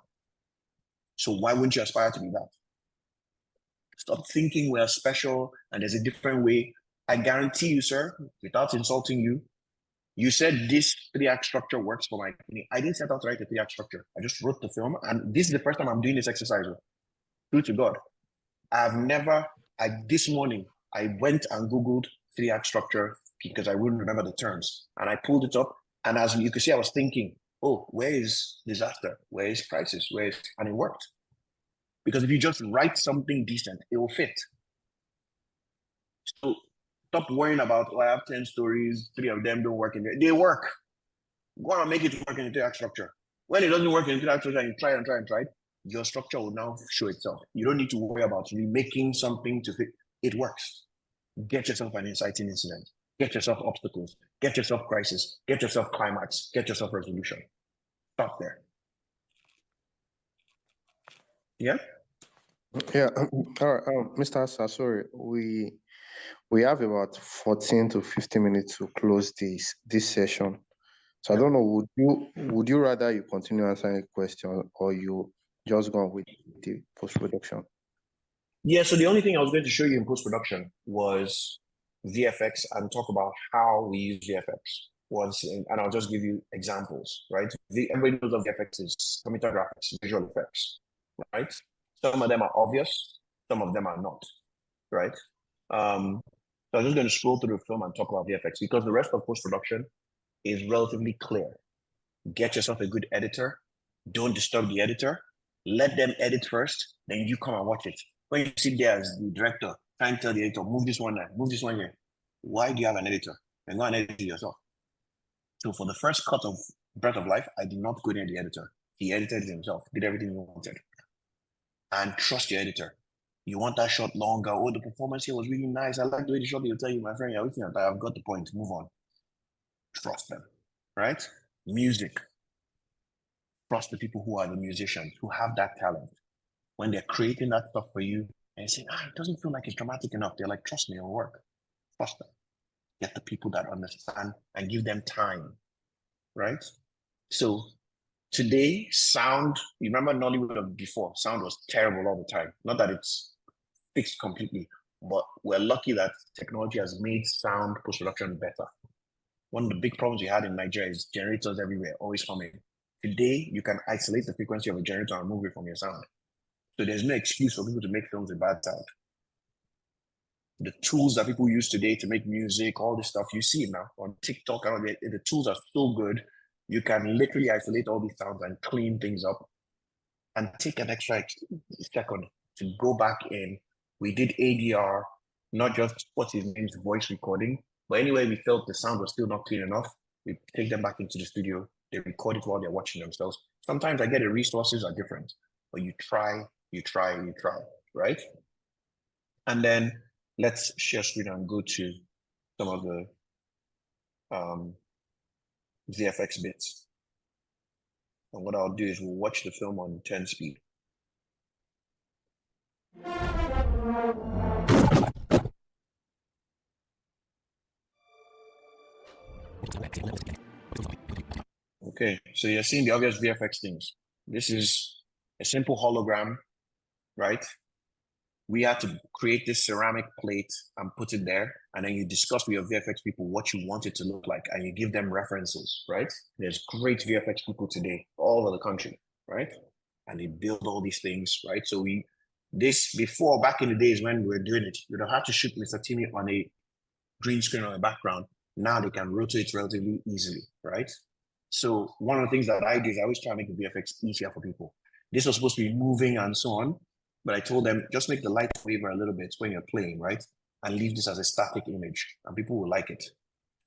So why wouldn't you aspire to be that? Stop thinking we're special and there's a different way. I guarantee you, sir, without insulting you, you said this 3-act structure works for my company. I didn't set out to write a 3-act structure. I just wrote the film, and this is the first time I'm doing this exercise. True to God. This morning, I went and Googled 3-act structure because I wouldn't remember the terms. And I pulled it up, and as you can see, I was thinking, where is disaster? Where is crisis? And it worked. Because if you just write something decent, it will fit. So Stop worrying about, oh, I have 10 stories, 3 of them don't work in there. They work. Go on and make it work in the interact structure. When it doesn't work in the interact structure and you try and try and try, your structure will now show itself. You don't need to worry about remaking something to fit. It works. Get yourself an inciting incident. Get yourself obstacles. Get yourself crisis. Get yourself climax. Get yourself resolution. Stop there. Yeah? Yeah, all right, Mr. Sasore, we have about 14 to 15 minutes to close this session. So I don't know, would you rather you continue answering a question or you just go on with the post-production? Yeah, so the only thing I was going to show you in post-production was VFX and talk about how we use VFX once, and I'll just give you examples, right? Everybody knows that VFX is computer graphics, visual effects, right? Some of them are obvious, some of them are not, right? So I'm just going to scroll through the film and talk about VFX because the rest of post-production is relatively clear. Get yourself a good editor. Don't disturb the editor. Let them edit first, then you come and watch it. When you sit there as the director, try and tell the editor, move this one there, move this one here. Why do you have an editor? And go and edit it yourself. So for the first cut of Breath of Life, I did not go near the editor. He edited it himself, did everything he wanted. And trust your editor. You want that shot longer? Oh, the performance here was really nice. I like the way the shot. He'll tell you, my friend, you're waiting. I've got the point. Move on. Trust them, right? Music. Trust the people who are the musicians, who have that talent. When they're creating that stuff for you and you say, it doesn't feel like it's dramatic enough. They're like, trust me, it'll work. Trust them. Get the people that understand and give them time, right? So today, sound, you remember Nollywood of before, sound was terrible all the time. Not that it's fixed completely, but we're lucky that technology has made sound post-production better. One of the big problems we had in Nigeria is generators everywhere, always humming. Today, you can isolate the frequency of a generator and remove it from your sound. So there's no excuse for people to make films with bad sound. The tools that people use today to make music, all this stuff, you see it now on TikTok, and the tools are so good. You can literally isolate all these sounds and clean things up and take an extra second to go back in. We did ADR, not just what's his name's voice recording, but anyway, we felt the sound was still not clean enough. We take them back into the studio. They record it while they're watching themselves. Sometimes I get the resources are different, but you try, right? And then let's share screen and go to some of the VFX bits. And what I'll do is we'll watch the film on 10 speed. Okay, so you're seeing the obvious VFX things. This is a simple hologram, right? We had to create this ceramic plate and put it there. And then you discuss with your VFX people what you want it to look like, and you give them references, right? There's great VFX people today all over the country, right? And they build all these things, right? So before, back in the days when we were doing it, you'd have had to shoot Mr. Timmy on a green screen on the background. Now they can rotate relatively easily, right? So one of the things that I do is I always try to make the VFX easier for people. This was supposed to be moving and so on, but I told them, just make the light waver a little bit when you're playing, right? And leave this as a static image, and people will like it.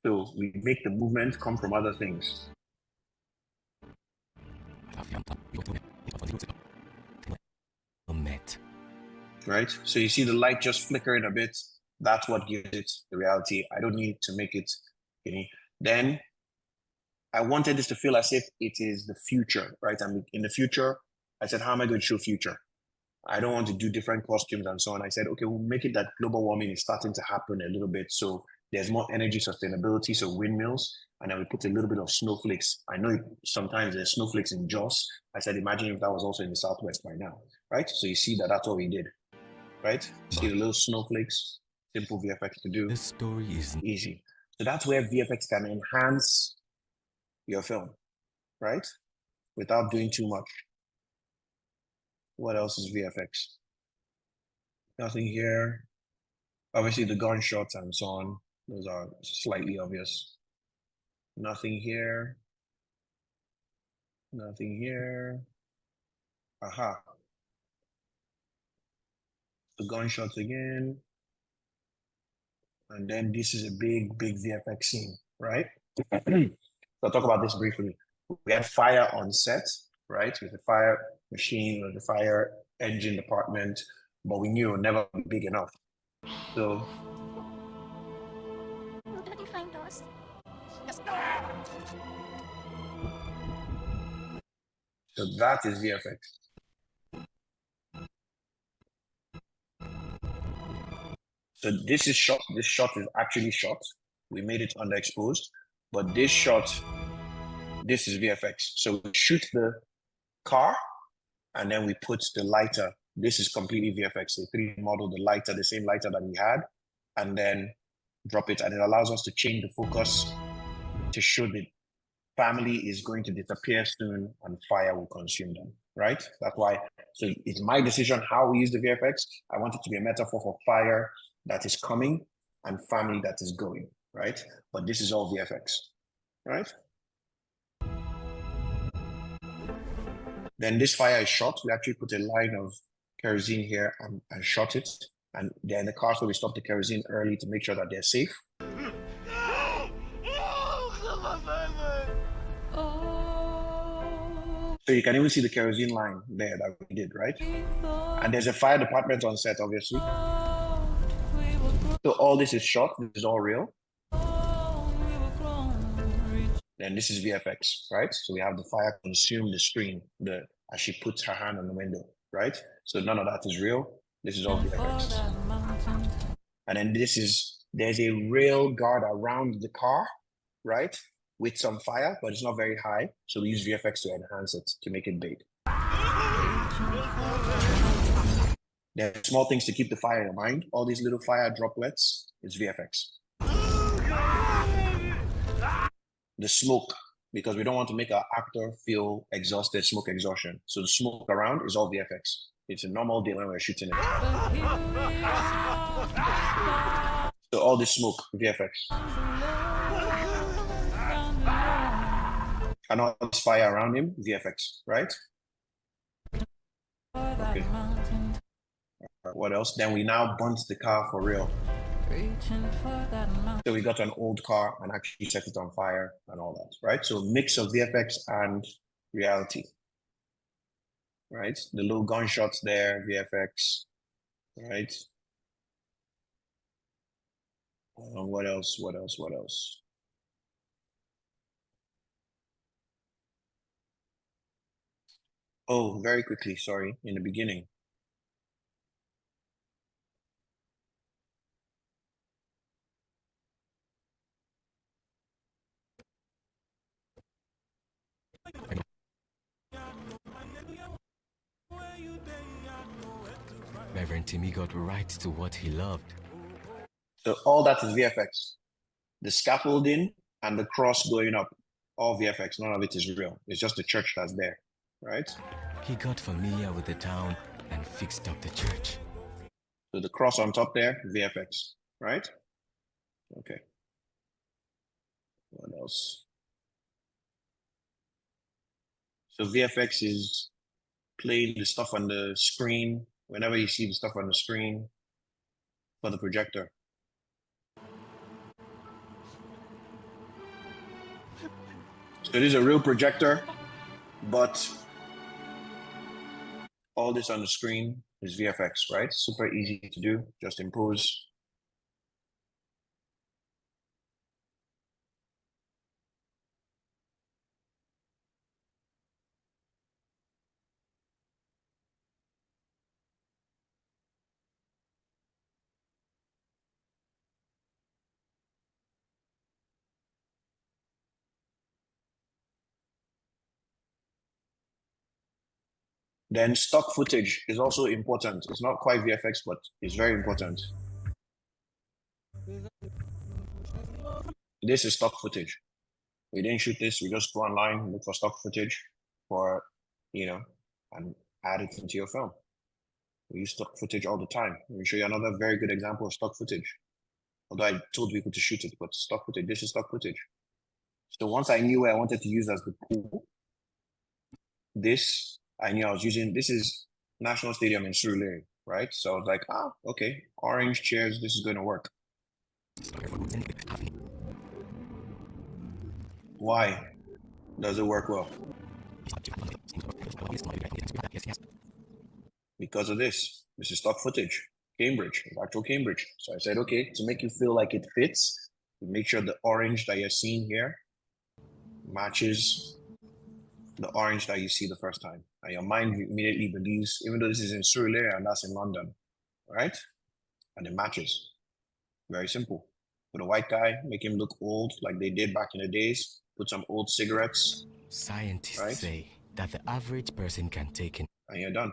So we make the movement come from other things. Right? So you see the light just flickering a bit. That's what gives it the reality. I don't need to make it any. Then I wanted this to feel as if it is the future, right? And in the future, I said, how am I going to show future? I don't want to do different costumes and so on. I said, okay, we'll make it that global warming is starting to happen a little bit. So there's more energy sustainability, so windmills, and then we put a little bit of snowflakes. I know sometimes there's snowflakes in Jos. I said, imagine if that was also in the Southwest by now, right? So you see that's what we did, right? See the little snowflakes, simple VFX to do. This story is easy. So that's where VFX can enhance your film, right? Without doing too much. What else is VFX? Nothing here. Obviously the gunshots and so on. Those are slightly obvious. Nothing here. Nothing here. Aha. The gunshots again. And then this is a big, big VFX scene, right? So I'll talk about this briefly. We had fire on set, right? With the fire machine or the fire engine department, but we knew it would never be big enough. So that is VFX. So this is shot. This shot is actually shot. We made it underexposed, but this shot, this is VFX. So we shoot the car, and then we put the lighter. This is completely VFX. The 3D model, the lighter, the same lighter that we had, and then drop it. And it allows us to change the focus to show the family is going to disappear soon and fire will consume them, right? That's why, so it's my decision how we use the VFX. I want it to be a metaphor for fire that is coming and family that is going, right? But this is all VFX, right? Then this fire is shot. We actually put a line of kerosene here and shot it. And they're in the car, so we stop the kerosene early to make sure that they're safe. So you can even see the kerosene line there that we did, right? And there's a fire department on set, obviously. So all this is shot. This is all real. Then this is VFX, right? So we have the fire consume the screen as she puts her hand on the window, right? So none of that is real. This is all VFX. And then there's a rail guard around the car, right? With some fire, but it's not very high. So we use VFX to enhance it, to make it big. There are small things to keep the fire in mind. All these little fire droplets is VFX. The smoke, because we don't want to make our actor feel exhausted, smoke exhaustion. So the smoke around is all VFX. It's a normal day when we're shooting it. So all this smoke, VFX. And all this fire around him, VFX, right? Okay. What else? Then we now burnt the car for real. So we got an old car and actually set it on fire and all that, right? So a mix of VFX and reality, right? The little gunshots there, VFX, right? What else? What else? What else? Oh, very quickly, sorry, in the beginning. Reverend Timmy got right to what he loved. So all that is VFX. The scaffolding and the cross going up, all VFX, none of it is real. It's just the church that's there, right? He got familiar with the town and fixed up the church. So the cross on top there, VFX, right? Okay. What else? So VFX is playing the stuff on the screen, whenever you see the stuff on the screen for the projector. So it is a real projector, but all this on the screen is VFX, right? Super easy to do, just impose. Then stock footage is also important. It's not quite VFX, but it's very important. This is stock footage. We didn't shoot this. We just go online, look for stock footage for, and add it into your film. We use stock footage all the time. Let me show you another very good example of stock footage. Although I told people to shoot it, but stock footage, this is stock footage. So once I knew where I wanted to use as the pool, I knew I was using, this is National Stadium in Surulere, right? So I was like, okay, orange chairs, this is going to work. Why does it work well? Because of this. This is stock footage. Cambridge, actual Cambridge. So I said, okay, to make you feel like it fits, make sure the orange that you're seeing here matches the orange that you see the first time. And your mind immediately believes, even though this is in Surulere and that's in London, right? And it matches. Very simple. Put a white guy, make him look old like they did back in the days. Put some old cigarettes. Scientists say that the average person can take in. And you're done.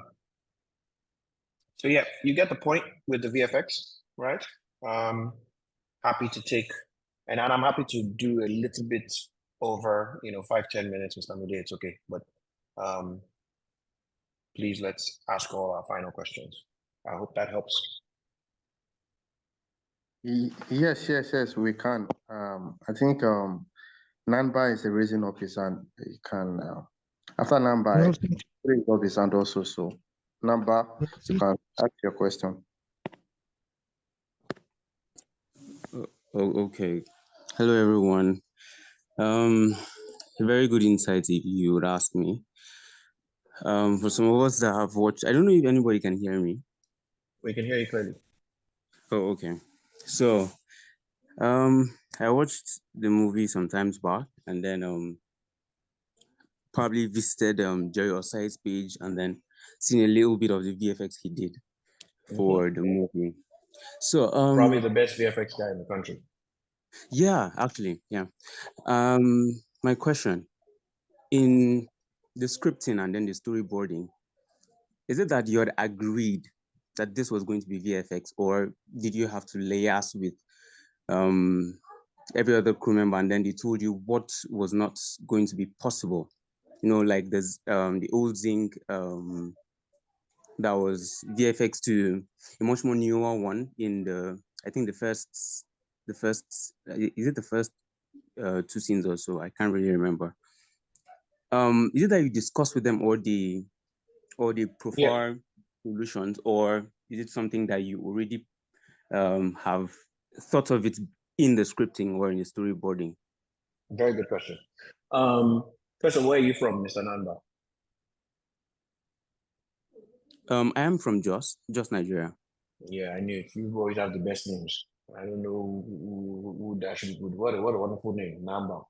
So yeah, you get the point with the VFX, right? Happy to take, and I'm happy to do a little bit over, 5-10 minutes, Mr. Mide, it's okay. But please let's ask all our final questions. I hope that helps. Yes, we can. I think Namba is raising up his hand. He can, after Namba, raise up his hand also. So, Namba, you can ask your question. Okay. Hello, everyone. Very good insight, if you would ask me. For some of us that have watched, I don't know if anybody can hear me. We can hear you clearly. Oh, okay. So, I watched the movie sometimes back, and then probably visited Jerry Osai's page, and then seen a little bit of the VFX he did for the movie. So, probably the best VFX guy in the country. Yeah, actually, yeah. My question, in the scripting and then the storyboarding, is it that you had agreed that this was going to be VFX, or did you have to liaise with every other crew member and then they told you what was not going to be possible? Like there's the old Zinc that was VFX to a much more newer one in I think the first is it the first 2 scenes or so? I can't really remember. Is it that you discuss with them or they prefer solutions, or is it something that you already have thought of it in the scripting or in the storyboarding? Very good question. First of all, where are you from, Mr. Nanda? I am from Jos, Nigeria. Yeah, I knew it. You always have the best names. I don't know who that should be good. What a wonderful name, Namba.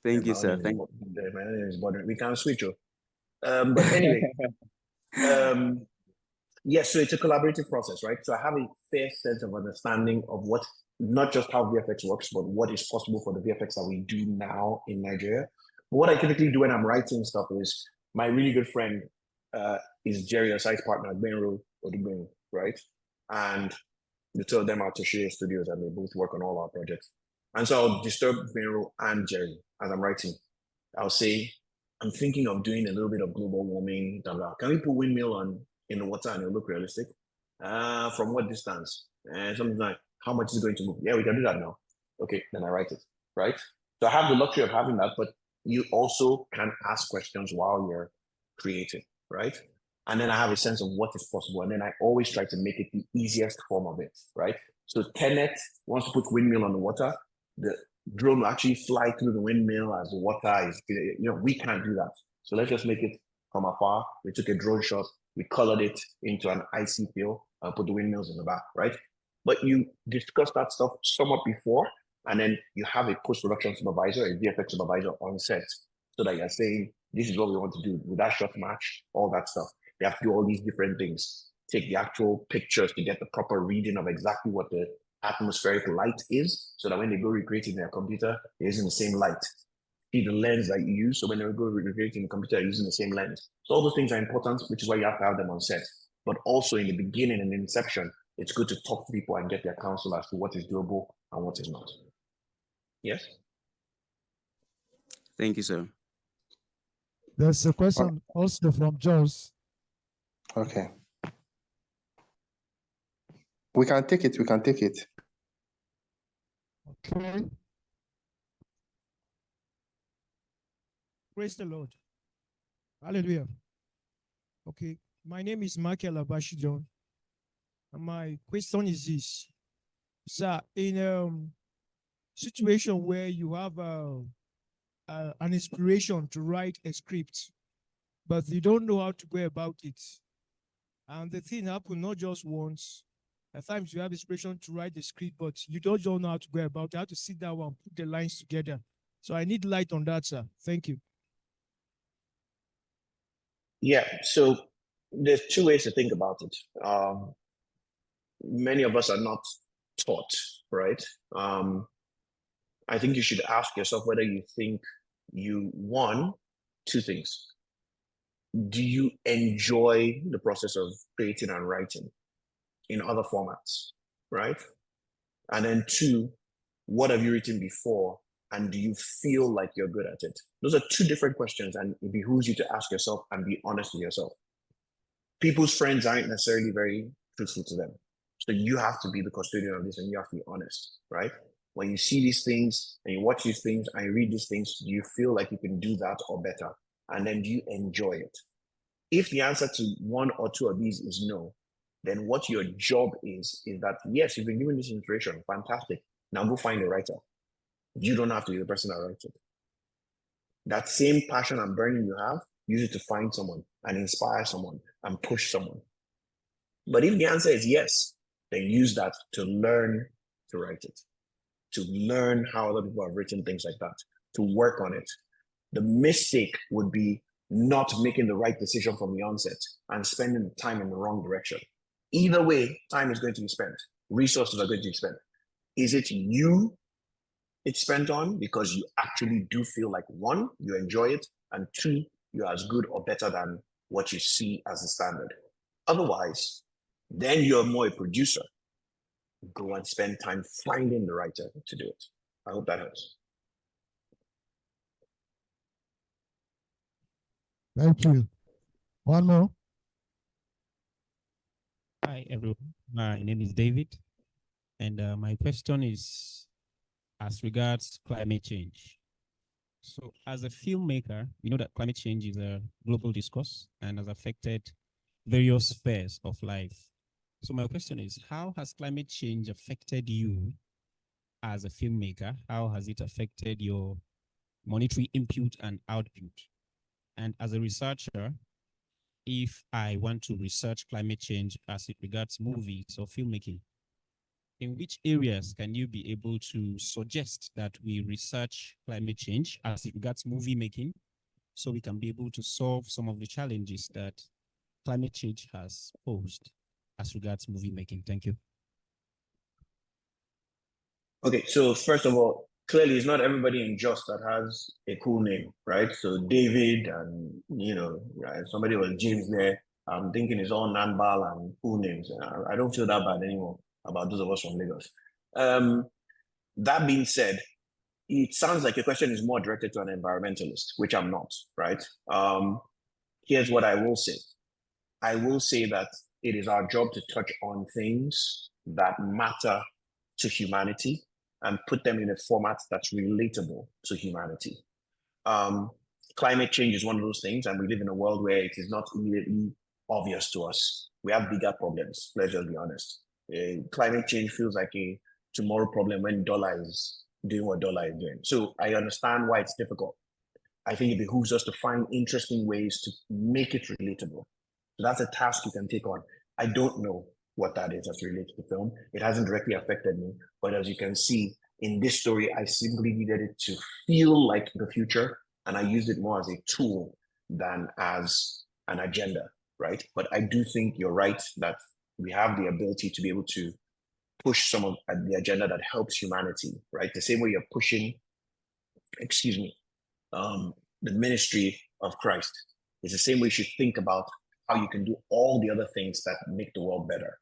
Thank you, sir. My name is Bodden. We can switch. But anyway, yes, so it's a collaborative process, right? So I have a fair sense of understanding of what, not just how VFX works, but what is possible for the VFX that we do now in Nigeria. But what I typically do when I'm writing stuff is, my really good friend is Jerry Osai's partner at Benro Odigbenro, right? And the two of them are Toshio Studios, and they both work on all our projects. And so I'll disturb Benro and Jerry as I'm writing. I'll say, I'm thinking of doing a little bit of global warming. Blah, blah. Can we put windmill in the water and it'll look realistic? From what distance? And something like, how much is it going to move? Yeah, we can do that now. Okay, then I write it, right? So I have the luxury of having that, but you also can ask questions while you're creating, right? And then I have a sense of what is possible. And then I always try to make it the easiest form of it, right? So Tenet wants to put windmill on the water. The drone will actually fly through the windmill as the water is, we can't do that. So let's just make it from afar. We took a drone shot, we colored it into an icy field and put the windmills in the back, right? But you discuss that stuff somewhat before, and then you have a post-production supervisor, a VFX supervisor on set, so that you're saying, this is what we want to do with that shot match, all that stuff. They have to do all these different things, take the actual pictures to get the proper reading of exactly what the atmospheric light is, so that when they go recreate in their computer, they're using the same light. See the lens that you use, so when they go recreate in the computer, they're using the same lens. So all those things are important, which is why you have to have them on set. But also in the beginning and inception, it's good to talk to people and get their counsel as to what is doable and what is not. Yes? Thank you, sir. There's a question also from Jones. Okay. We can take it. Okay. Praise the Lord. Hallelujah. Okay. My name is Michael Abashi John. And my question is this. Sir, in situation where you have an inspiration to write a script, but you don't know how to go about it, and the thing happens not just once. At times you have inspiration to write the script, but you don't know how to go about it, how to sit down and put the lines together. So I need light on that, sir. Thank you. Yeah, so there's two ways to think about it. Many of us are not taught, right? I think you should ask yourself whether you think two things. Do you enjoy the process of creating and writing in other formats, right? And then two, what have you written before? And do you feel like you're good at it? Those are two different questions, and it behooves you to ask yourself and be honest with yourself. People's friends aren't necessarily very truthful to them. So you have to be the custodian of this and you have to be honest, right? When you see these things and you watch these things and you read these things, do you feel like you can do that or better? And then do you enjoy it? If the answer to one or two of these is no, then what your job is that, yes, you've been given this inspiration, fantastic. Now go find a writer. You don't have to be the person that writes it. That same passion and burning you have, use it to find someone and inspire someone and push someone. But if the answer is yes, then use that to learn to write it, to learn how other people have written things like that, to work on it. The mistake would be not making the right decision from the onset and spending the time in the wrong direction. Either way, time is going to be spent. Resources are going to be spent. Is it you it's spent on because you actually do feel like, one, you enjoy it, and two, you're as good or better than what you see as the standard? Otherwise, then you're more a producer. Go and spend time finding the writer to do it. I hope that helps. Thank you. One more. Hi, everyone. My name is David, and my question is as regards climate change. So as a filmmaker, we know that climate change is a global discourse and has affected various spheres of life. So my question is, how has climate change affected you as a filmmaker? How has it affected your monetary input and output? And as a researcher, if I want to research climate change as it regards movies or filmmaking, in which areas can you be able to suggest that we research climate change as it regards movie making, so we can be able to solve some of the challenges that climate change has posed as regards movie making? Thank you. Okay, so first of all, clearly it's not everybody in Just that has a cool name, right? So David and, right, somebody was James there. I'm thinking it's all Nanbal and cool names. I don't feel that bad anymore about those of us from Lagos. That being said, it sounds like your question is more directed to an environmentalist, which I'm not, right? Here's what I will say. I will say that it is our job to touch on things that matter to humanity and put them in a format that's relatable to humanity. Climate change is one of those things, and we live in a world where it is not immediately obvious to us. We have bigger problems, let's just be honest. Climate change feels like a tomorrow problem when dollar is doing what dollar is doing. So I understand why it's difficult. I think it behooves us to find interesting ways to make it relatable. So that's a task you can take on. I don't know what that is as related to film. It hasn't directly affected me, but as you can see in this story, I simply needed it to feel like the future, and I used it more as a tool than as an agenda, right? But I do think you're right that we have the ability to be able to push some of the agenda that helps humanity, right? The same way you're pushing, the ministry of Christ. It's the same way you should think about how you can do all the other things that make the world better.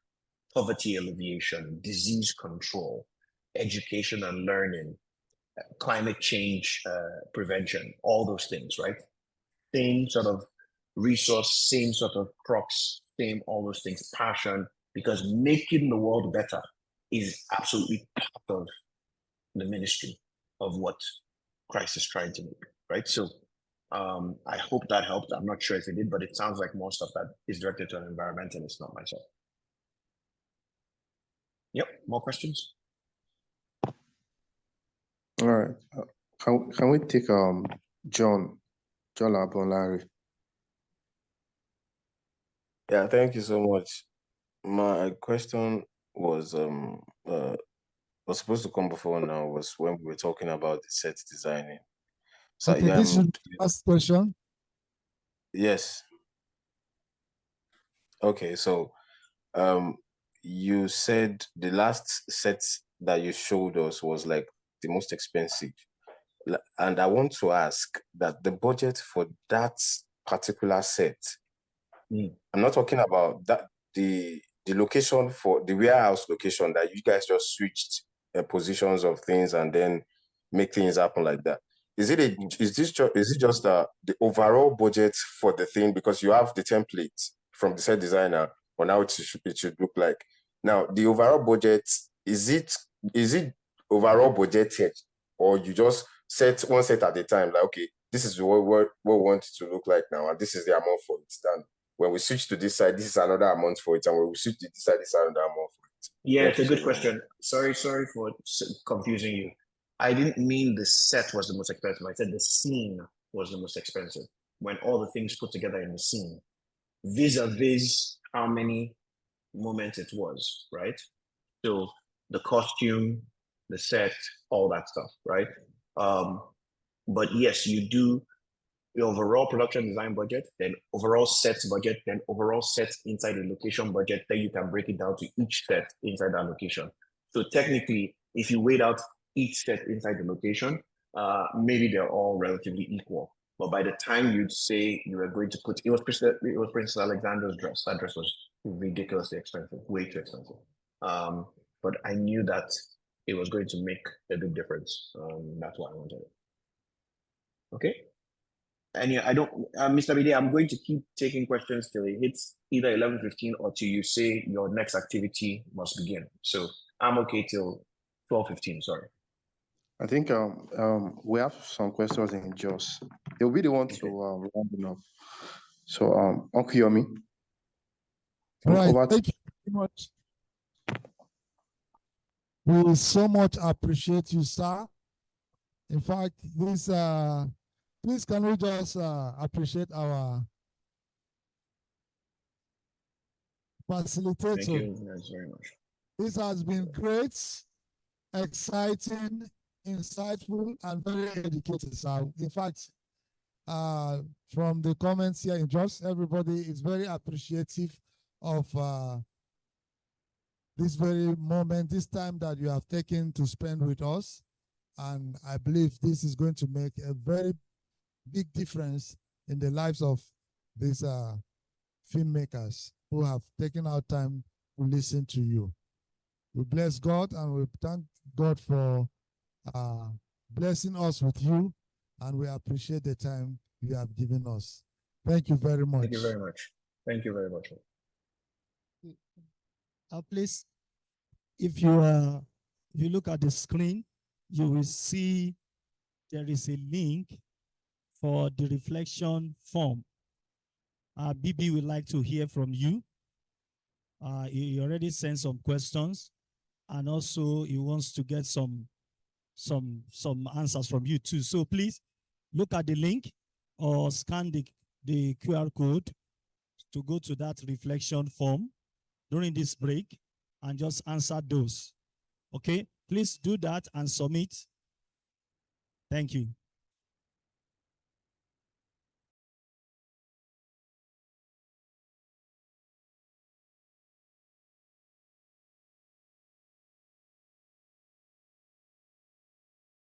Poverty alleviation, disease control, education and learning, climate change prevention, all those things, right? Same sort of resource, same sort of crux, same all those things, passion, because making the world better is absolutely part of the ministry of what Christ is trying to make, right? So I hope that helped. I'm not sure if it did, but it sounds like more stuff that is directed to an environmentalist, not myself. Yep, more questions? All right. Can we take John Abonlari? Yeah, thank you so much. My question was supposed to come before now, was when we were talking about the set designing. So Okay, this is the first question. Yes. Okay, so you said the last set that you showed us was like the most expensive. And I want to ask that the budget for that particular set, I'm not talking about that the location for the warehouse location that you guys just switched positions of things and then make things happen like that. Is it is it just the overall budget for the thing, because you have the template from the set designer on how it should look like? Now, the overall budget, is it overall budgeted, or you just set one set at a time, like, okay, this is what we want it to look like now, and this is the amount for it. Then when we switch to this side, this is another amount for it, and when we switch to this side, this is another amount for it. Yeah, Thank it's a you good so much. question. Sorry for confusing you. I didn't mean the set was the most expensive. I said the scene was the most expensive. When all the things put together in the scene, vis-a-vis how many moments it was, right? So the costume, the set, all that stuff, right? But yes, you do the overall production design budget, then overall sets budget, then overall sets inside the location budget. Then you can break it down to each set inside that location. So technically, if you weighed out each set inside the location, maybe they're all relatively equal. But by the time you'd say you were going to put, it was Princess Alexandra's dress. That dress was ridiculously expensive, way too expensive. But I knew that it was going to make a big difference. That's why I wanted it. Okay. And yeah, I don't, Mr. Bide, I'm going to keep taking questions till it hits either 11:15 or till you say your next activity must begin. So I'm okay till 12:15. Sorry. I think we have some questions in Joss. They'll be the one to round it off. So Uncle Yomi. Right. Thank you very much. We so much appreciate you, sir. In fact, this please can we just appreciate our facilitator. Thank you guys very much. This has been great, exciting, insightful, and very educated, sir. In fact, from the comments here in Joss, everybody is very appreciative of this very moment, this time that you have taken to spend with us. And I believe this is going to make a very big difference in the lives of these filmmakers who have taken our time to listen to you. We bless God and we thank God for blessing us with you, and we appreciate the time you have given us. Thank you very much. Thank you very much. Thank you very much. Please, if you look at the screen, you will see there is a link for the reflection form. BB would like to hear from you. He already sent some questions, and also he wants to get some answers from you too. So please look at the link or scan the QR code to go to that reflection form during this break and just answer those. Okay, please do that and submit. Thank you.